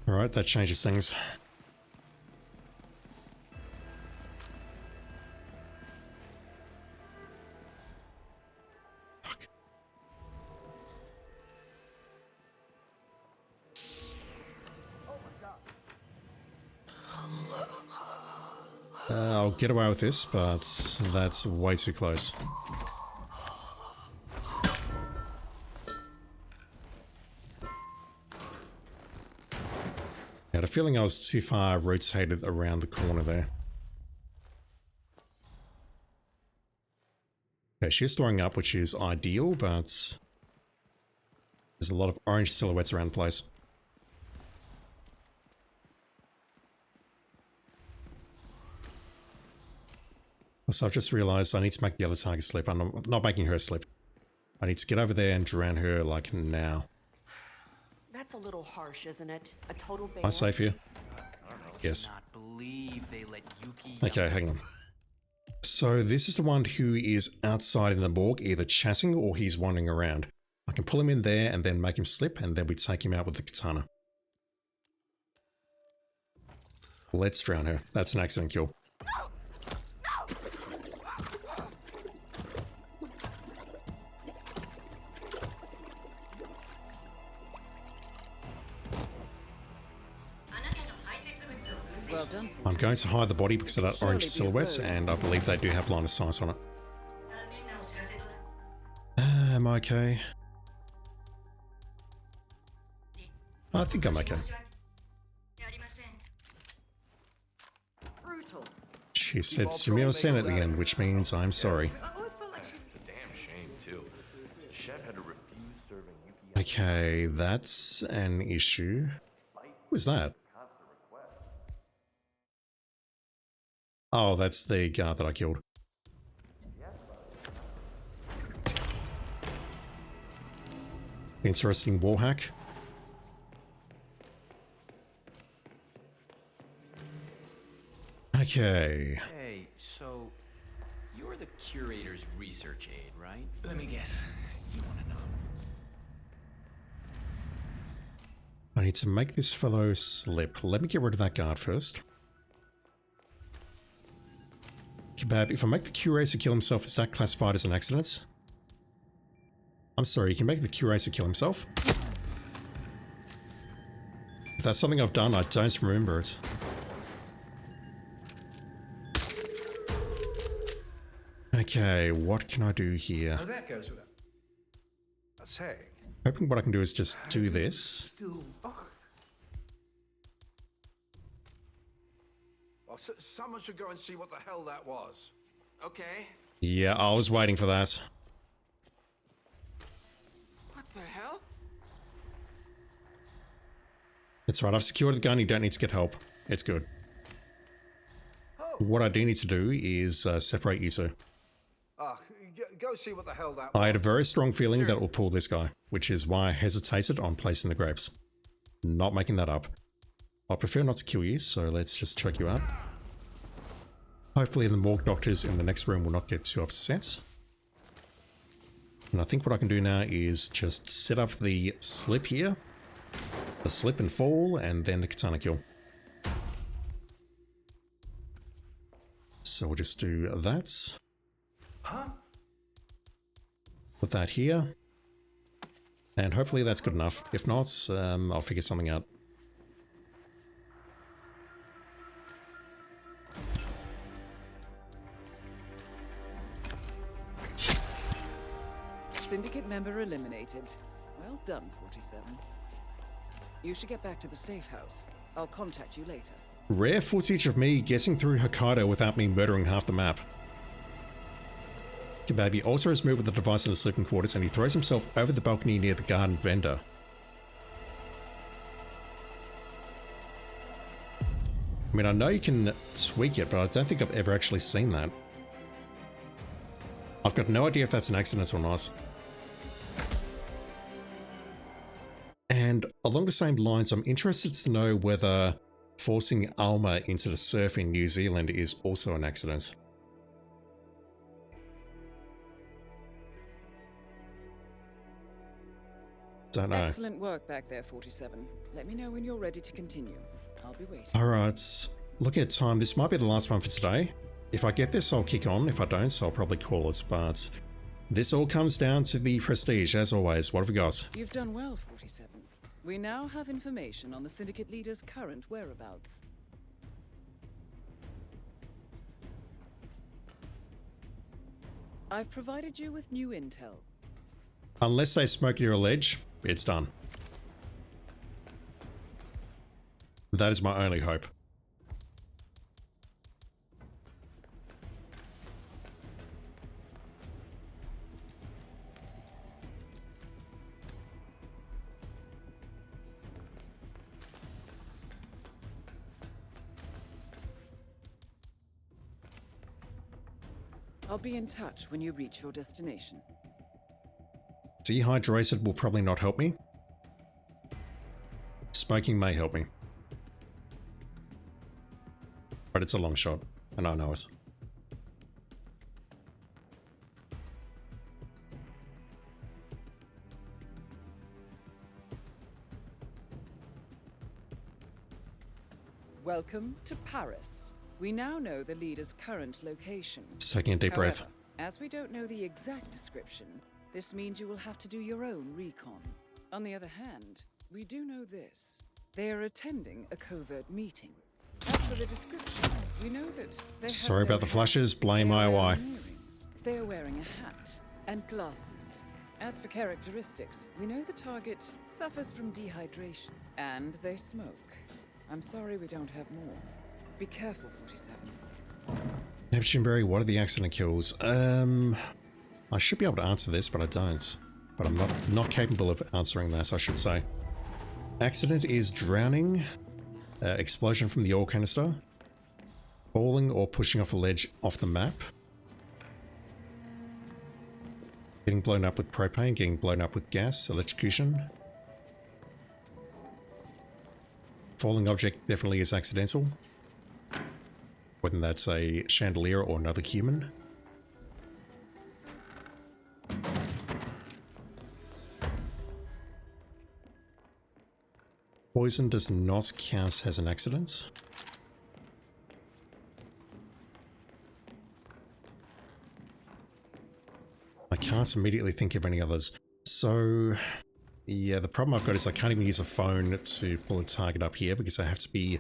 Alright, that changes things. Fuck. I'll get away with this, but that's way too close. I had a feeling I was too far rotated around the corner there. Okay, she's throwing up, which is ideal, but there's a lot of orange silhouettes around the place. So I've just realized I need to make the other target slip. I'm not making her slip. I need to get over there and drown her like now. That's a little harsh, isn't it? A total ban. Am I safe here? Yes. Okay, hang on. So this is the one who is outside in the morgue, either chatting or he's wandering around. I can pull him in there and then make him slip, and then we take him out with the katana. Let's drown her. That's an accident kill. Well done. I'm going to hide the body because of that orange silhouette, and I believe they do have line of sight on it. Am I okay? I think I'm okay. Brutal. She said "sumimasen" at the end, which means I'm sorry. It's a damn shame, too. The chef had to refuse serving Yuki. Okay, that's an issue. Who's that? Oh, that's the guard that I killed. Interesting wall hack. Okay. Hey, so you're the curator's research aide, right? Let me guess. You want to know? I need to make this fellow slip. Let me get rid of that guard first. Kebab, if I make the curator kill himself, is that classified as an accident? I'm sorry, you can make the curator kill himself? If that's something I've done, I don't remember it. Okay, what can I do here? Now that goes without saying. Hoping what I can do is just do this. Well, someone should go and see what the hell that was. Okay. Yeah, I was waiting for that. What the hell? It's right, I've secured the gun, you don't need to get help. It's good. What I do need to do is separate you two. Go see what the hell that I had a very strong feeling that it will pull this guy, which is why I hesitated on placing the grapes. Not making that up. I prefer not to kill you, so let's just choke you out. Hopefully the morgue doctors in the next room will not get too upset. And I think what I can do now is just set up the slip here. The slip and fall, and then the katana kill. So we'll just do that. Put that here. And hopefully that's good enough. If not, I'll figure something out. Syndicate member eliminated. Well done, 47. You should get back to the safe house. I'll contact you later. Rare footage of me getting through Hokkaido without me murdering half the map. Kebabi also has moved with the device in the sleeping quarters, and he throws himself over the balcony near the garden vendor. I mean, I know you can tweak it, but I don't think I've ever actually seen that. I've got no idea if that's an accident or not. And along the same lines, I'm interested to know whether forcing Alma into the surf in New Zealand is also an accident. Don't know. Excellent work back there, 47. Let me know when you're ready to continue. I'll be waiting. Alright, looking at time, this might be the last one for today. If I get this, I'll kick on. If I don't, I'll probably call it. But this all comes down to the prestige, as always. What have we got? You've done well, 47. We now have information on the Syndicate leader's current whereabouts. I've provided you with new intel. Unless they smoke near a ledge, it's done. That is my only hope. I'll be in touch when you reach your destination. Dehydrated will probably not help me. Smoking may help me. But it's a long shot, and I know it. Welcome to Paris. We now know the leader's current location. Just taking a deep breath. However, as we don't know the exact description, this means you will have to do your own recon. On the other hand, we do know this. They are attending a covert meeting. As for the description, we know that they have Sorry no about the hair. flashes, blame They are IOI. wearing earrings. They are wearing a hat and glasses. As for characteristics, we know the target suffers from dehydration and they smoke. I'm sorry we don't have more. Be careful, 47. Neptune Berry, what are the accident kills? I should be able to answer this, but I don't. But I'm not capable of answering that, I should say. Accident is drowning, explosion from the oil canister, falling or pushing off a ledge off the map, getting blown up with propane, getting blown up with gas, electrocution. Falling object definitely is accidental. Whether that's a chandelier or another human. Poison does not count as an accident. I can't immediately think of any others. So, yeah, the problem I've got is I can't even use a phone to pull a target up here because I have to be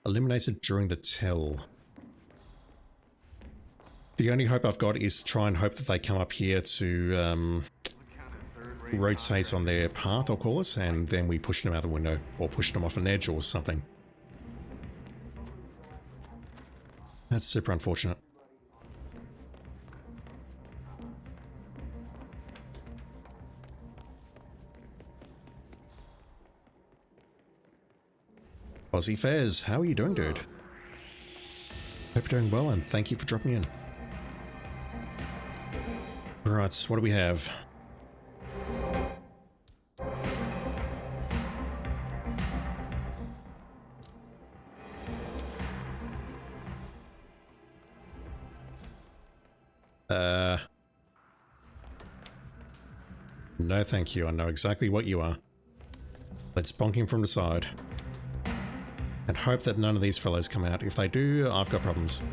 eliminated during the tell. The only hope I've got is to try and hope that they come up here to rotate on their path, I'll call it, and then we push them out the window or push them off an edge or something. That's super unfortunate. Aussie Fairs, how are you doing, dude? Hope you're doing well, and thank you for dropping in. Right, what do we have? No thank you, I know exactly what you are. Let's bonk him from the side. And hope that none of these fellows come out. If they do, I've got problems.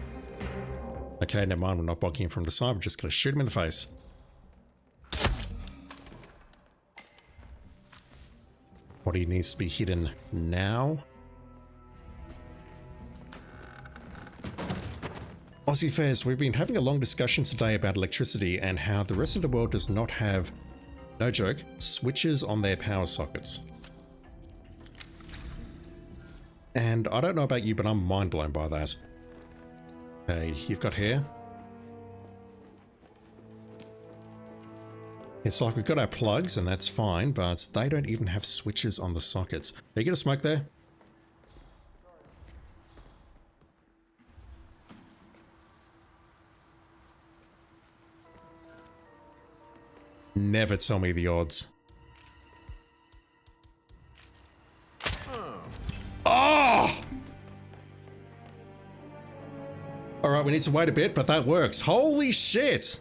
Okay, never mind, we're not bonking him from the side, we're just gonna shoot him in the face. Body needs to be hidden now. Aussie Fairs, we've been having a long discussion today about electricity and how the rest of the world does not have, no joke, switches on their power sockets. And I don't know about you, but I'm mind blown by that. Okay, you've got hair. It's like we've got our plugs and that's fine, but they don't even have switches on the sockets. Are you gonna smoke there? Never tell me the odds. Oh! Alright, we need to wait a bit, but that works. Holy shit!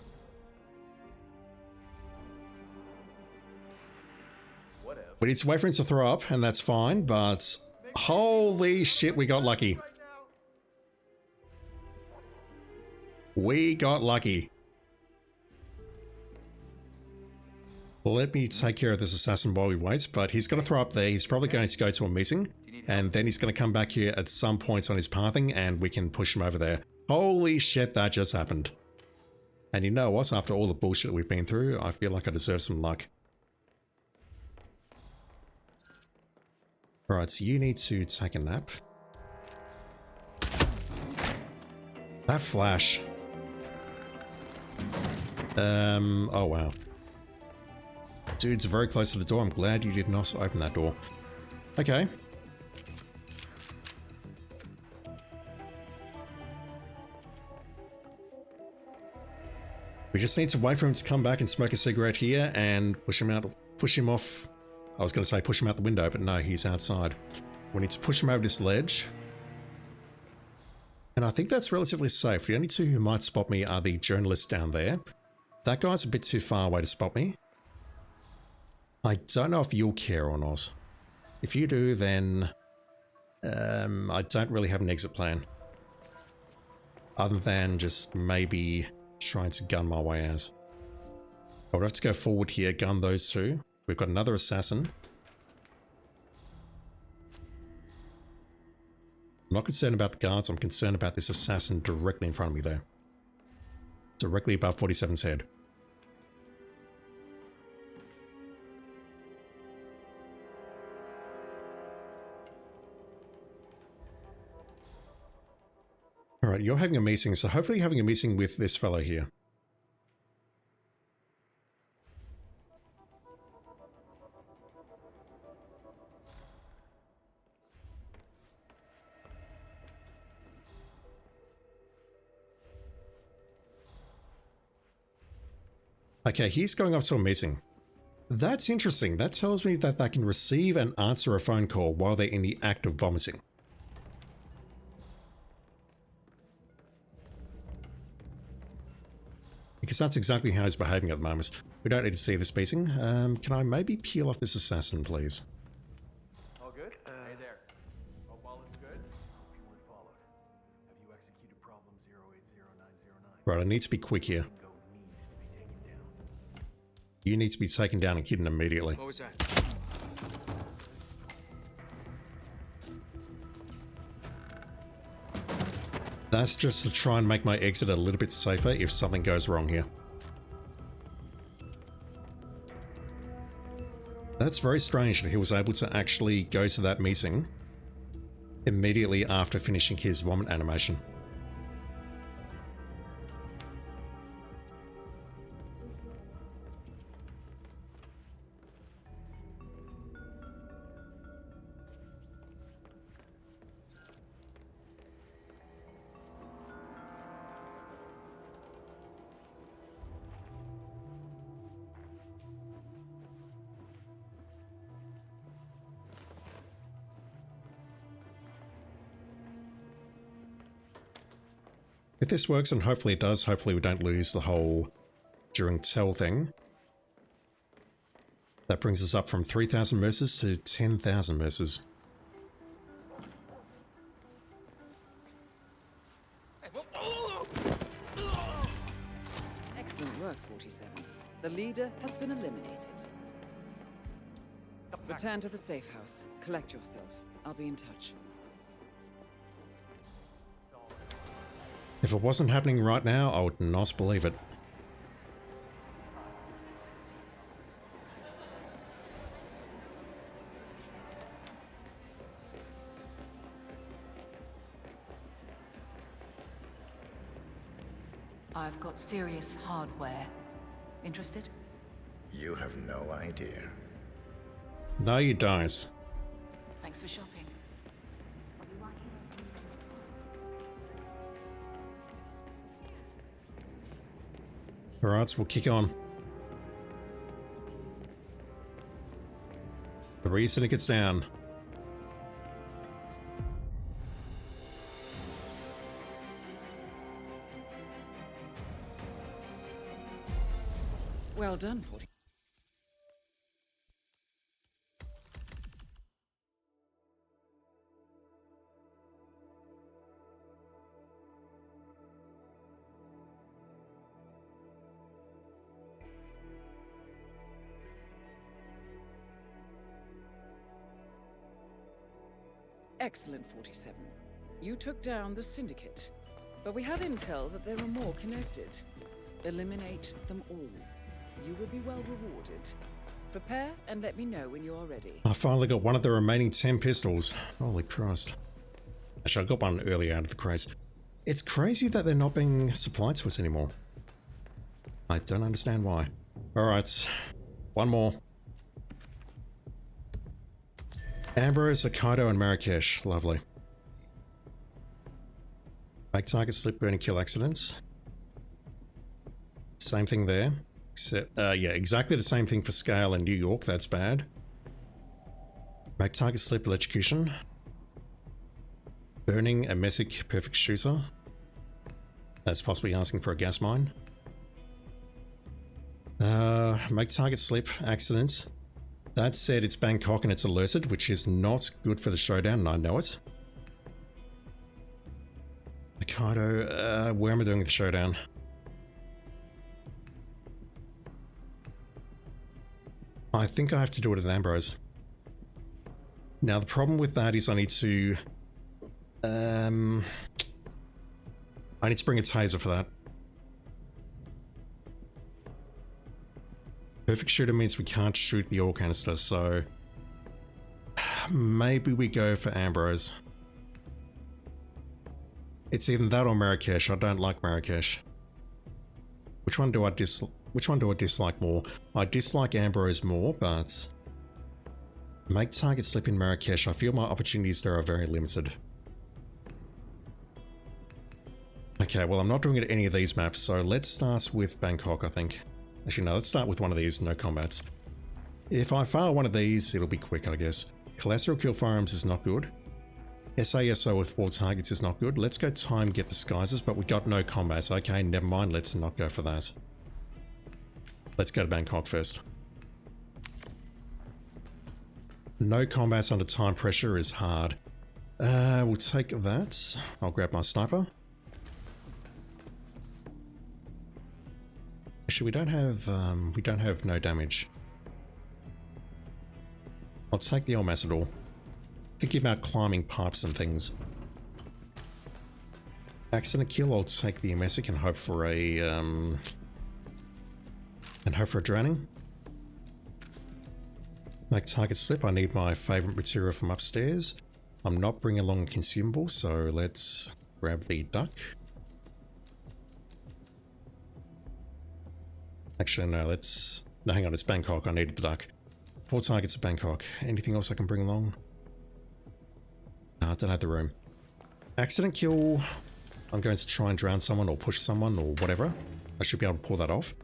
We need to wait for him to throw up, and that's fine, but holy shit, we got lucky. We got lucky. Let me take care of this assassin while we wait, but he's going to throw up there. He's probably going to go to a meeting, and then he's going to come back here at some point on his pathing, and we can push him over there. Holy shit, that just happened. And you know what? After all the bullshit we've been through, I feel like I deserve some luck. Alright, so you need to take a nap. That flash. Oh wow. Dude's very close to the door. I'm glad you did not open that door. Okay. We just need to wait for him to come back and smoke a cigarette here and push him out, push him off. I was going to say push him out the window, but no, he's outside. We need to push him over this ledge. And I think that's relatively safe. The only two who might spot me are the journalists down there. That guy's a bit too far away to spot me. I don't know if you'll care or not. If you do, then I don't really have an exit plan. Other than just maybe trying to gun my way out. I would have to go forward here, gun those two. We've got another assassin. I'm not concerned about the guards, I'm concerned about this assassin directly in front of me there. Directly above 47's head. Alright, you're having a meeting, so hopefully you're having a meeting with this fellow here. Okay, he's going off to a meeting. That's interesting. That tells me that they can receive and answer a phone call while they're in the act of vomiting. Because that's exactly how he's behaving at the moment. We don't need to see this meeting. Can I maybe peel off this assassin, please? All good? Hey there. Hope all is good? Hope you weren't followed. Have you executed problem 080909? Right, I need to be quick here. You need to be taken down and hidden immediately. What was that? That's just to try and make my exit a little bit safer if something goes wrong here. That's very strange that he was able to actually go to that meeting immediately after finishing his vomit animation. If this works, and hopefully it does, hopefully we don't lose the whole during tell thing. That brings us up from 3,000 mercers to 10,000 mercers. Excellent work, 47. The leader has been eliminated. Return to the safe house. Collect yourself. I'll be in touch. If it wasn't happening right now, I would not believe it. I've got serious hardware. Interested? You have no idea. No, you don't. Thanks for shopping. Alright, so we'll kick on. 3 syndicates down. Well done, 40. Excellent, 47. You took down the Syndicate, but we have intel that there are more connected. Eliminate them all. You will be well rewarded. Prepare and let me know when you are ready. I finally got one of the remaining 10 pistols. Holy Christ. Actually, I got one earlier out of the craze. It's crazy that they're not being supplied to us anymore. I don't understand why. Alright, one more. Ambrose, Hokkaido, and Marrakesh. Lovely. Make target slip, burn, and kill accidents. Same thing there. Except, yeah, exactly the same thing for Scale in New York. That's bad. Make target slip, electrocution. Burning, a Messick, perfect shooter. That's possibly asking for a gas mine. Make target slip, accidents. That said, it's Bangkok and it's alerted, which is not good for the showdown, and I know it. Hokkaido, where am I doing the showdown? I think I have to do it at Ambrose. Now, the problem with that is I need to bring a taser for that. Perfect shooter means we can't shoot the ore canister, so maybe we go for Ambrose. It's either that or Marrakesh. I don't like Marrakesh. Which one do I dislike more? I dislike Ambrose more, but make target slip in Marrakesh. I feel my opportunities there are very limited. Okay, well, I'm not doing it at any of these maps, so let's start with Bangkok, I think. Actually, no, let's start with one of these, no combats. If I fail one of these, it'll be quick, I guess. Collateral kill firearms is not good. SASO with 4 targets is not good. Let's go time get disguises, but we got no combats. Okay, never mind, let's not go for that. Let's go to Bangkok first. No combats under time pressure is hard. We'll take that. I'll grab my sniper. Actually, we don't have no damage. I'll take the El Matador. Thinking about climbing pipes and things. Accident kill, I'll take the Messick and hope for a drowning. Make target slip, I need my favourite material from upstairs. I'm not bringing along a consumable, so let's grab the duck. Actually, no, no, hang on, it's Bangkok. I needed the duck. 4 targets at Bangkok. Anything else I can bring along? No, I don't have the room. Accident kill. I'm going to try and drown someone or push someone or whatever. I should be able to pull that off.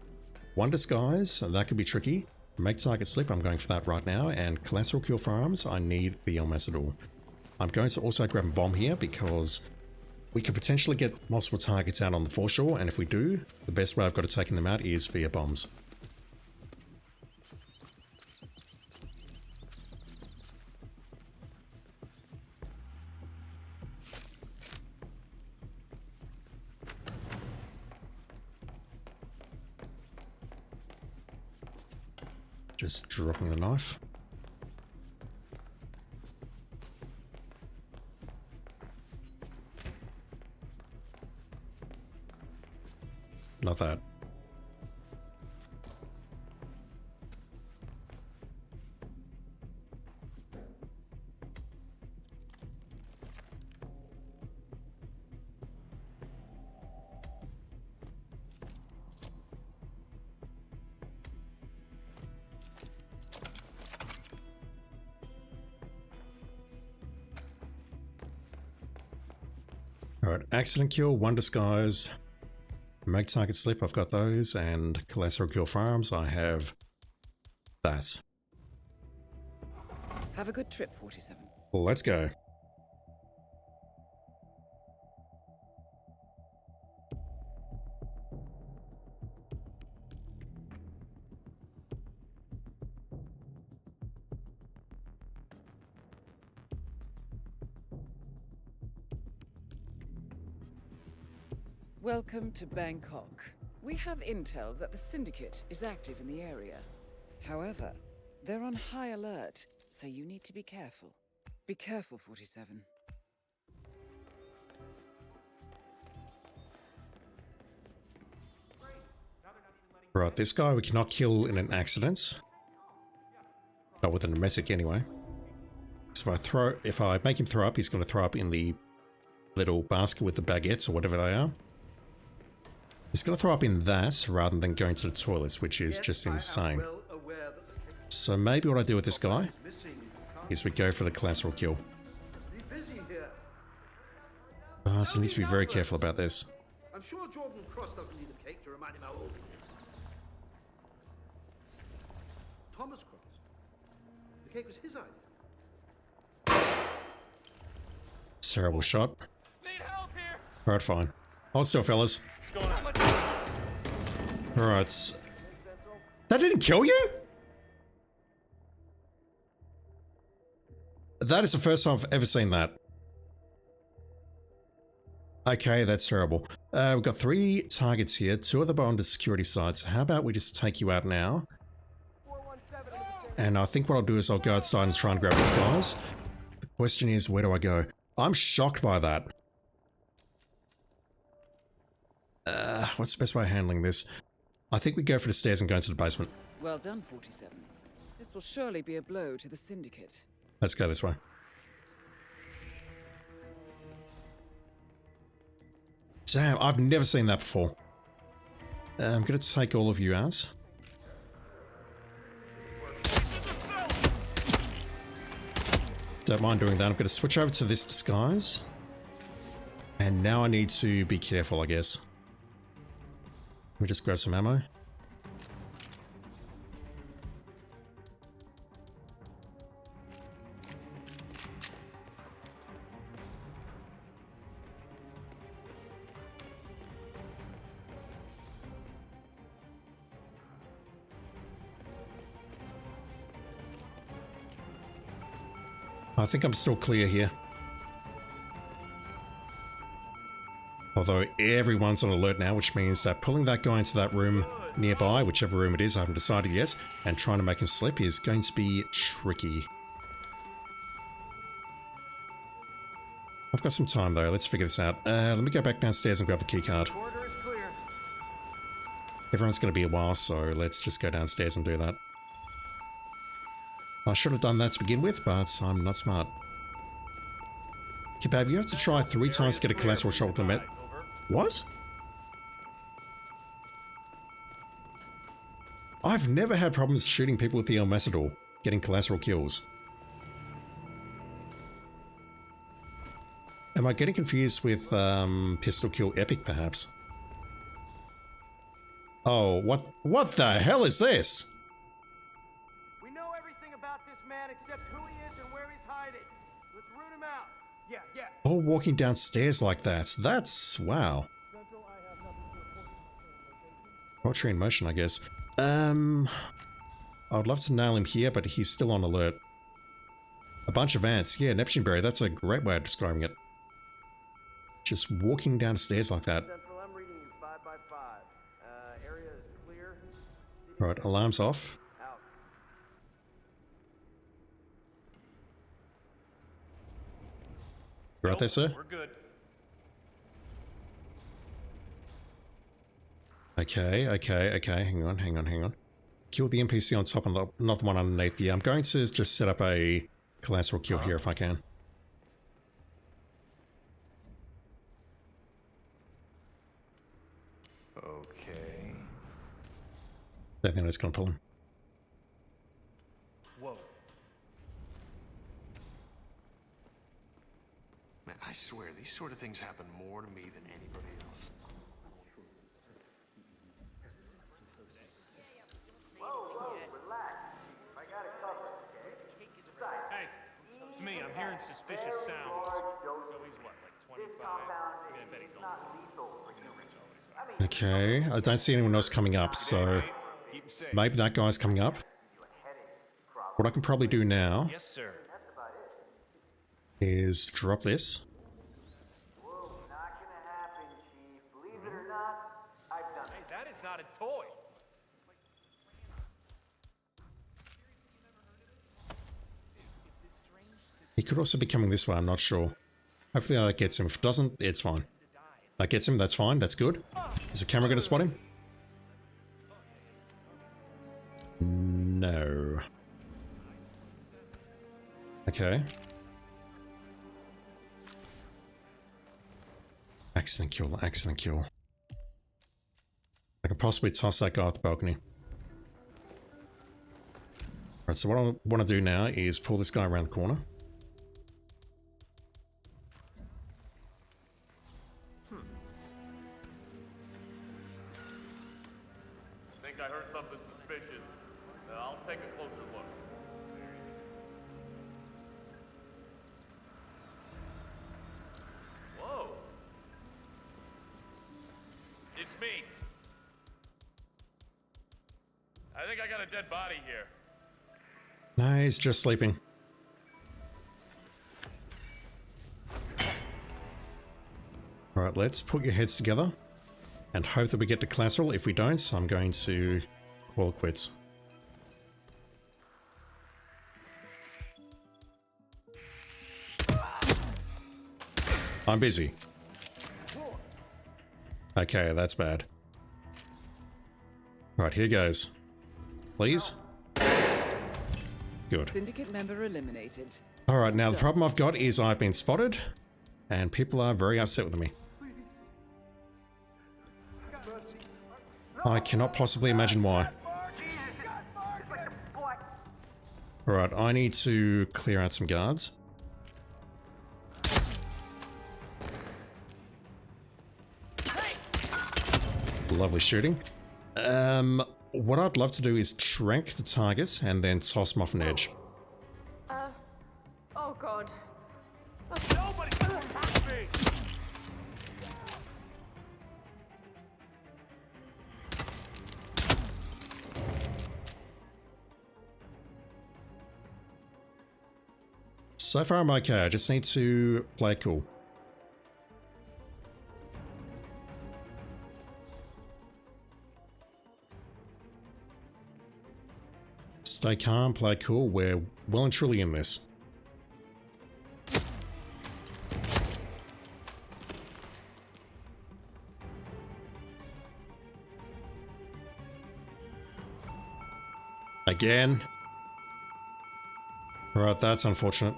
1 disguise. That could be tricky. Make target slip. I'm going for that right now. And collateral kill firearms. I need the El Matador. I'm going to also grab a bomb here because We could potentially get multiple targets out on the foreshore, and if we do, the best way I've got of taking them out is via bombs. Just dropping the knife. Not that. Alright, accident kill, one disguise. Make target slip, I've got those, and collateral kill firearms, I have that. Have a good trip, 47. Let's go. Welcome to Bangkok. We have intel that the Syndicate is active in the area. However, they're on high alert, so you need to be careful. Be careful, 47. Right, this guy we cannot kill in an accident. Not with an emetic anyway. So if I make him throw up, he's going to throw up in the little basket with the baguettes or whatever they are. He's going to throw up in that rather than going to the toilets, which is just insane. So maybe what I do with this guy is we go for the collateral kill. So I need to be very careful about this. I'm sure Jordan Cross doesn't need a cake to remind him how old he is. Thomas Cross. The cake was his idea. Terrible shot. Alright, fine. Hold still, fellas. Alright. That didn't kill you? That is the first time I've ever seen that. Okay, that's terrible. We've got 3 targets here. 2 of them are on the security side, so how about we just take you out now? And I think what I'll do is I'll go outside and try and grab these guys. The question is, where do I go? I'm shocked by that. What's the best way of handling this? I think we go for the stairs and go into the basement. Well done, 47. This will surely be a blow to the Syndicate. Let's go this way. Damn, I've never seen that before. I'm going to take all of you out. Don't mind doing that. I'm going to switch over to this disguise. And now I need to be careful, I guess. Let me just grab some ammo. I think I'm still clear here. Although everyone's on alert now, which means that pulling that guy into that room nearby, whichever room it is, I haven't decided yet, and trying to make him slip is going to be tricky. I've got some time though, let's figure this out. Let me go back downstairs and grab the keycard. Everyone's going to be a while, so let's just go downstairs and do that. I should have done that to begin with, but I'm not smart. Kebab, you have to try 3 times to get a collateral shot with the met. What? I've never had problems shooting people with the El Matador, getting collateral kills. Am I getting confused with Pistol Kill Epic, perhaps? Oh, what the hell is this? We know everything about this man except who he is and where he's hiding. Let's root him out. Yeah. Oh, walking downstairs like that. That's... wow. Poetry in motion, I guess. I'd love to nail him here, but he's still on alert. A bunch of ants. Yeah, Neptune Berry. That's a great way of describing it. Just walking downstairs like that. Central, I'm reading you 5 by 5. Area is clear. Right, alarms off. Out. Right there, sir? We're good. Okay. Hang on. Kill the NPC on top and not the one underneath. Yeah, I'm going to just set up a collateral kill here if I can. Okay. I think that's gonna pull him. Whoa. Man, I swear, these sort of things happen more to me than anybody else. Whoa, relax. I got it covered, okay? Hey, it's me. I'm hearing suspicious sounds. So he's what, like 25? I'm gonna bet he's on. Okay, I don't see anyone else coming up, so maybe that guy's coming up. What I can probably do now Yes, sir. is drop this. Whoa, not gonna happen, Chief. Believe it or not, I've done Hey, that is not a toy. He could also be coming this way, I'm not sure. Hopefully that gets him. If it doesn't, it's fine. That gets him, that's fine, that's good. Is the camera going to spot him? No. Okay. Accident kill, accident kill. I can possibly toss that guy off the balcony. Alright, so what I want to do now is pull this guy around the corner. Think I heard something suspicious. I'll take a closer look. Whoa. It's me. I think I got a dead body here. No, he's just sleeping. Alright, let's put your heads together and hope that we get to collateral. If we don't, I'm going to call it quits. I'm busy. Okay, that's bad. Alright, here goes. Please? Good. Syndicate member eliminated. Alright, now the problem I've got is I've been spotted, and people are very upset with me. I cannot possibly imagine why. Alright, I need to clear out some guards. Lovely shooting. What I'd love to do is trank the target and then toss them off an edge. Oh god. Nobody's gonna hurt me. So far I'm okay, I just need to play it cool. Stay calm, play it cool, we're well and truly in this. Again. Alright, that's unfortunate.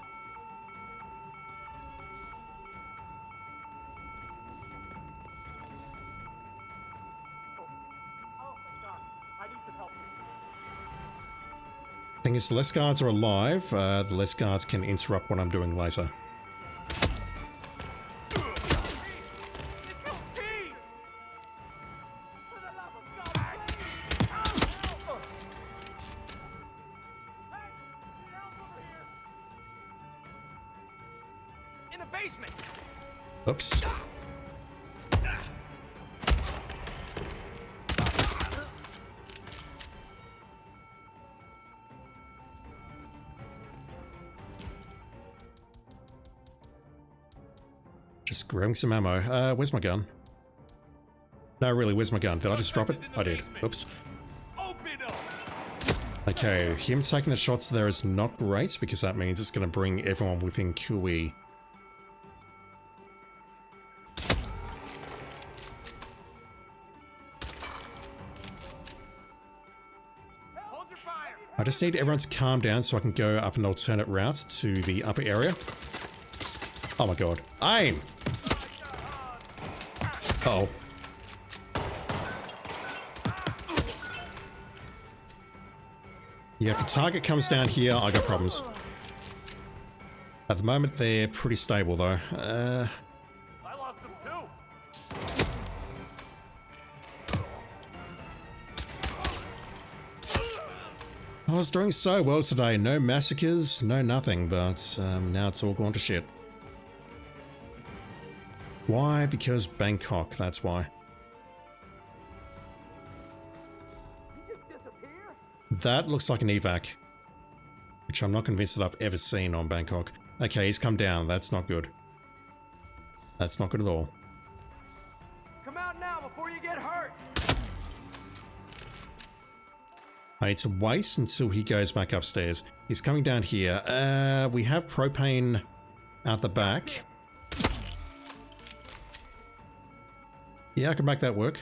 Thing is, the less guards are alive, the less guards can interrupt what I'm doing later. In the basement! Oops. Just grabbing some ammo. Where's my gun? No, really, where's my gun? Did I just drop it? I did. Oops. Okay, him taking the shots there is not great because that means it's going to bring everyone within QE. I just need everyone to calm down so I can go up an alternate route to the upper area. Oh my god. Aim! Uh-oh. Yeah, if the target comes down here, I got problems. At the moment, they're pretty stable, though. I lost them too. I was doing so well today. No massacres, no nothing, but now it's all gone to shit. Why? Because Bangkok, that's why. That looks like an evac, which I'm not convinced that I've ever seen on Bangkok. Okay, he's come down. That's not good. That's not good at all. Come out now before you get hurt. I need to wait until he goes back upstairs. He's coming down here. We have propane out the back. Yeah, I can make that work.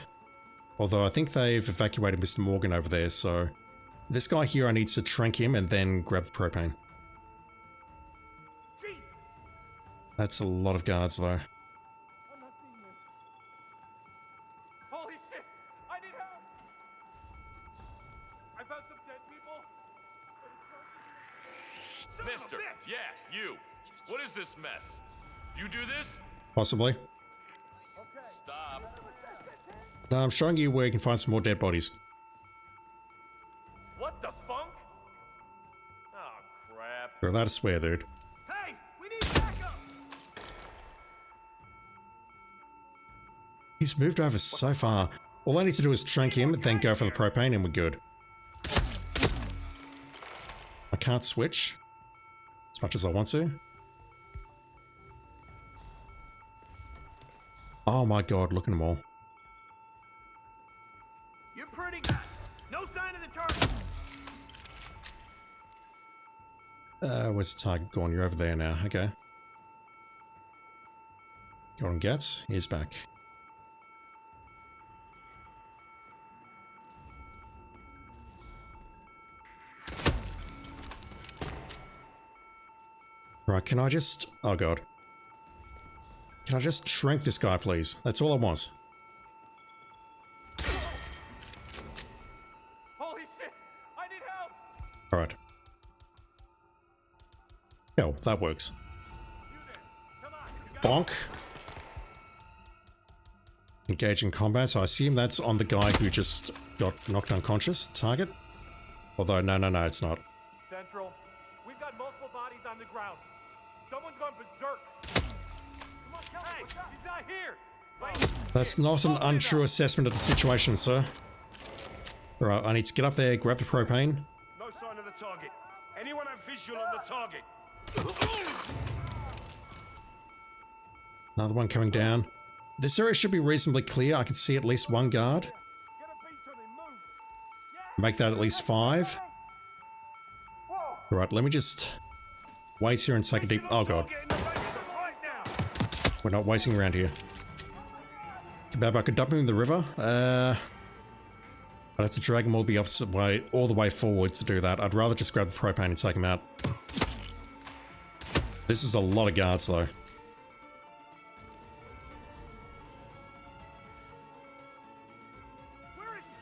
Although I think they've evacuated Mr. Morgan over there, so... This guy here, I need to trank him and then grab the propane. That's a lot of guards, though. Holy shit! I need help! I found some dead people. Mister, yeah, you. What is this mess? You do this? Possibly. Stop. No, I'm showing you where you can find some more dead bodies. What the funk? Oh crap. You're allowed to swear, dude. Hey, we need backup. He's moved over so far. All I need to do is trank him, then go for the propane, and we're good. I can't switch as much as I want to. Oh my god, look at them all. You're pretty good. No sign of the target. Where's the target gone? You're over there now. Okay. Go on, get. He's back. Right, can I just... Oh god. Can I just trank this guy, please? That's all I want. Holy shit! I need help! Alright. Oh, that works. Bonk. Engage in combat, so I assume that's on the guy who just got knocked unconscious. Target? Although, no, it's not. Central, we've got multiple bodies on the ground. Someone's gone berserk. Hey, he's not here. Wait. That's not an untrue assessment of the situation, sir. Alright, I need to get up there, grab the propane. No sign of the target. Anyone have visual on the target? Another one coming down. This area should be reasonably clear. I can see at least one guard. Make that at least 5. Alright, let me just wait here and take a deep... Oh god. We're not waiting around here. Kebab, I could dump him in the river. I'd have to drag him all the opposite way, all the way forward to do that. I'd rather just grab the propane and take him out. This is a lot of guards, though. Where is he?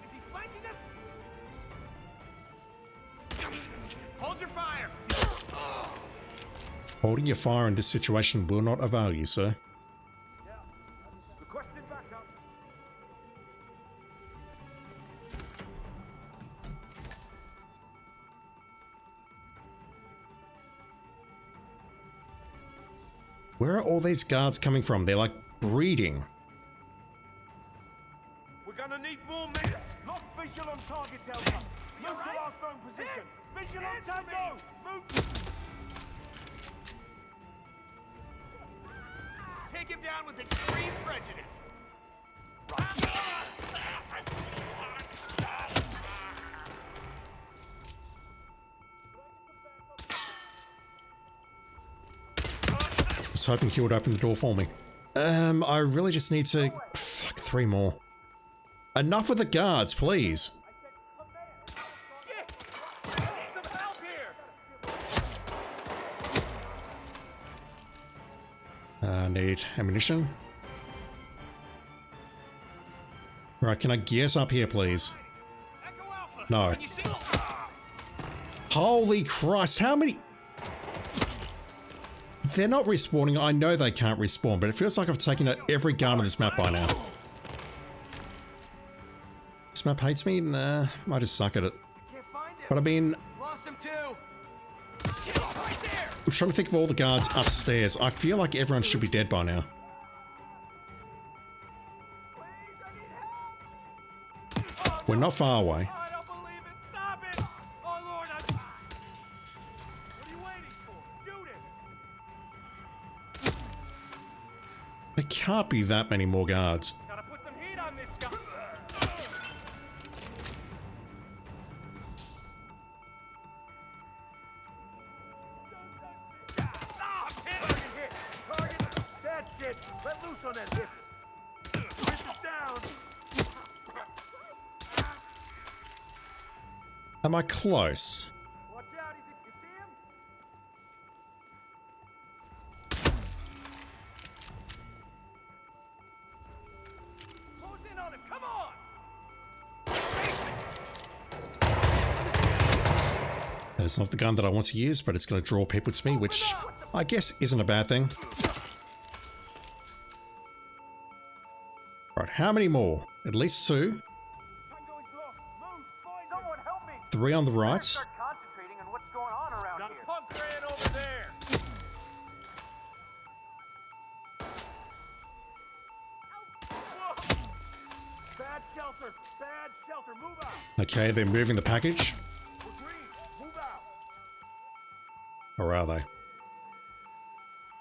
Is he flanking us? Hold your fire! Holding your fire in this situation will not avail you, sir. Requested backup. Where are all these guards coming from? They're like breeding. We're gonna need more men. Lock visual on target, Delta. Move to our strong position. Visual on Tango. Move. Take him down with extreme prejudice. I was hoping he would open the door for me. I really just need to... Fuck, 3 more. Enough with the guards, please. Need ammunition. Right, can I get up here, please? No. Holy Christ, how many... They're not respawning. I know they can't respawn, but it feels like I've taken out every gun on this map by now. This map hates me? Nah, I just suck at it. But I mean... Lost him too. I'm trying to think of all the guards upstairs. I feel like everyone should be dead by now. We're not far away. I don't believe it. Stop it. Oh Lord, what are you waiting for? Shoot him. There can't be that many more guards. Gotta put some heat on this guy. That's it. Let loose on that hip. This is down. Am I close? Watch out, you see him? Close in on him, come on! It's not the gun that I want to use, but it's going to draw people to me, which I guess isn't a bad thing. Right, how many more? At least 2. 3 on the right. Start concentrating on what's going on around here. Got a punk ran over there. Bad shelter, move out. Okay, they're moving the package. We're green, move out. Or are they?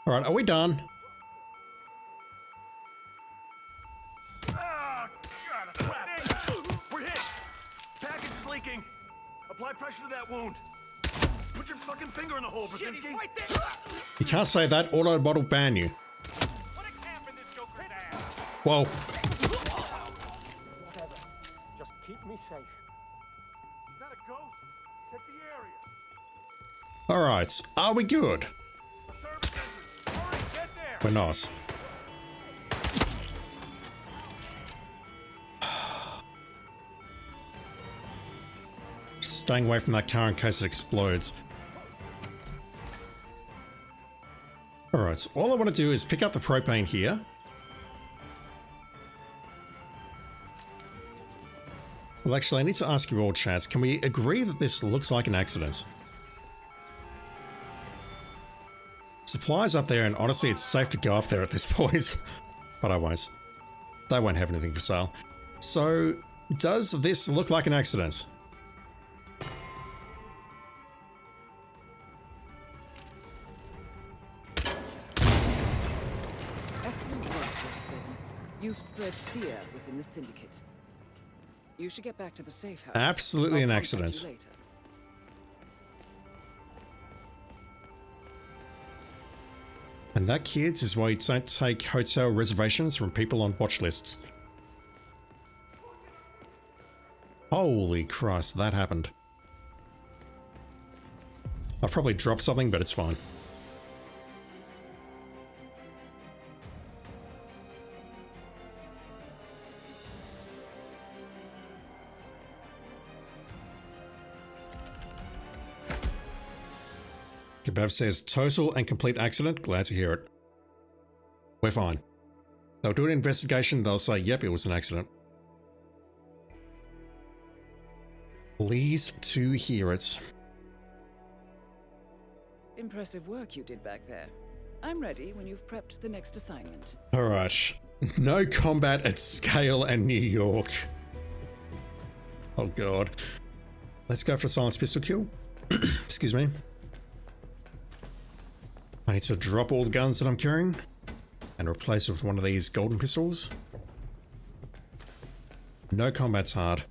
Alright, are we done? We're hit. Package is leaking. Apply pressure to that wound. Put your fucking finger in the hole, Shit, he's Brzezinski. right there. You can't say that, auto bottle ban you. What a camp in this Joker's ass. Well, Whatever. Just keep me safe. Is that a ghost? Check the area. alright, are we good? Service engine. Hurry, get there. We're not. Staying away from that car in case it explodes. Alright, so all I want to do is pick up the propane here. Well, actually, I need to ask you all, chats, can we agree that this looks like an accident? Supplies up there, and honestly, it's safe to go up there at this point. But I won't. They won't have anything for sale. So, does this look like an accident? Excellent work, 47. You've spread fear within the Syndicate. You should get back to the safe house. Absolutely an I'll contact accident. you later. And that, kids, is why you don't take hotel reservations from people on watch lists. Holy Christ, that happened. I've probably dropped something, but it's fine. Kebab says, total and complete accident. Glad to hear it. We're fine. They'll do an investigation. They'll say, yep, it was an accident. Pleased to hear it. Impressive work you did back there. I'm ready when you've prepped the next assignment. Alright. No combat at scale and New York. Oh god. Let's go for a silenced pistol kill. Excuse me. I need to drop all the guns that I'm carrying and replace it with one of these golden pistols. No combat's hard.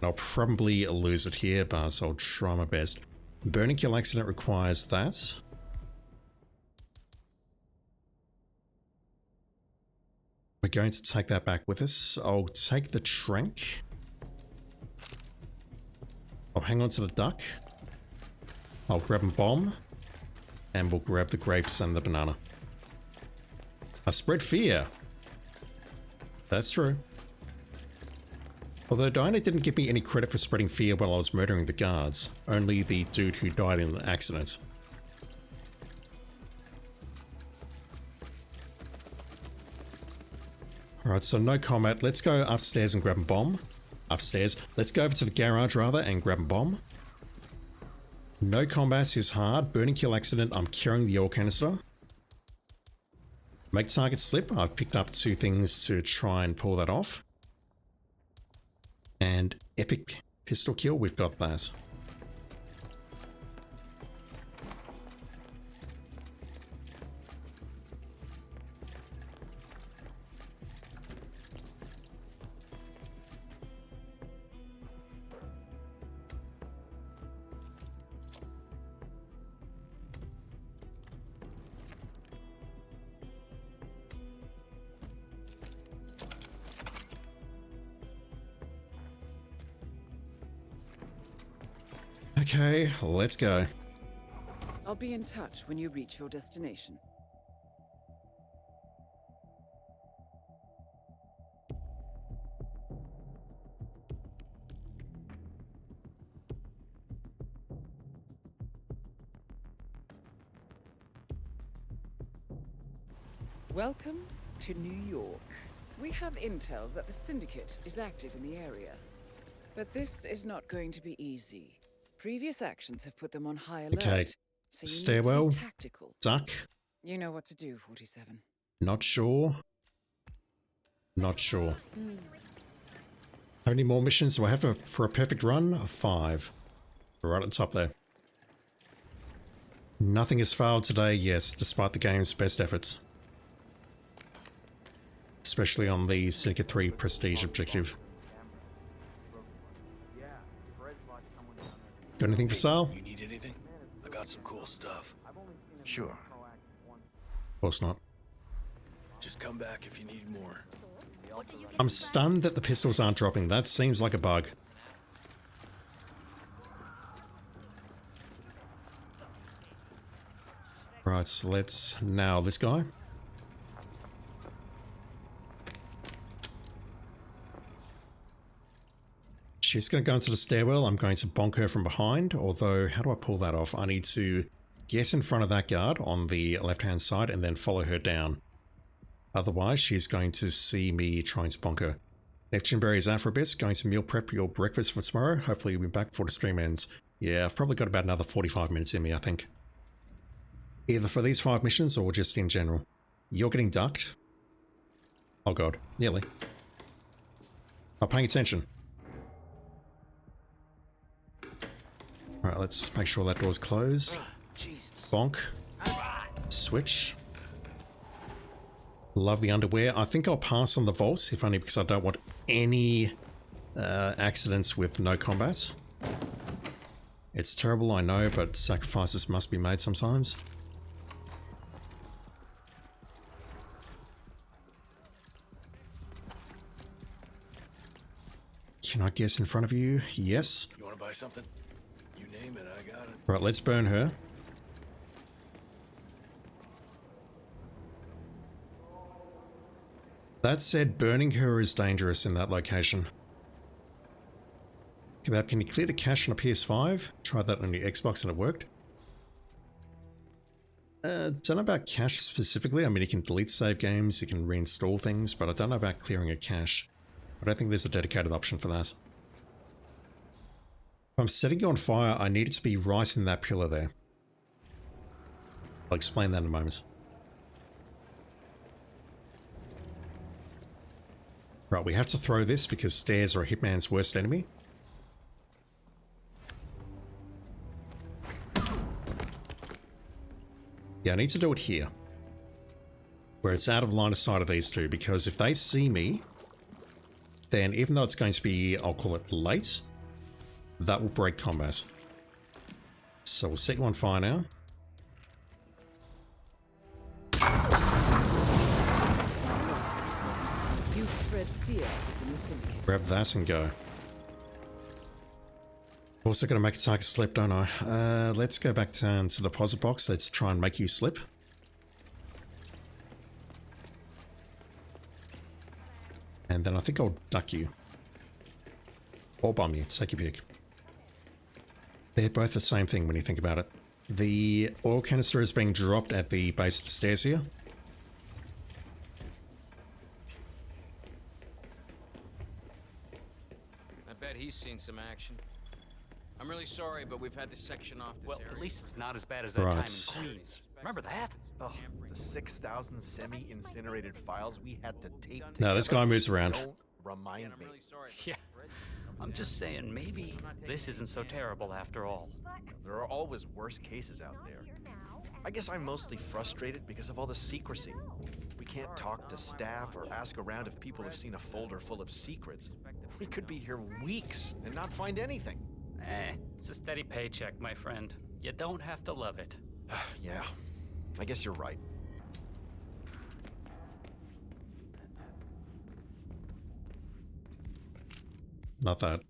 I'll probably lose it here, but I'll try my best. Burning kill accident requires that. We're going to take that back with us. I'll take the trank. I'll hang on to the duck. I'll grab a bomb. And we'll grab the grapes and the banana. I spread fear. That's true. Although Diana didn't give me any credit for spreading fear while I was murdering the guards. Only the dude who died in an accident. Alright, so no combat. Let's go upstairs and grab a bomb. Upstairs. Let's go over to the garage rather and grab a bomb. No combat is hard. Burning kill accident. I'm carrying the oil canister. Make target slip. I've picked up 2 things to try and pull that off. And epic pistol kill. We've got that. Okay, let's go. I'll be in touch when you reach your destination. Welcome to New York. We have intel that the Syndicate is active in the area. But this is not going to be easy. Previous actions have put them on high alert. Okay, So you stairwell, need to be tactical. duck. You know what to do, 47. Not sure. Not sure. How many more missions do I have for a perfect run? 5. Right at the top there. Nothing has failed today, yes, despite the game's best efforts. Especially on the Syndicate 3 Prestige objective. Got anything for sale? You need anything? I got some cool stuff. Sure. Of course not. Just come back if you need more. I'm stunned that the pistols aren't dropping. That seems like a bug. Right, so let's nail this guy. She's going to go into the stairwell. I'm going to bonk her from behind. Although, how do I pull that off? I need to get in front of that guard on the left-hand side and then follow her down. Otherwise, she's going to see me trying to bonk her. Neptune Berry is out for a bit. Going to meal prep your breakfast for tomorrow. Hopefully you'll be back before the stream ends. Yeah, I've probably got about another 45 minutes in me, I think. Either for these 5 missions or just in general. You're getting ducked? Oh god, nearly. Not paying attention. Alright, let's make sure that door's closed. Bonk. Switch. Love the underwear. I think I'll pass on the vault, if only because I don't want any accidents with no combat. It's terrible, I know, but sacrifices must be made sometimes. Can I guess in front of you? Yes. You want to buy something? You name it, I got it. Right, let's burn her. That said, burning her is dangerous in that location. Kebab, can you clear the cache on a PS5? Tried that on the Xbox and it worked. Don't know about cache specifically. I mean, you can delete save games, you can reinstall things, but I don't know about clearing a cache. I don't think there's a dedicated option for that. If I'm setting you on fire, I need it to be right in that pillar there. I'll explain that in a moment. Right, we have to throw this because stairs are a Hitman's worst enemy. Yeah, I need to do it here. Where it's out of line of sight of these two, because if they see me, then even though it's going to be, I'll call it late, that will break combat. So we'll set you on fire now. You spread fear within the Syndicate. Grab that and go. Also going to make a target slip, don't I? Let's go back down to the deposit box. Let's try and make you slip. And then I think I'll duck you. Or bomb you. Take your pick. They're both the same thing when you think about it. The oil canister is being dropped at the base of the stairs here. I bet he's seen some action. I'm really sorry, but we've had to section off this area. At least it's not as bad as that time in Queens. Remember that? Oh, the 6,000 semi-incinerated files we had to tape together. No, this guy moves around. Don't remind me. Yeah. I'm just saying, maybe this isn't so terrible after all. There are always worse cases out there. I guess I'm mostly frustrated because of all the secrecy. We can't talk to staff or ask around if people have seen a folder full of secrets. We could be here weeks and not find anything. It's a steady paycheck, my friend. You don't have to love it. Yeah, I guess you're right. Not that.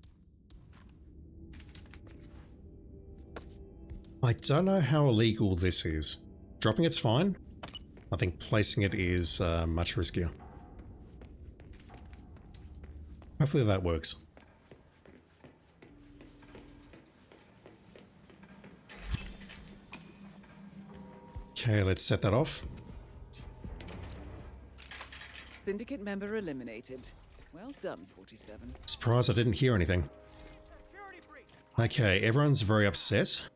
I don't know how illegal this is. Dropping it's fine. I think placing it is much riskier. Hopefully that works. Okay, let's set that off. Syndicate member eliminated. Well done, 47. Surprised I didn't hear anything. Okay, everyone's very upset.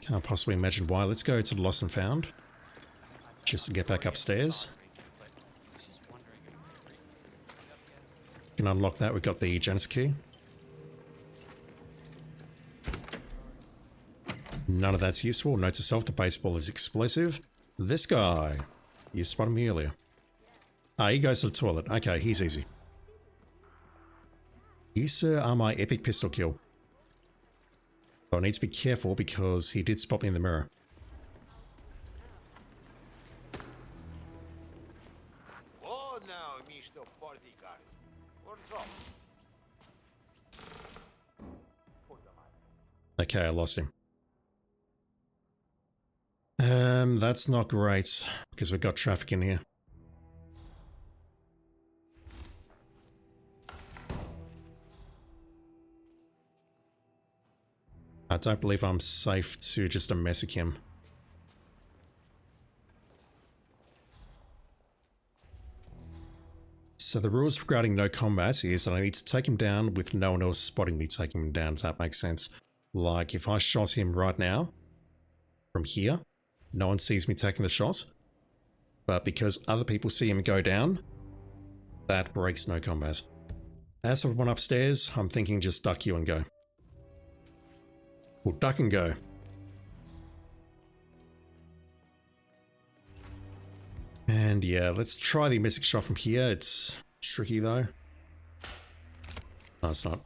Can't possibly imagine why. Let's go to the Lost and Found. Just to get back upstairs. We can unlock that. We've got the Janus key. None of that's useful. Note to self, the baseball is explosive. This guy. You spotted me earlier. Ah, he goes to the toilet. Okay, he's easy. You, sir, are my epic pistol kill. But I need to be careful because he did spot me in the mirror. Oh, now, Mr. Bodyguard. What's up? Okay, I lost him. That's not great because we've got traffic in here. I don't believe I'm safe to just domestic him. So the rules regarding no combat is that I need to take him down with no one else spotting me taking him down, if that makes sense. Like, if I shot him right now, from here, no one sees me taking the shot. But because other people see him go down, that breaks no combat. As for one upstairs, I'm thinking just duck you and go. Well, duck and go. And yeah, let's try the mystic shot from here. It's tricky though. No, it's not.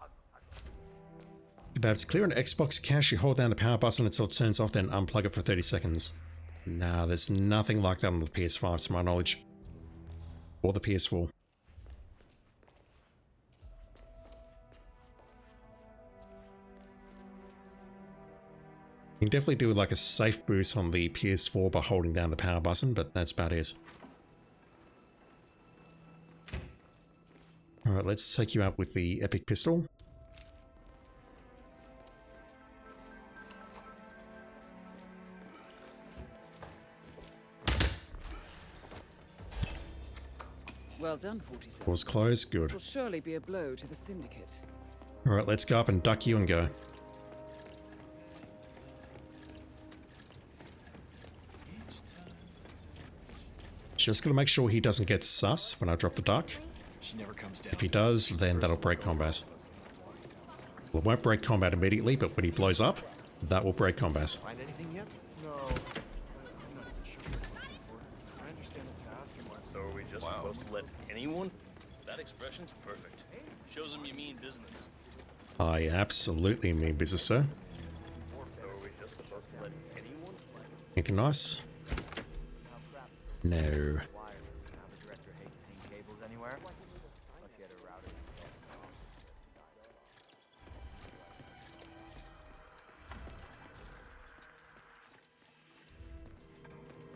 About to clear an Xbox cache, you hold down the power button until it turns off, then unplug it for 30 seconds. Nah, there's nothing like that on the PS5 to my knowledge. Or the PS4. You can definitely do like a safe boost on the PS4 by holding down the power button, but that's about it. Alright, let's take you out with the epic pistol. Well done, 47. Doors closed, good. This will surely be a blow to the Syndicate. Alright, let's go up and duck you and go. Just gonna make sure he doesn't get sus when I drop the duck. She never comes down. If he does, then that'll break combat. Well, it won't break combat immediately, but when he blows up, that will break combat. Find anything yet? No. I'm not even sure what I'm looking for. I understand the task and what. So are we just supposed to let anyone? That expression's perfect. Shows them you mean business. I absolutely mean business, sir. So are we just supposed to let anyone? Anything nice? No.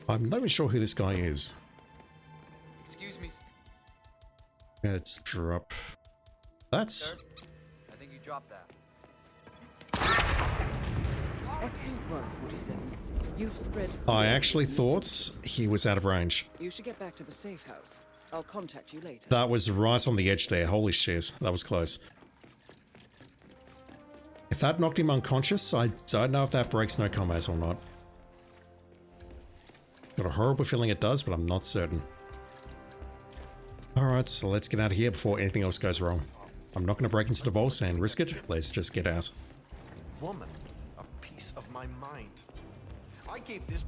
I'm not even sure who this guy is. Excuse me. Let's drop. That's. Sir, I think you dropped that. Excellent work, 47. You've spread. I actually thought he was out of range. You should get back to the safe house. I'll contact you later. That was right on the edge there. Holy shit, that was close. If that knocked him unconscious, I don't know if that breaks no combat or not. Got a horrible feeling it does, but I'm not certain. Alright, so let's get out of here before anything else goes wrong. I'm not going to break into the vaults and risk it. Let's just get out. Woman, a piece of my mind. I gave this...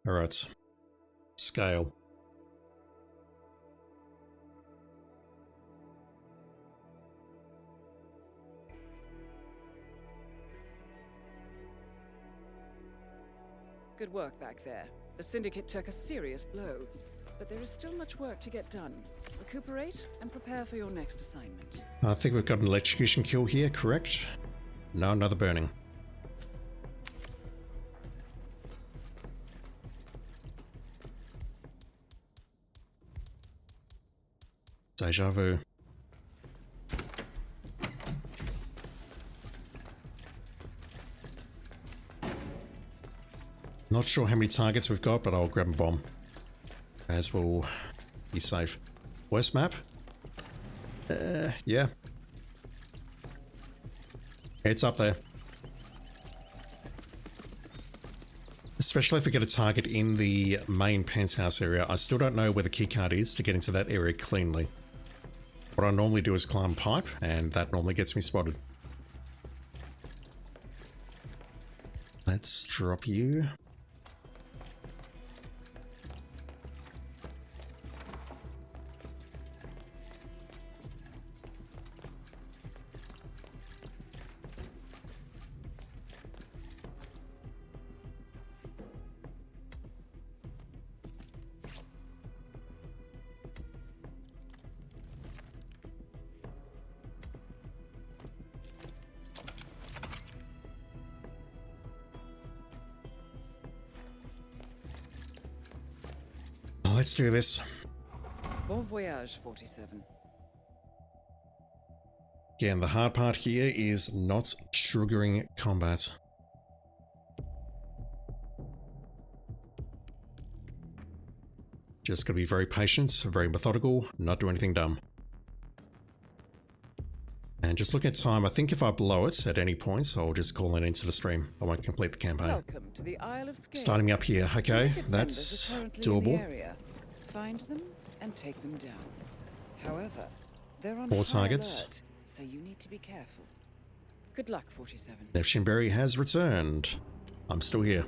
Alright. Scale. Good work back there. The Syndicate took a serious blow, but there is still much work to get done. Recuperate and prepare for your next assignment. I think we've got an electrocution kill here, correct? No, another burning. Deja vu. Not sure how many targets we've got, but I'll grab a bomb. As we'll be safe. Worst map? Yeah. It's up there. Especially if we get a target in the main penthouse area. I still don't know where the keycard is to get into that area cleanly. What I normally do is climb pipe, and that normally gets me spotted. Let's drop you. Let's do this. Bon voyage, 47. Again, the hard part here is not triggering combat. Just gotta be very patient, very methodical, not do anything dumb. And just looking at time, I think if I blow it at any point, I'll just call it into the stream. I won't complete the campaign. Welcome to the Isle of Scale. Starting me up here, okay, that's doable. Find them and take them down. However, they're on More high targets. alert, so you need to be careful. Good luck, 47. Neptune Berry has returned. I'm still here.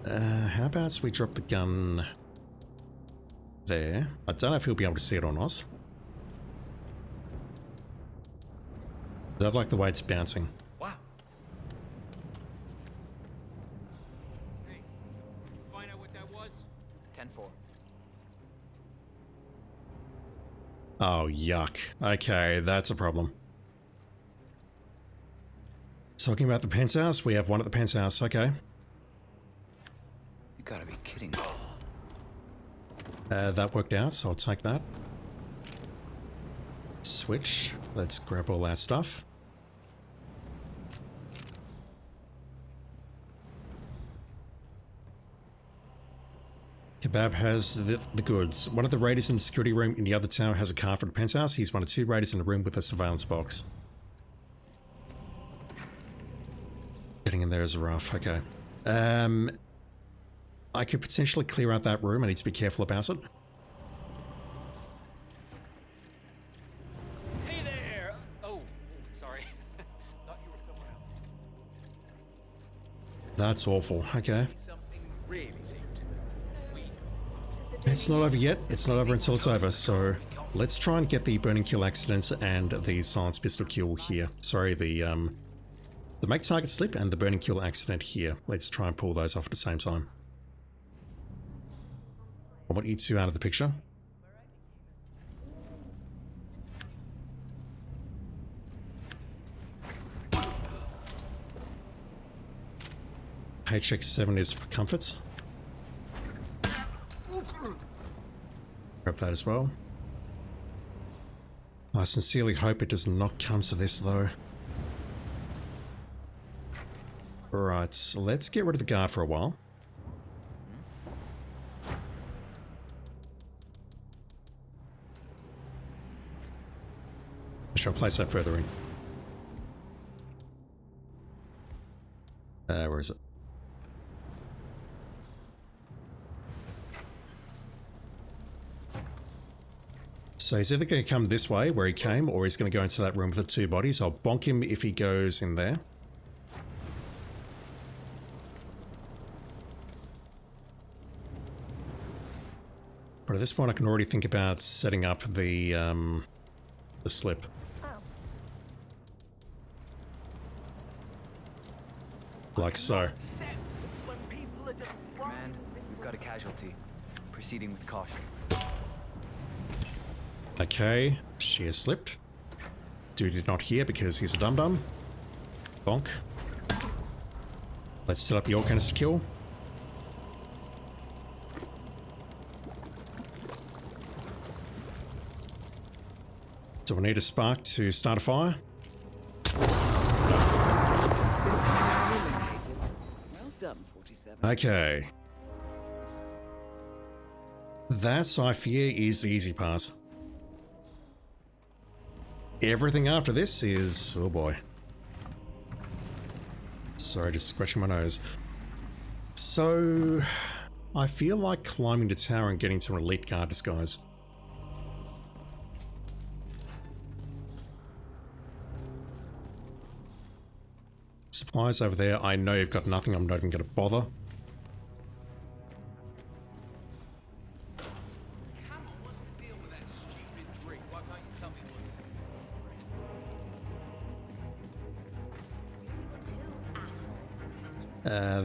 How about we drop the gun there? I don't know if he'll be able to see it or not. I don't like the way it's bouncing. Wow. Hey, find out what that was? 10-4. Oh, yuck. Okay, that's a problem. Talking about the penthouse, we have one at the penthouse. Okay. You gotta be kidding me. That worked out, so I'll take that. Switch. Let's grab all our stuff. Bab has the goods. One of the raiders in the security room in the other tower has a card for the penthouse. He's one of 2 raiders in the room with a surveillance box. Getting in there is rough. Okay. I could potentially clear out that room. I need to be careful about it. Hey there! Oh, sorry. Thought you were somewhere else. That's awful. Okay. Something really seemed It's not over yet. It's not over until it's over. So let's try and get the burning kill accident and the silence pistol kill here. Sorry, the make target slip and the burning kill accident here. Let's try and pull those off at the same time. I want you 2 out of the picture. HX7 is for comforts. Grab that as well. I sincerely hope it does not come to this though. Right, so let's get rid of the guard for a while. Shall I place that further in? Where is it? So he's either going to come this way where he came, or he's going to go into that room with the 2 bodies. I'll bonk him if he goes in there. But at this point I can already think about setting up the slip. Like so. Command, we've got a casualty. Proceeding with caution. Okay, she has slipped. Dude did not hear because he's a dum-dum. Bonk. Let's set up the ore canister kill. Do I need a spark to start a fire? Well done, 47. Okay. That, I fear, is the easy part. Everything after this is... oh boy. Sorry, just scratching my nose. So... I feel like climbing the tower and getting some elite guard disguise. Supplies over there. I know you've got nothing. I'm not even going to bother.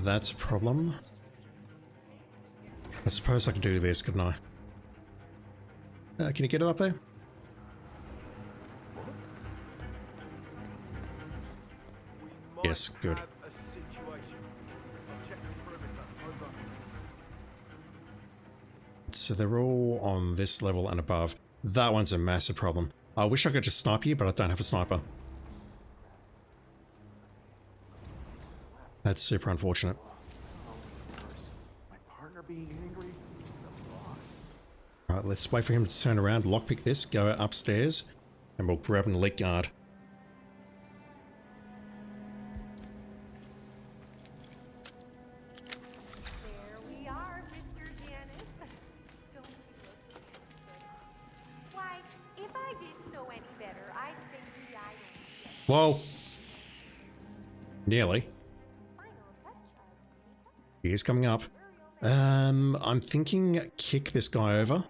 That's a problem. I suppose I could do this, couldn't I? Can you get it up there? Yes, good. So they're all on this level and above. That one's a massive problem. I wish I could just snipe you, but I don't have a sniper. That's super unfortunate. Alright, let's wait for him to turn around, lockpick this, go upstairs, and we'll grab an elite guard. Whoa! Nearly. He is coming up. I'm thinking kick this guy over.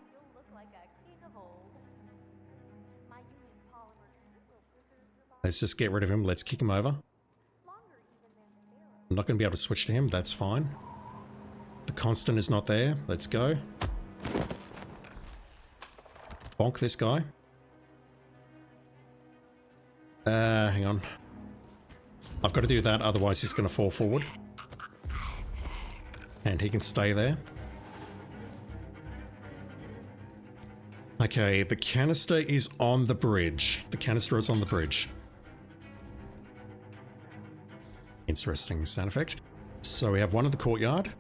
Let's just get rid of him. Let's kick him over. I'm not going to be able to switch to him. That's fine. The constant is not there. Let's go. Bonk this guy. Hang on. I've got to do that, otherwise he's going to fall forward. And he can stay there. Okay, the canister is on the bridge. The canister is on the bridge. Interesting sound effect. So we have one in the courtyard.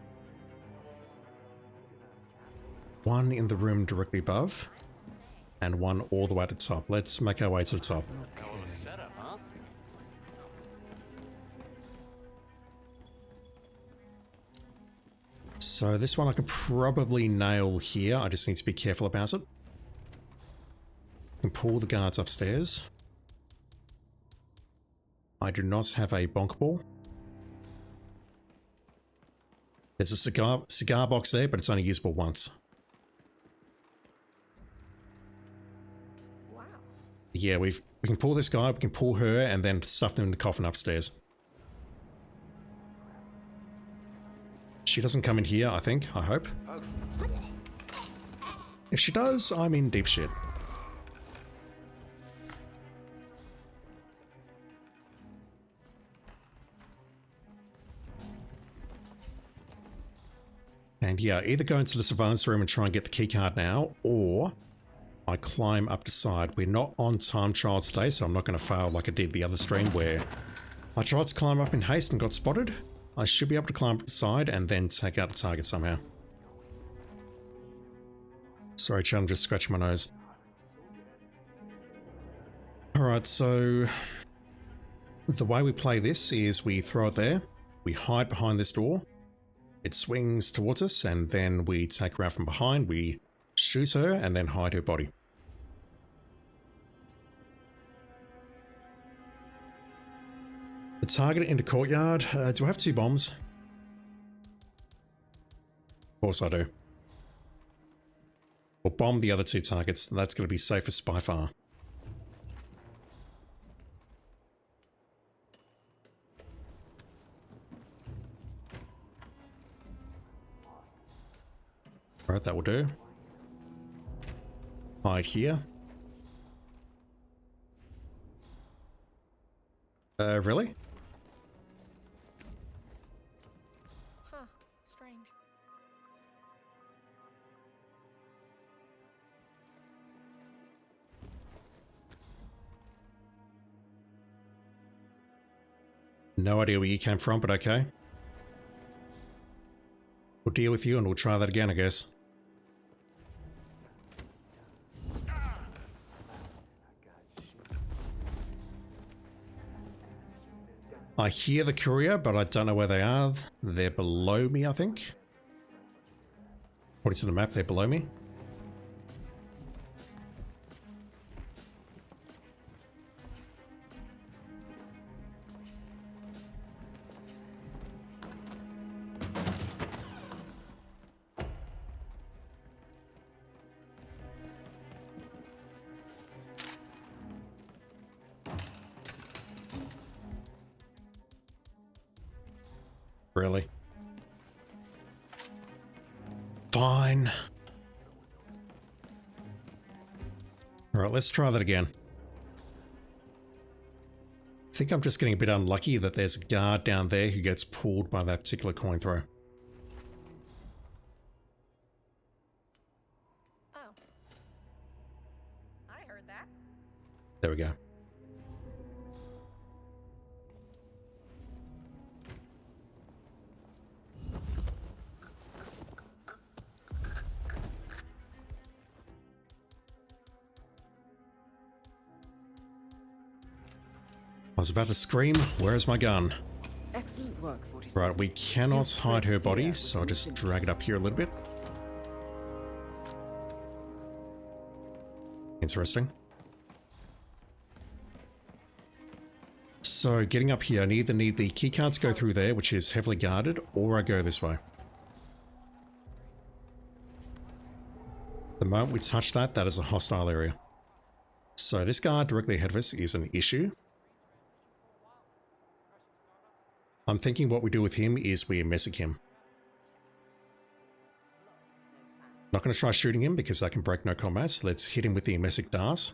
one in the room directly above, and one all the way at the top. Let's make our way to the top. Setup, huh? So this one I can probably nail here. I just need to be careful about it. I can pull the guards upstairs. I do not have a bonk ball. There's a cigar box there, but it's only usable once. Wow. Yeah, we can pull this guy, we can pull her, and then stuff them in the coffin upstairs. She doesn't come in here, I think. I hope. If she does, I'm in deep shit. And yeah, either go into the surveillance room and try and get the keycard now, or I climb up the side. We're not on time trial today, so I'm not going to fail like I did the other stream where I tried to climb up in haste and got spotted. I should be able to climb up the side and then take out the target somehow. Sorry, chat, I'm just scratching my nose. Alright, so the way we play this is we throw it there, we hide behind this door, it swings towards us, and then we take her out from behind, we shoot her, and then hide her body. The target in the courtyard. Do I have 2 bombs? Of course I do. We'll bomb the other 2 targets. That's going to be safest by far. Alright, that will do. Hide here. Really? Huh. Strange. No idea where you came from, but okay. We'll deal with you and we'll try that again, I guess. I hear the courier, but I don't know where they are. They're below me, I think. According to the map, they're below me. Really? Fine. Alright, let's try that again. I think I'm just getting a bit unlucky that there's a guard down there who gets pulled by that particular coin throw. Oh. I heard that. There we go. I was about to scream, where's my gun? Excellent work, 47. Right, we cannot hide her body, so I'll just drag it up here a little bit. Interesting. So getting up here, I either need the keycard to go through there, which is heavily guarded, or I go this way. The moment we touch that, that is a hostile area. So this guard directly ahead of us is an issue. I'm thinking what we do with him is we messick him. Not going to try shooting him because I can break no combat. Let's hit him with the messick dart,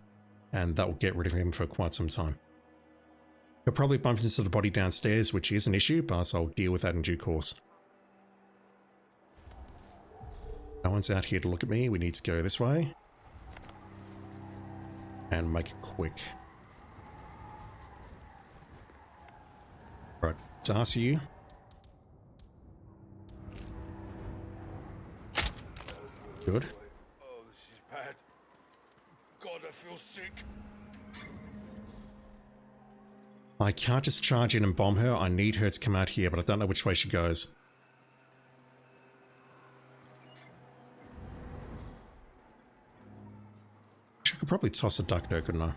and that will get rid of him for quite some time. He'll probably bump into the body downstairs, which is an issue, but I'll deal with that in due course. No one's out here to look at me. We need to go this way. And make it quick. Right, Darcy, you. Good. Oh, this is bad. God, I feel sick. I can't just charge in and bomb her. I need her to come out here, but I don't know which way she goes. I could probably toss a duck at her, couldn't I?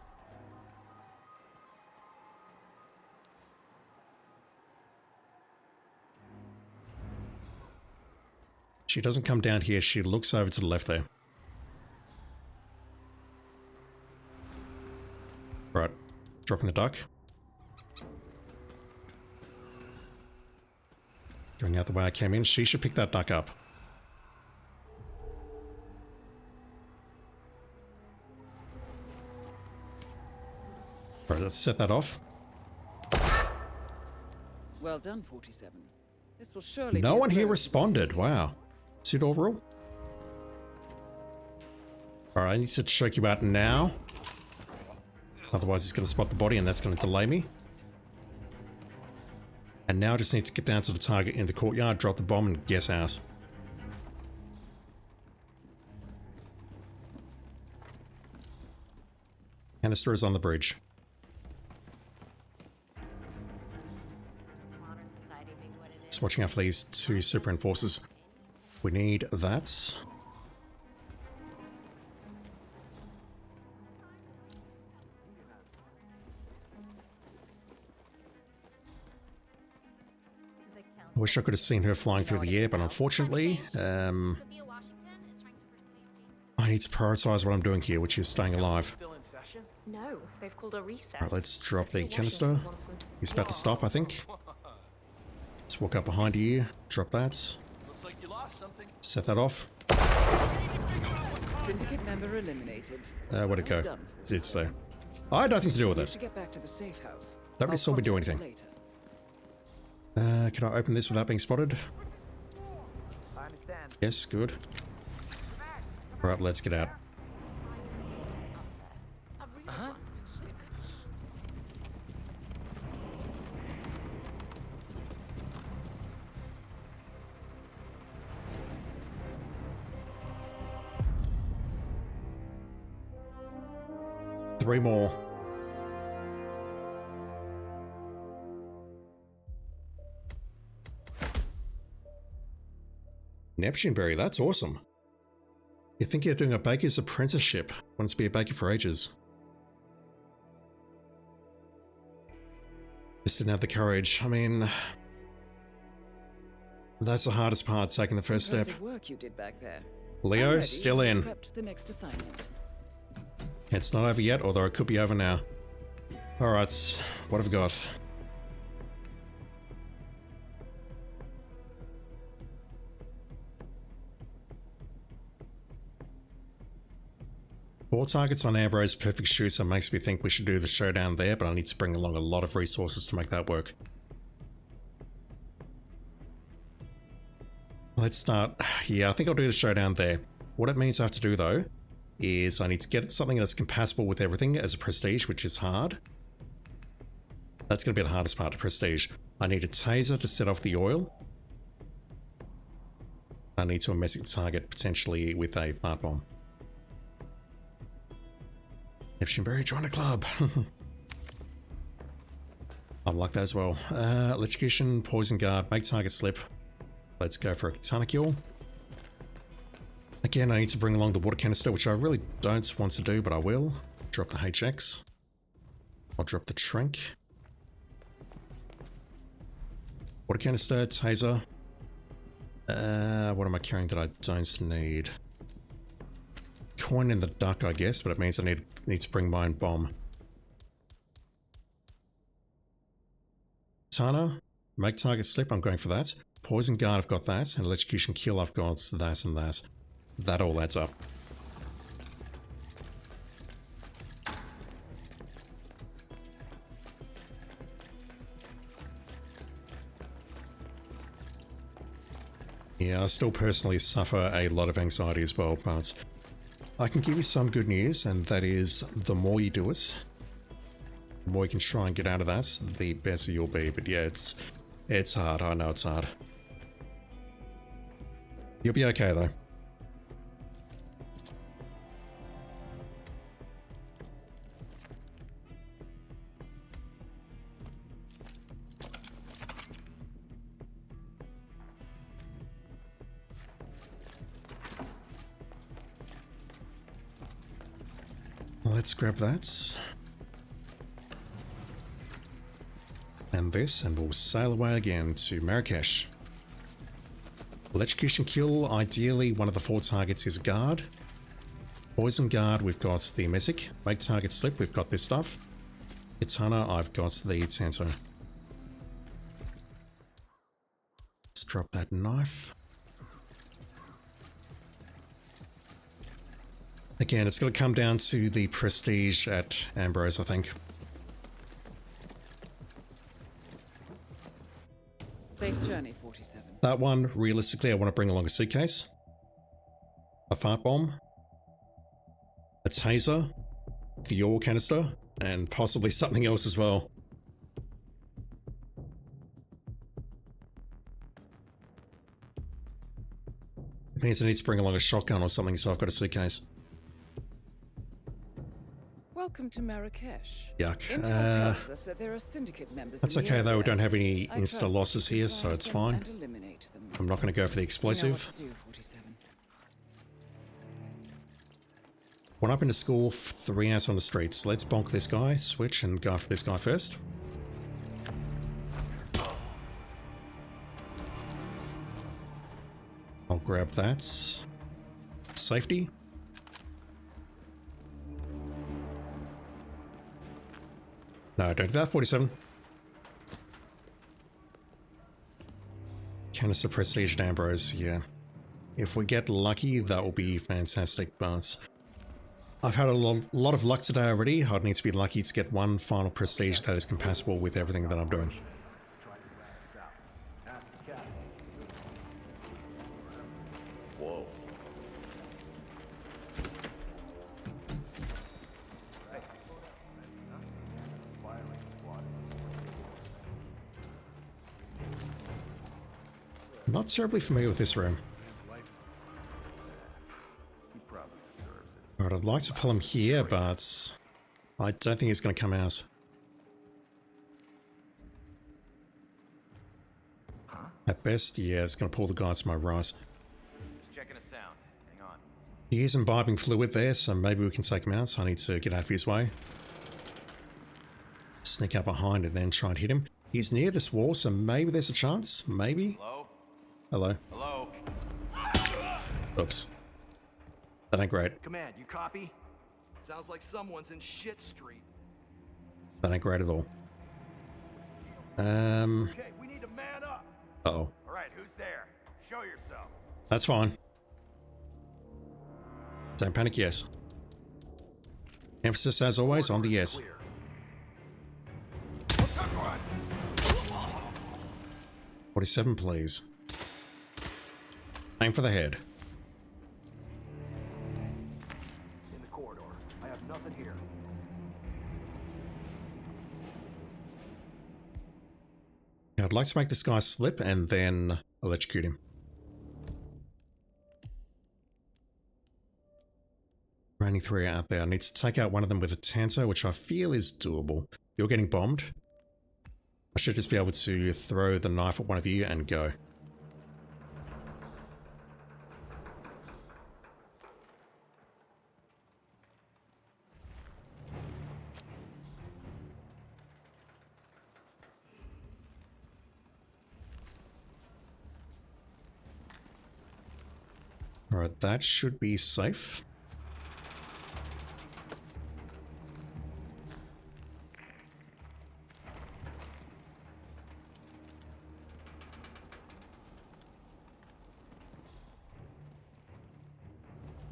She doesn't come down here. She looks over to the left there. Right. Dropping the duck. Going out the way I came in. She should pick that duck up. Right, let's set that off. Well done, 47. This will surely No be a one here blow to the responded. Wow. Pseudo rule. Alright, I need to choke you out now. Otherwise he's going to spot the body and that's going to delay me. And now I just need to get down to the target in the courtyard, drop the bomb and guess house. Canister is on the bridge. Just watching out for these two super enforcers. We need that. I wish I could have seen her flying through the air, but unfortunately, I need to prioritize what I'm doing here, which is staying alive. No, they've called a recess. Alright, let's drop the canister. He's about to stop, I think. Let's walk up behind you, drop that. Set that off. Syndicate member eliminated. Where'd it go? Well done, It's there. I had nothing to do with You it. should get back to the safe house. Nobody saw me do contact you anything. later. Can I open this without being spotted? I understand. Yes, good. Alright, let's get out. Uh-huh. 3 more. Neptune berry, that's awesome. You think you're doing a baker's apprenticeship. Wants to be a baker for ages. Just didn't have the courage. I mean, that's the hardest part, taking the first step. Impressive work you did back there. Leo, I'm ready. still in. Prepped the next assignment. It's not over yet, although it could be over now. Alright, what have we got? Four targets on Ambrose, perfect shoot, so it makes me think we should do the showdown there, but I need to bring along a lot of resources to make that work. Let's start. Yeah, I think I'll do the showdown there. What it means I have to do, though, is I need to get something that's compatible with everything as a prestige, which is hard. That's going to be the hardest part of prestige. I need a taser to set off the oil. I need to amnesic the target, potentially with a fart bomb. Neptune berry, join a club. I like that as well. Electrocution, poison guard, make target slip. Let's go for a katana kill. Again, I need to bring along the water canister, which I really don't want to do, but I will. Drop the HX. I'll drop the Trank. Water canister, taser. What am I carrying that I don't need? Coin in the duck, I guess, but it means I need to bring my own bomb. Katana, make target slip, I'm going for that. Poison guard, I've got that. And electrocution kill, I've got that and that. That all adds up. Yeah, I still personally suffer a lot of anxiety as well, but I can give you some good news, and that is the more you do it, the more you can try and get out of that, the better you'll be. But yeah, it's hard. I know it's hard. You'll be okay though. Let's grab that. And this, and we'll sail away again to Marrakesh. Electrocution kill, ideally one of the 4 targets is guard. Poison guard, we've got the Mesic. Make target slip, we've got this stuff. Katana, I've got the Tanto. Let's drop that knife. Again, it's going to come down to the prestige at Ambrose, I think. Safe journey, 47. That one, realistically, I want to bring along a suitcase. A fart bomb. A taser. The ore canister. And possibly something else as well. It means I need to bring along a shotgun or something, so I've got a suitcase. Welcome to Marrakesh. Yuck. Intel tells us that there are Syndicate members That's in the okay though, we area. don't have any I insta trust losses that you here, so find it's them fine. and eliminate them. I'm not going to go for the You know explosive. what to do, 47. When I've been to school, 3 hours on the streets. Let's bonk this guy, switch, and go after this guy first. I'll grab that. Safety. No, don't do that, 47. Canister Prestige at Ambrose, yeah. If we get lucky, that will be fantastic, but I've had a lot of luck today already. I'd need to be lucky to get one final Prestige that is compatible with everything that I'm doing. Whoa. Not terribly familiar with this room. Alright, I'd like to pull him here, but I don't think he's going to come out. At best, yeah, it's going to pull the guy to my right. Just checking a sound. Hang on. He is imbibing fluid there, so maybe we can take him out. I need to get out of his way. Sneak up behind and then try and hit him. He's near this wall, so maybe there's a chance. Maybe. Hello? Hello. Hello? Oops. That ain't great. Command, you copy? Sounds like someone's in shit street. That ain't great at all. Okay, we need to man up. Uh-oh. All right, who's there? Show yourself. That's fine. Don't panic, yes. Emphasis, as always, on the yes. 47, please. Aim for the head. In the corridor. I have nothing here. Yeah, I'd like to make this guy slip and then electrocute him. Only 3 out there. I need to take out one of them with a Tanto, which I feel is doable. You're getting bombed. I should just be able to throw the knife at one of you and go. Alright, that should be safe.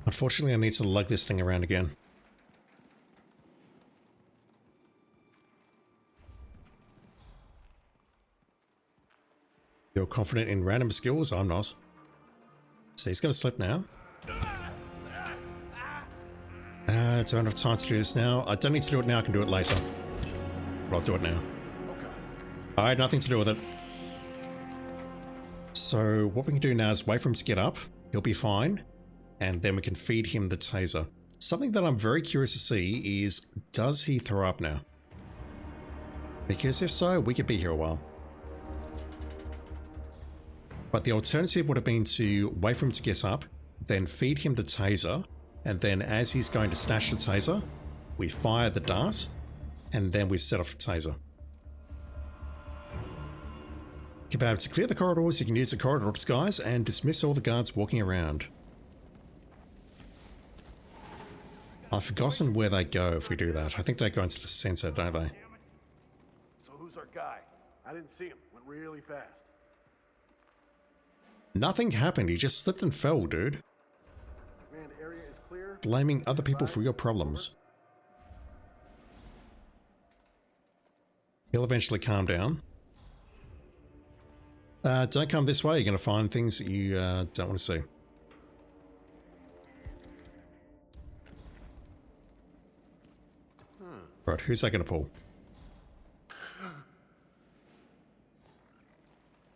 Unfortunately, I need to lug this thing around again. You're confident in random skills? I'm not. So he's going to slip now. I don't have time to do this now. I don't need to do it now, I can do it later. But I'll do it now. I had nothing to do with it. So what we can do now is wait for him to get up. He'll be fine. And then we can feed him the taser. Something that I'm very curious to see is, does he throw up now? Because if so, we could be here a while. But the alternative would have been to wait for him to get up, then feed him the taser, and then as he's going to stash the taser, we fire the dart, and then we set off the taser. Kebab, to clear the corridors, you can use the corridor disguise and dismiss all the guards walking around. I've forgotten where they go if we do that. I think they go into the center, don't they? So who's our guy? I didn't see him. Went really fast. Nothing happened. He just slipped and fell, dude. Command area is clear. Blaming other people for your problems. He'll eventually calm down. Don't come this way. You're going to find things that you don't want to see. Right, who's that going to pull?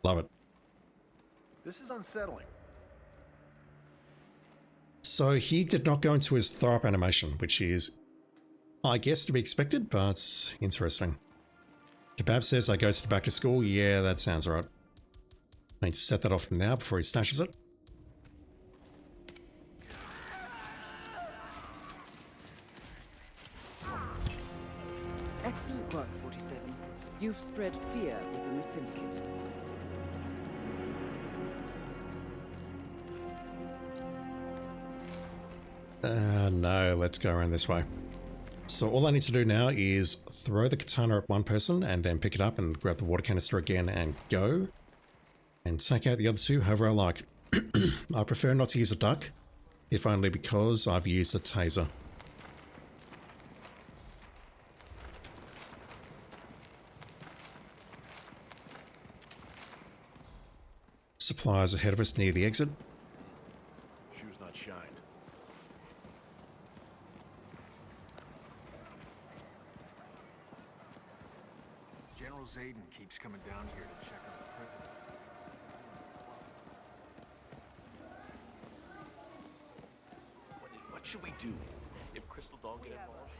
Love it. This is unsettling. So he did not go into his throw up animation, which is, I guess, to be expected, but interesting. Kebab says I go to the back to school. Yeah, that sounds right. I need to set that off now before he stashes it. Excellent work, 47. You've spread fear within the Syndicate. No, let's go around this way. So all I need to do now is throw the katana at one person and then pick it up and grab the water canister again and go. And take out the other two however I like. I prefer not to use a duck, if only because I've used a taser. Supplies ahead of us near the exit. Shoes not shined. General Zayden keeps coming down here to check on the president. What should we do if Crystal Dog get involved?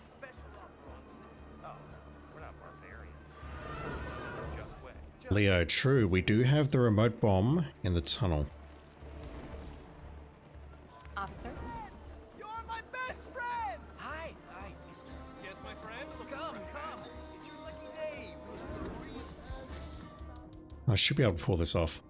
Oh, we're not barbarians. Just way. Leo, true, we do have the remote bomb in the tunnel. Officer? You're my best friend! Hi, mister. Yes, my friend? Come. It's your lucky day. I should be able to pull this off.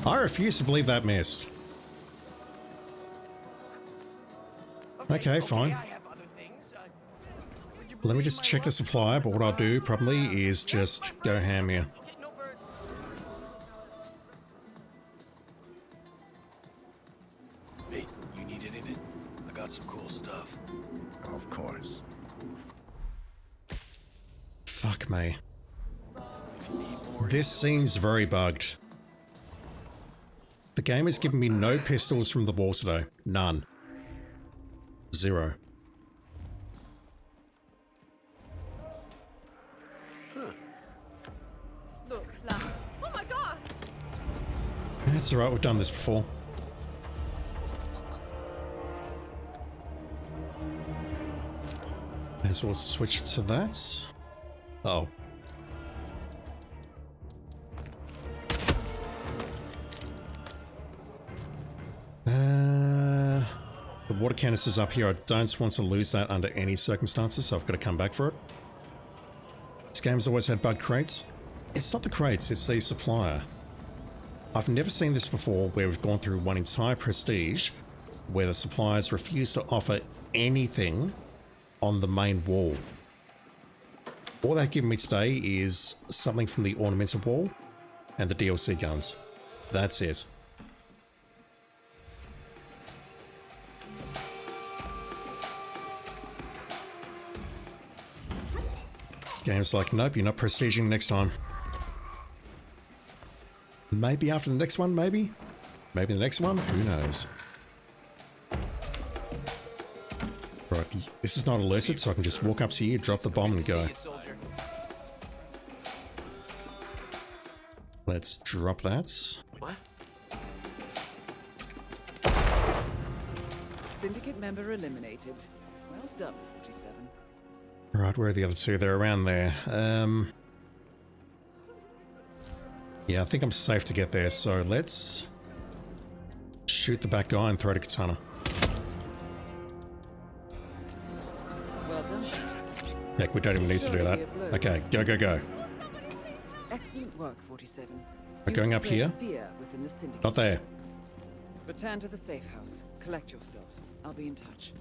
I refuse to believe that missed. Okay, fine. I have other things. Let me just check the supply, but what I'll do probably is just go ham here. Okay, no birds. Hey, you need anything? I got some cool stuff. Of course. Fuck me. This seems very bugged. The game has given me no pistols from the wall today. None. Zero. Look, La. Oh my god! That's alright, we've done this before. May as well switch to that. Oh. The water canister's up here. I don't want to lose that under any circumstances, so I've got to come back for it. This game's always had bug crates. It's not the crates, it's the supplier. I've never seen this before where we've gone through one entire prestige where the suppliers refuse to offer anything on the main wall. All they've given me today is something from the ornamental wall and the DLC guns. That's it. Game's like, nope, you're not prestiging next time. Maybe after the next one, maybe? Maybe the next one? Who knows? Right, this is not alerted, so I can just walk up to you, drop the bomb and go. Let's drop that. What? Syndicate member eliminated. Well done, 47. Right, where are the other two? They're around there. Yeah, I think I'm safe to get there, so let's shoot the back guy and throw the katana. Well done. Heck, we don't even need to do that. Okay, go, go, go. Excellent work, 47. We're going up here. Fear within the Syndicate. Not there. Return to the safe house. Collect yourself. I'll be in touch.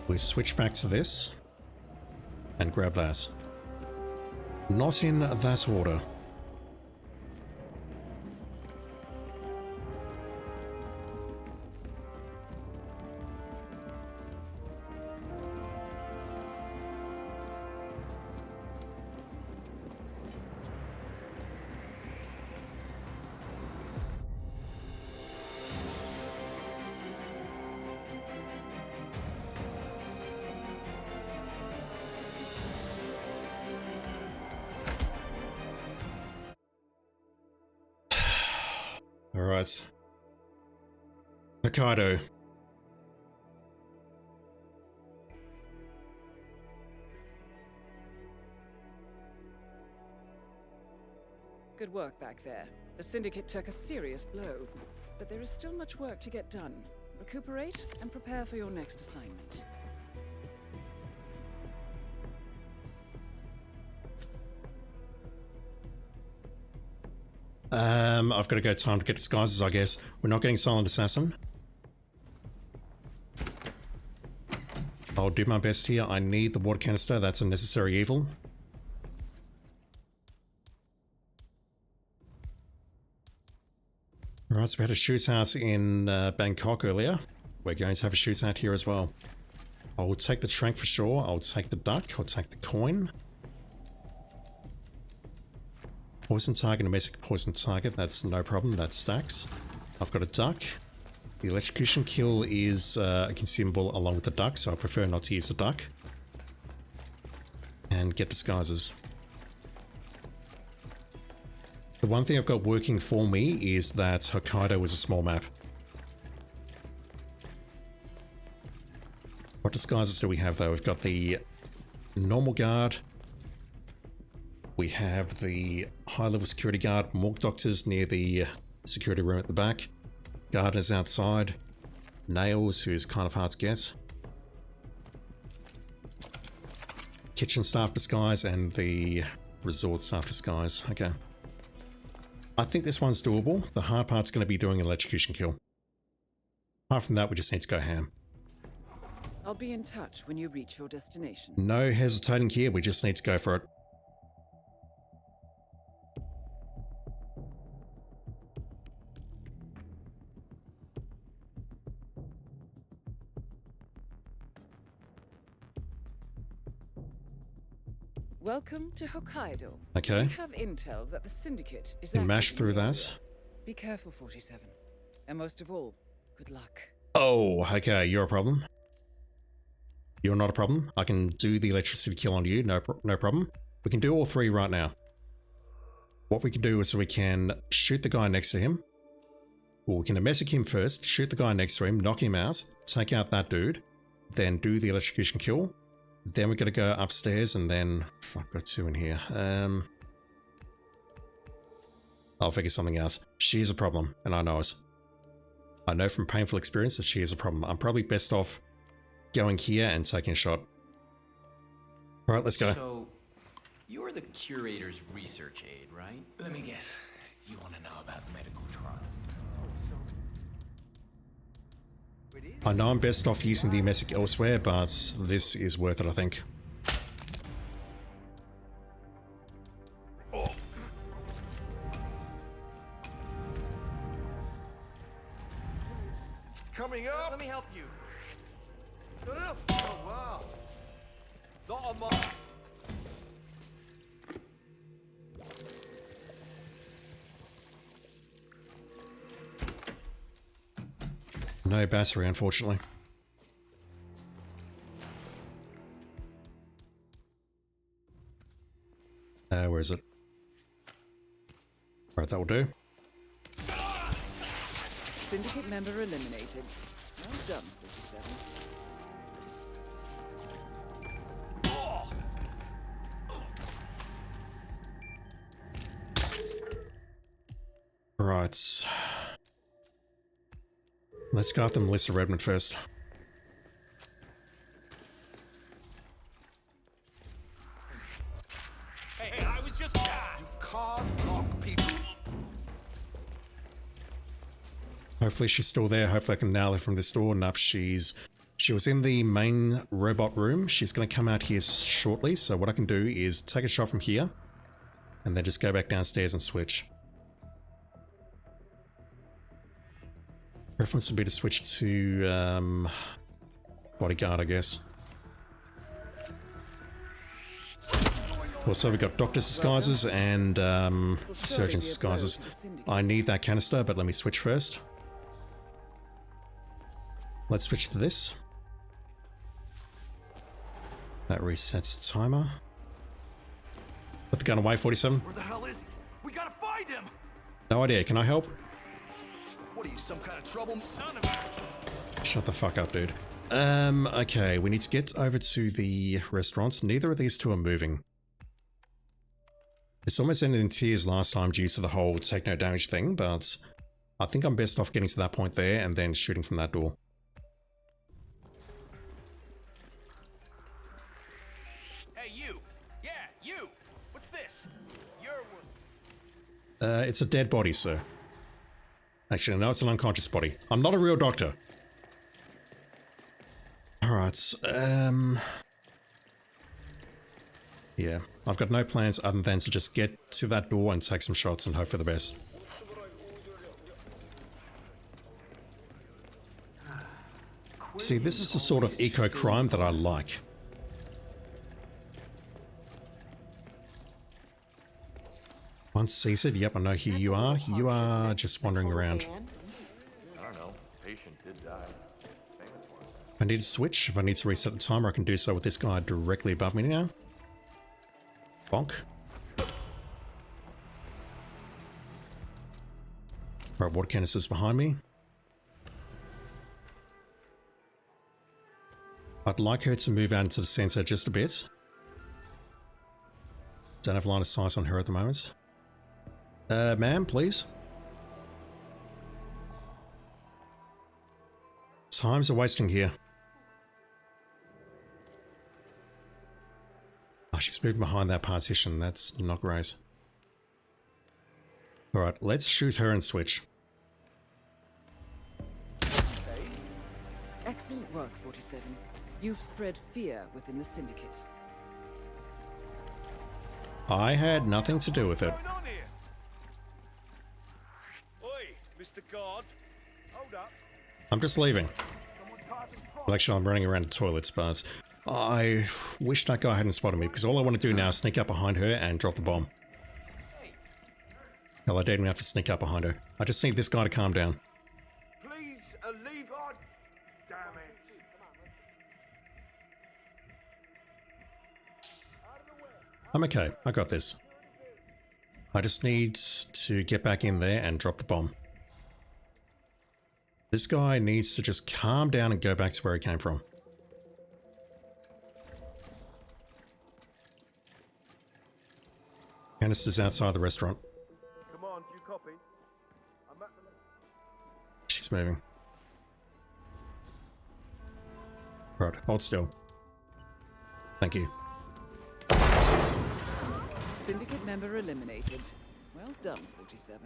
We switch back to this and grab that. Not in that order. Alright. Hokkaido. Good work back there. The Syndicate took a serious blow, but there is still much work to get done. Recuperate and prepare for your next assignment. I've got to go. Time to get disguises, I guess. We're not getting Silent Assassin. I'll do my best here. I need the water canister. That's a necessary evil. Alright, so we had a shootout in Bangkok earlier. We're going to have a shootout here as well. I will take the trank for sure. I'll take the duck. I'll take the coin. Poison target, domestic poison target, that's no problem, that stacks. I've got a duck. The electrocution kill is a consumable along with the duck, so I prefer not to use the duck. And get disguises. The one thing I've got working for me is that Hokkaido is a small map. What disguises do we have though? We've got the normal guard. We have the high-level security guard, morgue doctors near the security room at the back, gardeners outside, Nails, who's kind of hard to get, kitchen staff disguise, and the resort staff disguise. Okay. I think this one's doable. The hard part's going to be doing an electrocution kill. Apart from that, we just need to go ham. I'll be in touch when you reach your destination. No hesitating here, we just need to go for it. Welcome to Hokkaido. Okay. We have intel that the Syndicate is You mash active through in the that. area. Be careful, 47. And most of all, good luck. Oh, okay, you're a problem. You're not a problem. I can do the electricity kill on you, no problem. We can do all three right now. What we can do is we can shoot the guy next to him. Well, we can domestic him first, shoot the guy next to him, knock him out, take out that dude, then do the electrocution kill. Then we're going to go upstairs and then... Fuck, got two in here. I'll figure something else. She is a problem, and I know it. I know from painful experience that she is a problem. I'm probably best off going here and taking a shot. Alright, let's go. So, you're the curator's research aide, right? Let me guess. You want to know about the medical trial? I know I'm best off using the messic elsewhere, but this is worth it, I think. Coming up! Let me help you. No. Oh, wow. Not on my... No battery, unfortunately. Where is it? Alright, that will do. Syndicate member eliminated. Well done, 47. Right. Let's go after Melissa Redmond first. Hey, I was just... You can't lock people. Hopefully she's still there. Hopefully I can nail her from this door. Nope, she was in the main robot room. She's going to come out here shortly. So what I can do is take a shot from here and then just go back downstairs and switch. Preference would be to switch to bodyguard, I guess. Also, we got doctor's disguises and surgeon's disguises. I need that canister, but let me switch first. Let's switch to this. That resets the timer. Put the gun away, 47. Where the hell is he? We gotta find him! No idea, can I help? What are you, some kind of trouble? Son of a... Shut the fuck up, dude. Okay, we need to get over to the restaurant. Neither of these two are moving. This almost ended in tears last time due to the whole take no damage thing, but I think I'm best off getting to that point there and then shooting from that door. Hey, you! Yeah, you! What's this? You're one... It's a dead body, sir. Actually, no, it's an unconscious body. I'm not a real doctor. Alright, yeah, I've got no plans other than to just get to that door and take some shots and hope for the best. See, this is the sort of eco-crime that I like. Once seated, yep, I know who you are. You are just wandering around. I don't know. Patient did die. If I need to switch, if I need to reset the timer, I can do so with this guy directly above me now. Bonk. Right, water canisters behind me. I'd like her to move out into the center just a bit. Don't have line of sight on her at the moment. Ma'am, please. Times are wasting here. Oh, she's moved behind that partition. That's not great. Alright, let's shoot her and switch. Excellent work, 47. You've spread fear within the Syndicate. I had nothing to do with it. Oi, Mr. Guard. Hold up. I'm just leaving. Well, actually, I'm running around the toilets, but I wish that guy hadn't spotted me, because all I want to do now is sneak up behind her and drop the bomb. Hell, I don't even have to sneak up behind her. I just need this guy to calm down. Please, leave on. Damn it. I'm okay. I got this. I just need to get back in there and drop the bomb. This guy needs to just calm down and go back to where he came from. Canister's outside the restaurant. Come on, do you copy? I'm at the... She's moving. Right, hold still. Thank you. Syndicate member eliminated. Well done, 47.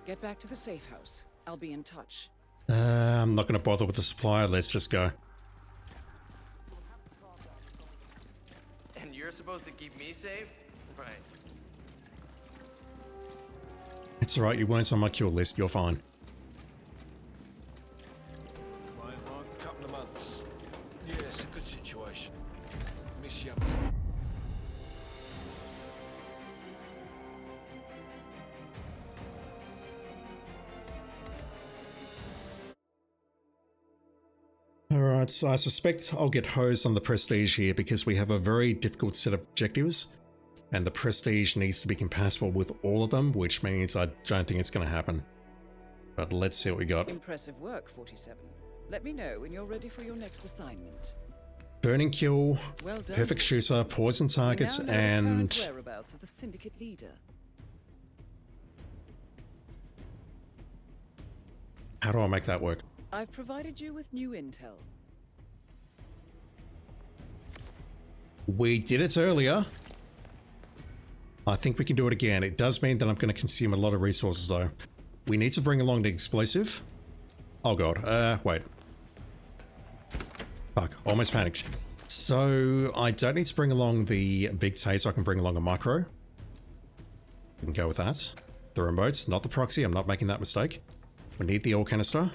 Get back to the safe house. I'll be in touch. I'm not going to bother with the supplier. Let's just go. And you're supposed to keep me safe? Right. It's alright, you weren't on my kill list. You're fine. Right, a couple of months. Yeah, it's a good situation. Miss you. Alright, so I suspect I'll get hosed on the prestige here because we have a very difficult set of objectives and the prestige needs to be compatible with all of them, which means I don't think it's going to happen. But let's see what we got. Impressive work, 47. Let me know when you're ready for your next assignment. Burning kill, Well done. perfect shooter, poison targets, We now know the and current whereabouts of the Syndicate leader. How do I make that work? I've provided you with new intel. We did it earlier. I think we can do it again. It does mean that I'm going to consume a lot of resources though. We need to bring along the explosive. Oh god, wait. Fuck, almost panicked. So, I don't need to bring along the big taser, I can bring along a micro. We can go with that. The remote, not the proxy, I'm not making that mistake. We need the ore canister.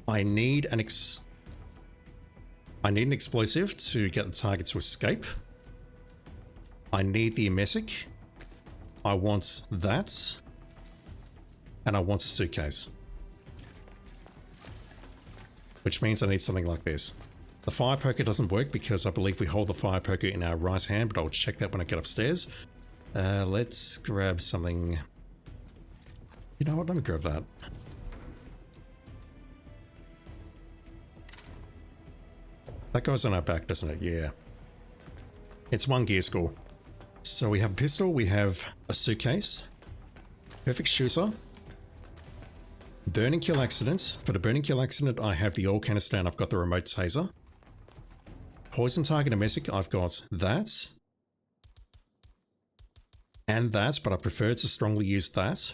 I need an explosive to get the target to escape. I need the emetic. I want that. And I want a suitcase. Which means I need something like this. The fire poker doesn't work because I believe we hold the fire poker in our right hand, but I'll check that when I get upstairs. Let's grab something. You know what, let me grab that. That goes on our back, doesn't it? Yeah. It's one gear score. So we have a pistol, we have a suitcase, perfect shooter, burning kill accident. For the burning kill accident, I have the ore canister and I've got the remote taser. Poison target emetic, I've got that. And that, but I prefer to strongly use that.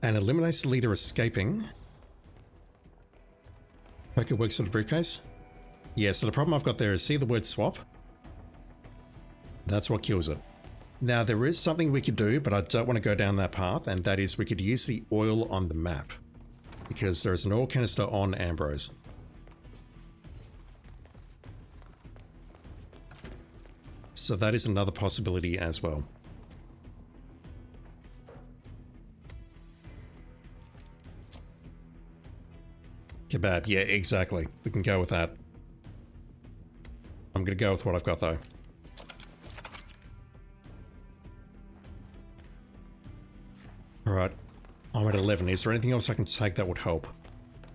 And eliminates the leader escaping. Poker works for the briefcase. Yeah, so the problem I've got there is see the word swap. That's what kills it. Now there is something we could do, but I don't want to go down that path, and that is we could use the oil on the map. Because there is an oil canister on Ambrose. So that is another possibility as well. Kebab, yeah, exactly. We can go with that. I'm gonna go with what I've got though. Alright, I'm at 11. Is there anything else I can take that would help?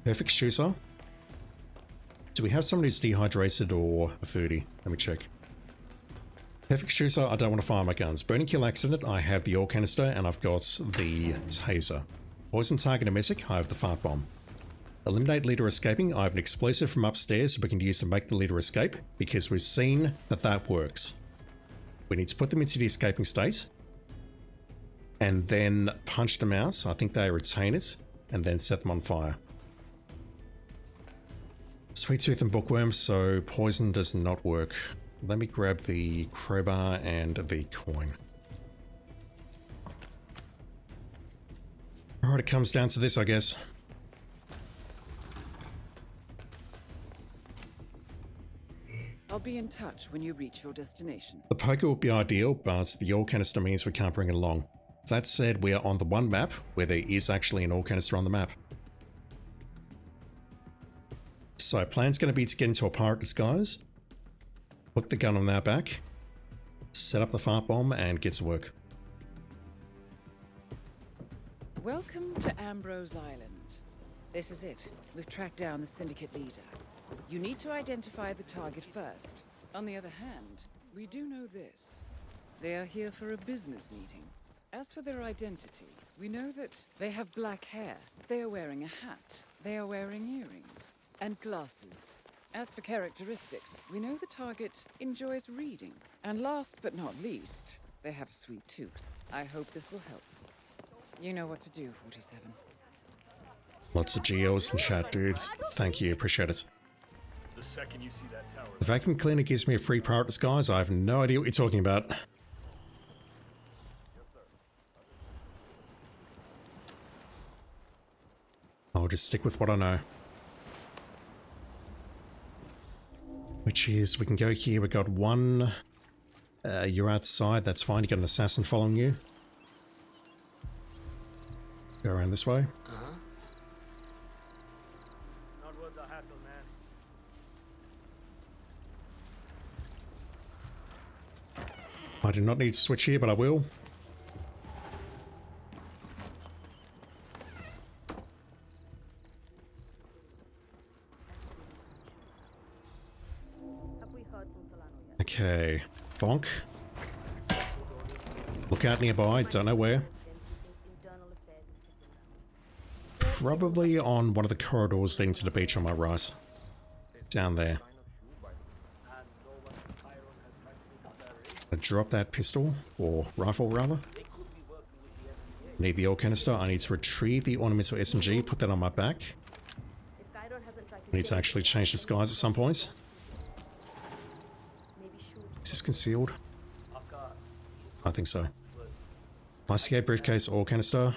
Perfect shooter. Do we have someone who's dehydrated or a foodie? Let me check. Perfect shooter, I don't want to fire my guns. Burning kill accident, I have the ore canister and I've got the taser. Poison target emetic, I have the fart bomb. Eliminate leader escaping, I have an explosive from upstairs that we can use to make the leader escape, because we've seen that that works. We need to put them into the escaping state, and then punch them out, I think they retain it, and then set them on fire. Sweet tooth and bookworm, so poison does not work. Let me grab the crowbar and the coin. Alright, it comes down to this, I guess. I'll be in touch when you reach your destination. The poker would be ideal, but the ore canister means we can't bring it along. That said, we are on the one map where there is actually an ore canister on the map. So plan's going to be to get into a pirate disguise, put the gun on our back, set up the fart bomb, and get to work. Welcome to Ambrose Island. This is it. We've tracked down the Syndicate leader. You need to identify the target first. On the other hand, we do know this. They are here for a business meeting. As for their identity, we know that they have black hair. They are wearing a hat. They are wearing earrings and glasses. As for characteristics, we know the target enjoys reading. And last but not least, they have a sweet tooth. I hope this will help. You know what to do, 47. Lots of geos in chat, dudes. Thank you, appreciate it. The second you see that tower. The vacuum cleaner gives me a free pirate disguise. I have no idea what you're talking about. I'll just stick with what I know. Which is, we can go here, we got one. You're outside, that's fine, you got an assassin following you. Go around this way. Not worth the hassle, man. I do not need to switch here, but I will. Okay, bonk. Look out nearby, don't know where. probably on one of the corridors leading to the beach on my right. Down there. I drop that pistol, or rifle rather. Need the oil canister. I need to retrieve the ornamental SMG, put that on my back. I need to actually change disguise at some point. Is this concealed? I think so. Escape briefcase, oil canister.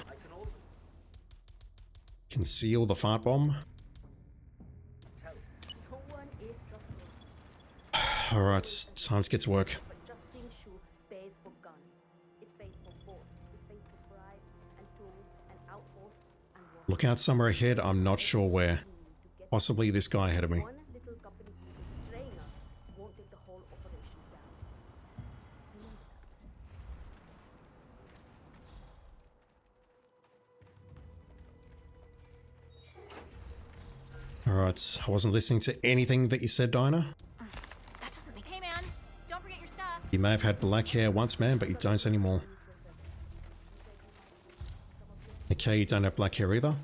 Conceal the fart bomb. Alright, time to get to work. Look out somewhere ahead, I'm not sure where. Possibly this guy ahead of me. Alright, I wasn't listening to anything that you said, Dinah. That doesn't make. Hey man, don't forget your stuff. You may have had black hair once, man, but you don't anymore. Okay, you don't have black hair either.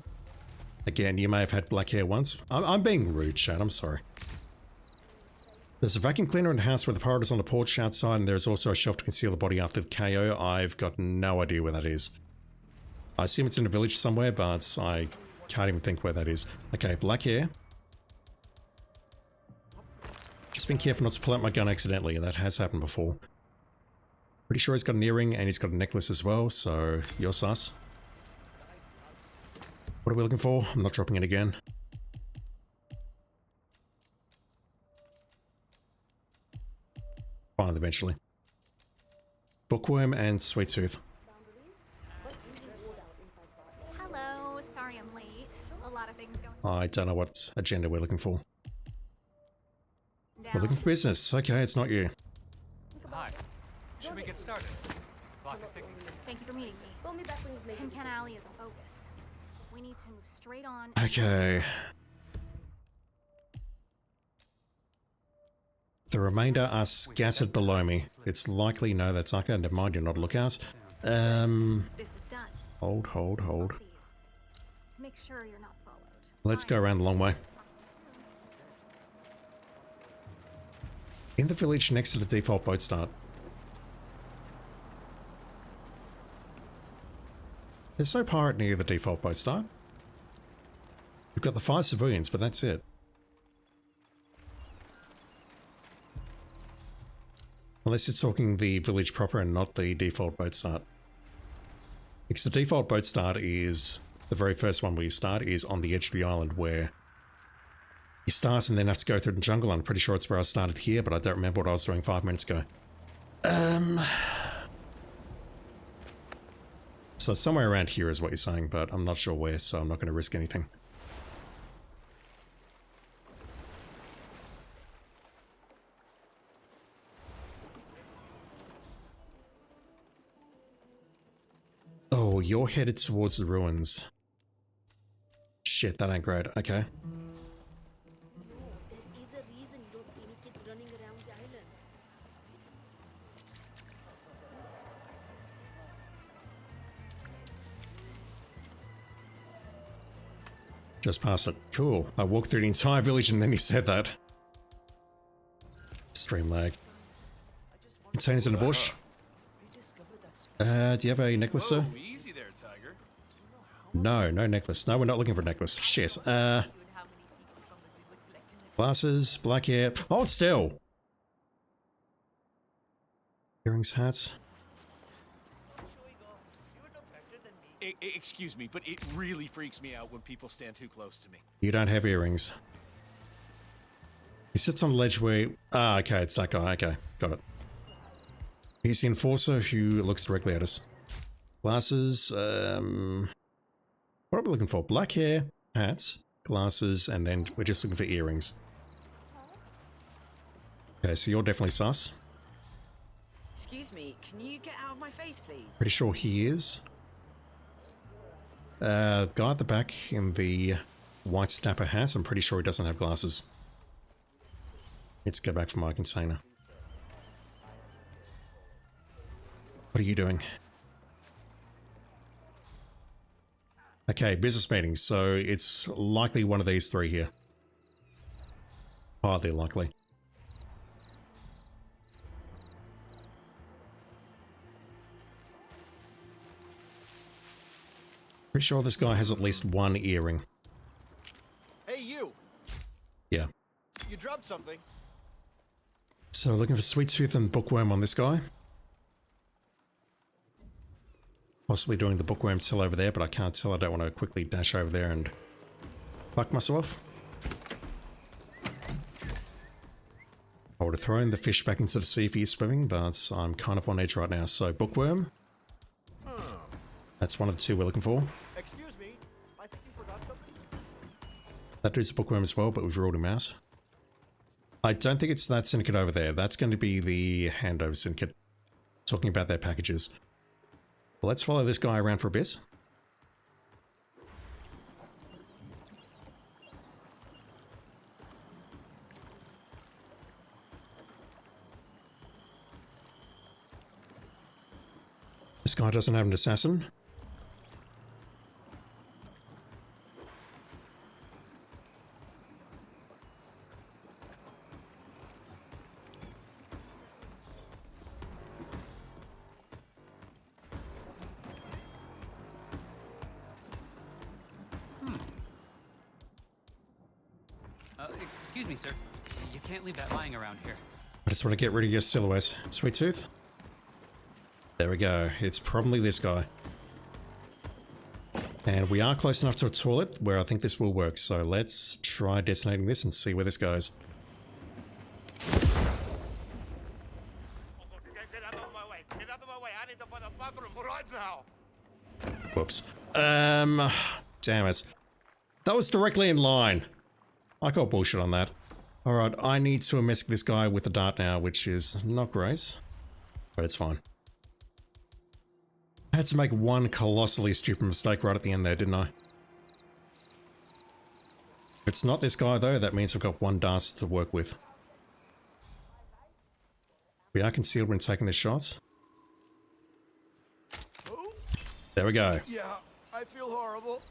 Again, you may have had black hair once. I'm being rude, Chad, I'm sorry. There's a vacuum cleaner in the house where the pirate is on the porch outside, and there's also a shelf to conceal the body after the KO. I've got no idea where that is. I assume it's in a village somewhere, but I can't even think where that is. Okay, black hair. Just been careful not to pull out my gun accidentally, that has happened before. Pretty sure he's got an earring and he's got a necklace as well, so you're sus. What are we looking for? I'm not dropping it again. Fine, eventually. Bookworm and Sweet Tooth. Hello, sorry I'm late. A lot of things going. I don't know what agenda we're looking for. We're looking for business. Okay, it's not you. Hi. Should we get started? Clock is ticking. Thank you for meeting me. Tin Can Alley is a focus. We need to move straight on. Okay. The remainder are scattered below me. It's likely, no, that's Aka. Never mind, you're not a lookout. This is done. Hold. Make sure you're not followed. Let's go around the long way. In the village next to the default boat start. There's no pirate near the default boat start. We've got the 5 civilians, but that's it. Unless you're talking the village proper and not the default boat start. Because the default boat start is, the very first one where you start is on the edge of the island where you start and then have to go through the jungle. I'm pretty sure it's where I started here, but I don't remember what I was doing 5 minutes ago. So somewhere around here is what you're saying, but I'm not sure where, so I'm not going to risk anything. Oh, you're headed towards the ruins. Shit, that ain't great. Okay. Just past it. Cool. I walked through the entire village and then he said that. Stream lag. Containers in a bush. Do you have a necklace, sir? Easy there, Tiger. No, no necklace. No, we're not looking for a necklace. Shit. Glasses, black hair. Hold still! Earrings, hats. Excuse me, but it really freaks me out when people stand too close to me. You don't have earrings. He sits on a ledge where... Ah, okay, it's that guy. Okay, got it. He's the enforcer who looks directly at us. Glasses, what are we looking for? Black hair, hats, glasses, and then we're just looking for earrings. Okay, so you're definitely sus. Excuse me, can you get out of my face, please? Pretty sure he is. Guy at the back in the white snapper hat, I'm pretty sure he doesn't have glasses. Let's go back for my container. What are you doing? Okay, business meetings. So it's likely one of these three here. Hardly likely. Pretty sure this guy has at least one earring. Hey, you! Yeah. You dropped something. So looking for Sweet Tooth and Bookworm on this guy. Possibly doing the Bookworm till over there, but I can't tell. I don't want to quickly dash over there and fuck myself. I would have thrown the fish back into the sea for you swimming, but I'm kind of on edge right now. So Bookworm. That's one of the two we're looking for. Excuse me, I think you forgot something. That dude's a Bookworm as well, but we've ruled him out. I don't think it's that Syndicate over there. That's going to be the Handover Syndicate. Talking about their packages. Well, let's follow this guy around for a bit. This guy doesn't have an assassin. Excuse me, sir. You can't leave that lying around here. I just want to get rid of your silhouette. Sweet Tooth. There we go. It's probably this guy. And we are close enough to a toilet where I think this will work. So let's try detonating this and see where this goes. Get out of my way. Get out of my way. I need to find a bathroom right now. Whoops. Damn it. That was directly in line. I call bullshit on that. Alright, I need to unmask this guy with the dart now, which is not great. But it's fine. I had to make one colossally stupid mistake right at the end there, didn't I? If it's not this guy though, that means I've got one dart to work with. We are concealed when taking this shot. There we go. Yeah, I feel horrible.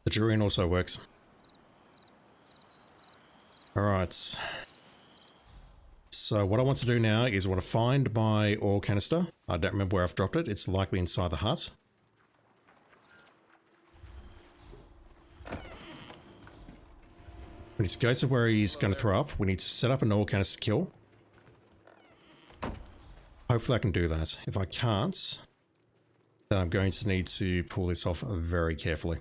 The Durian also works. Alright. So what I want to do now is I want to find my oil canister. I don't remember where I've dropped it. It's likely inside the hut. We need to go to where he's going to throw up. We need to set up an oil canister kill. Hopefully I can do that. If I can't, then I'm going to need to pull this off very carefully.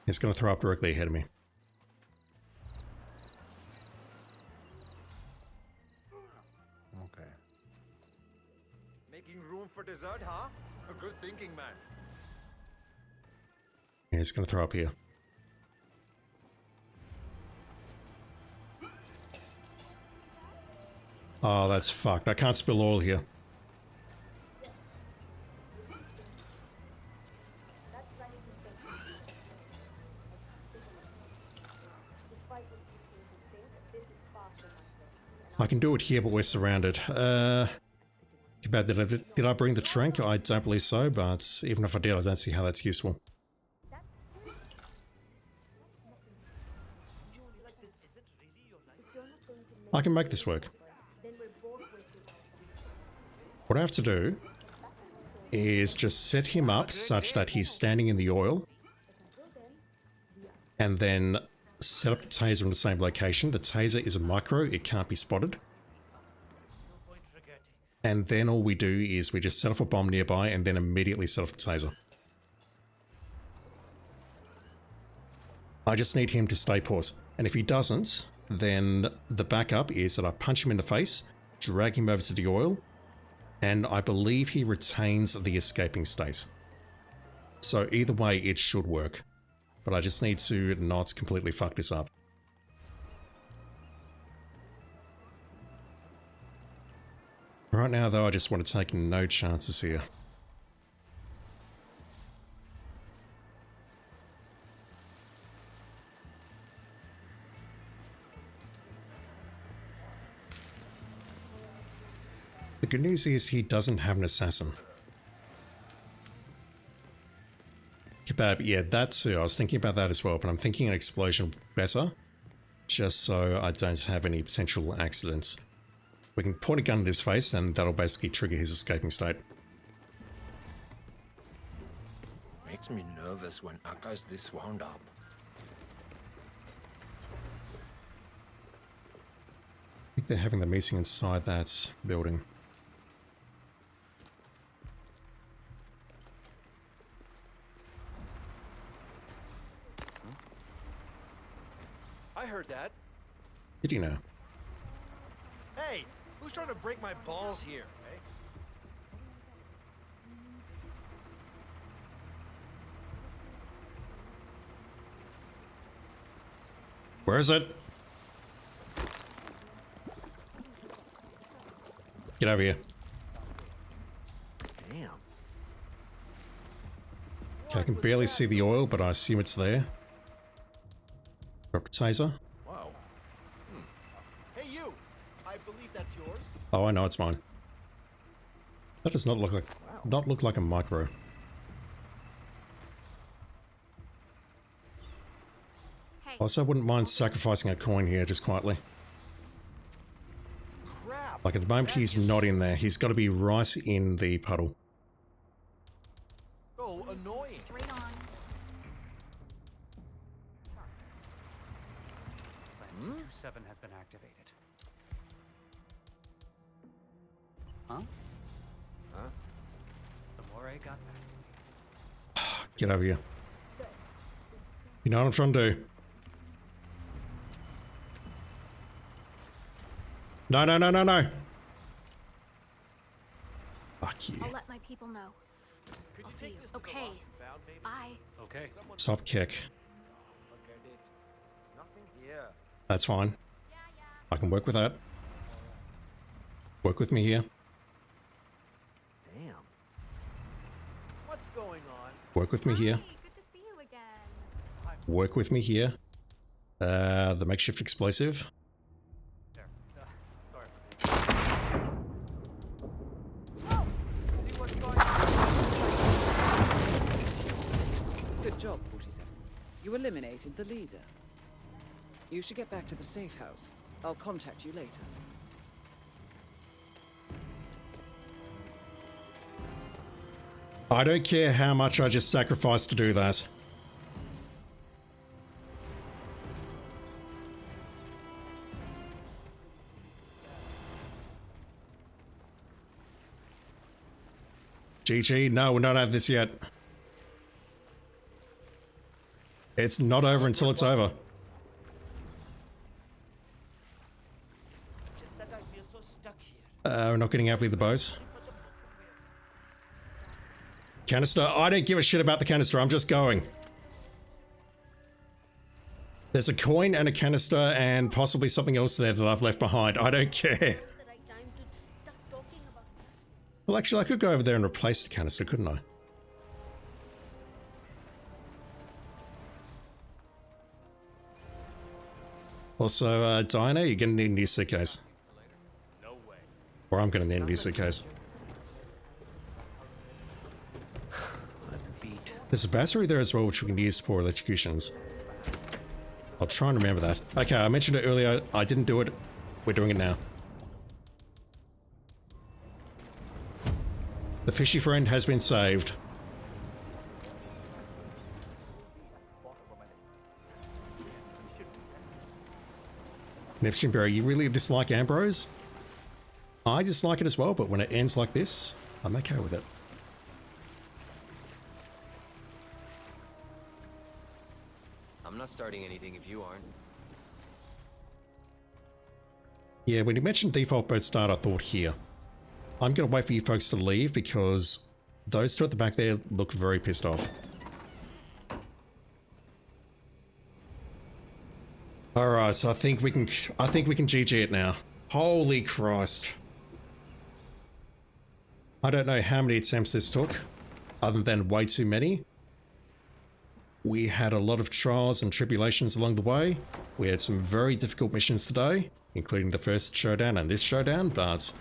It's going to throw up directly ahead of me. Okay. Making room for dessert, huh? Good thinking, man. Yeah, it's going to throw up here. Oh, that's fucked. I can't spill oil here. I can do it here, but we're surrounded. Too bad. Did I bring the trank? I don't believe so, but even if I did, I don't see how that's useful. I can make this work. What I have to do is just set him up such that he's standing in the oil, and then set up the taser in the same location. The taser is a micro, it can't be spotted. And then all we do is we just set off a bomb nearby and then immediately set off the taser. I just need him to stay put. And if he doesn't, then the backup is that I punch him in the face, drag him over to the oil, and I believe he retains the escaping state. So either way, it should work. But I just need to not completely fuck this up. Right now, though, I just want to take no chances here. The good news is he doesn't have an assassin. Kebab, yeah, that too. I was thinking about that as well, but I'm thinking an explosion would be better, just so I don't have any potential accidents. We can point a gun at his face and that'll basically trigger his escaping state. Makes me nervous when Aka's this wound up. I think they're having the meeting inside that building. I heard that. Did you know? Hey, who's trying to break my balls here? Where is it? Get over here. Damn. Okay, I can barely see the oil, but I assume it's there. Drop a taser. Wow. Hey you! I believe that's yours. Oh, I know it's mine. That does not look like a micro. Hey. Also, I wouldn't mind sacrificing a coin here just quietly. Crap. Like at the moment, he's not in there. He's got to be right in the puddle. Oh, annoying. Straight on. Plan 27 has been activated. Huh? Huh? The more I got back. Get over here. You know what I'm trying to do? No, no, no, no, no. Fuck you. I'll let my people know. I'll see you. Okay. Bye. Okay. Top kick. Nothing here. That's fine. I can work with that. Work with me here. Damn. What's going on? Work with me here. Hey, good to see you again. Work with me here. The makeshift explosive. There. Sorry. Good job, 47. You eliminated the leader. You should get back to the safe house. I'll contact you later. I don't care how much I just sacrificed to do that. GG, no, we're not out of this yet. It's not over until it's over. Just that I feel so stuck here. We're not getting out with the bows. Canister? I don't give a shit about the canister, I'm just going. There's a coin and a canister and possibly something else there that I've left behind. I don't care. Well, actually, I could go over there and replace the canister, couldn't I? Also, Diana, you're gonna need a new suitcase. No way. Or I'm gonna need a new suitcase. There's a battery there as well, which we can use for electrocutions. I'll try and remember that. Okay, I mentioned it earlier. I didn't do it. We're doing it now. The fishy friend has been saved. Neptune Berry, you really dislike Ambrose? I dislike it as well, but when it ends like this, I'm okay with it. I'm not starting anything if you aren't. Yeah, when you mentioned default boat start, I thought here. I'm going to wait for you folks to leave because those two at the back there look very pissed off. Alright, so I think we can GG it now. Holy Christ. I don't know how many attempts this took, other than way too many. We had a lot of trials and tribulations along the way. We had some very difficult missions today, including the first showdown and this showdown, but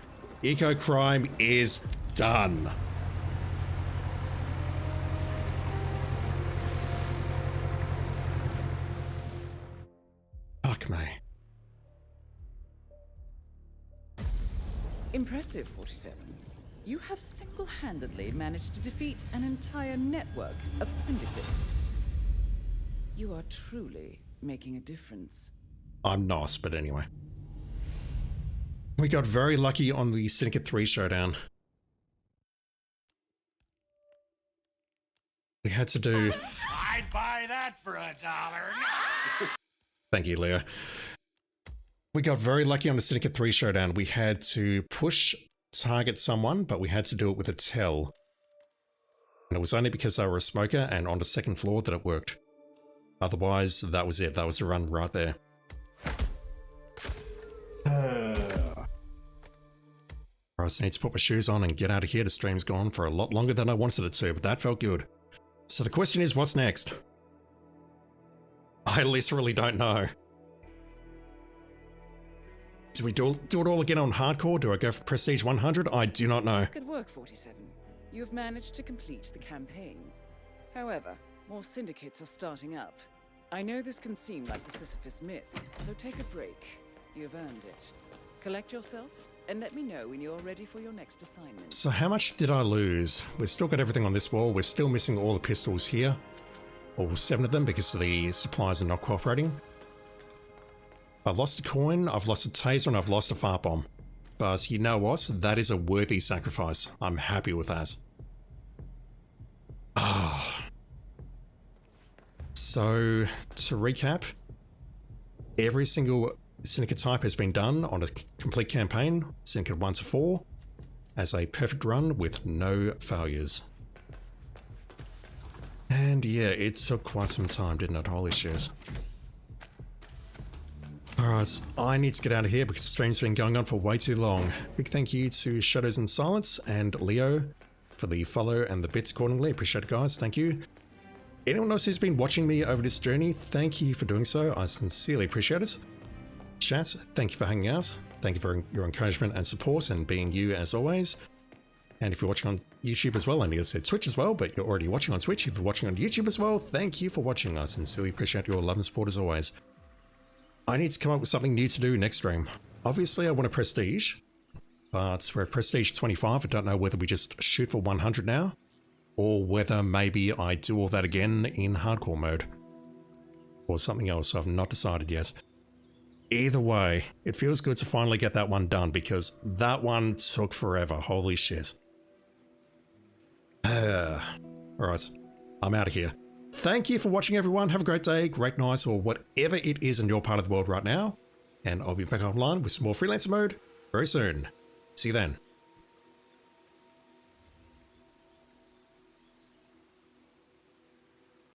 Eco crime is done. Fuck me. Impressive, 47. You have single-handedly managed to defeat an entire network of syndicates. You are truly making a difference. I'm nice, but anyway. We got very lucky on the Syndicate 3 showdown. We had to do... I'd buy that for $1. Thank you, Leo. We got very lucky on the Syndicate 3 showdown. We had to push, target someone, but we had to do it with a tell. And it was only because they were a smoker and on the second floor that it worked. Otherwise, that was it. That was the run right there. Alright, so I need to put my shoes on and get out of here. The stream's gone for a lot longer than I wanted it to, but that felt good. So the question is, what's next? I literally don't know. Do we do it all again on hardcore? Do I go for Prestige 100? I do not know. Good work, 47. You have managed to complete the campaign. However, more syndicates are starting up. I know this can seem like the Sisyphus myth, so take a break. You've earned it. Collect yourself, and let me know when you're ready for your next assignment. So how much did I lose? We've still got everything on this wall. We're still missing all the pistols here. All 7 of them because the supplies are not cooperating. I've lost a coin, I've lost a taser, and I've lost a fart bomb. But you know what? That is a worthy sacrifice. I'm happy with that. So, to recap, every single Syndicate type has been done on a complete campaign, Syndicate 1 to 4, as a perfect run with no failures. And yeah, it took quite some time, didn't it? Holy shit. Alright, I need to get out of here because the stream's been going on for way too long. Big thank you to Shadows and Silence and Leo for the follow and the bits accordingly. Appreciate it, guys. Thank you. Anyone else who's been watching me over this journey, thank you for doing so. I sincerely appreciate it. Chat, thank you for hanging out. Thank you for your encouragement and support and being you as always. And if you're watching on YouTube as well, I need to say Twitch as well, but you're already watching on Twitch. If you're watching on YouTube as well, thank you for watching. I sincerely appreciate your love and support as always. I need to come up with something new to do next stream. Obviously, I want a Prestige, but we're at Prestige 25. I don't know whether we just shoot for 100 now, or whether maybe I do all that again in hardcore mode, or something else. I've not decided yet. Either way, it feels good to finally get that one done, because that one took forever. Holy shit. Alright, I'm out of here. Thank you for watching, everyone. Have a great day, great night, or whatever it is in your part of the world right now. And I'll be back online with some more Freelancer mode very soon. See you then.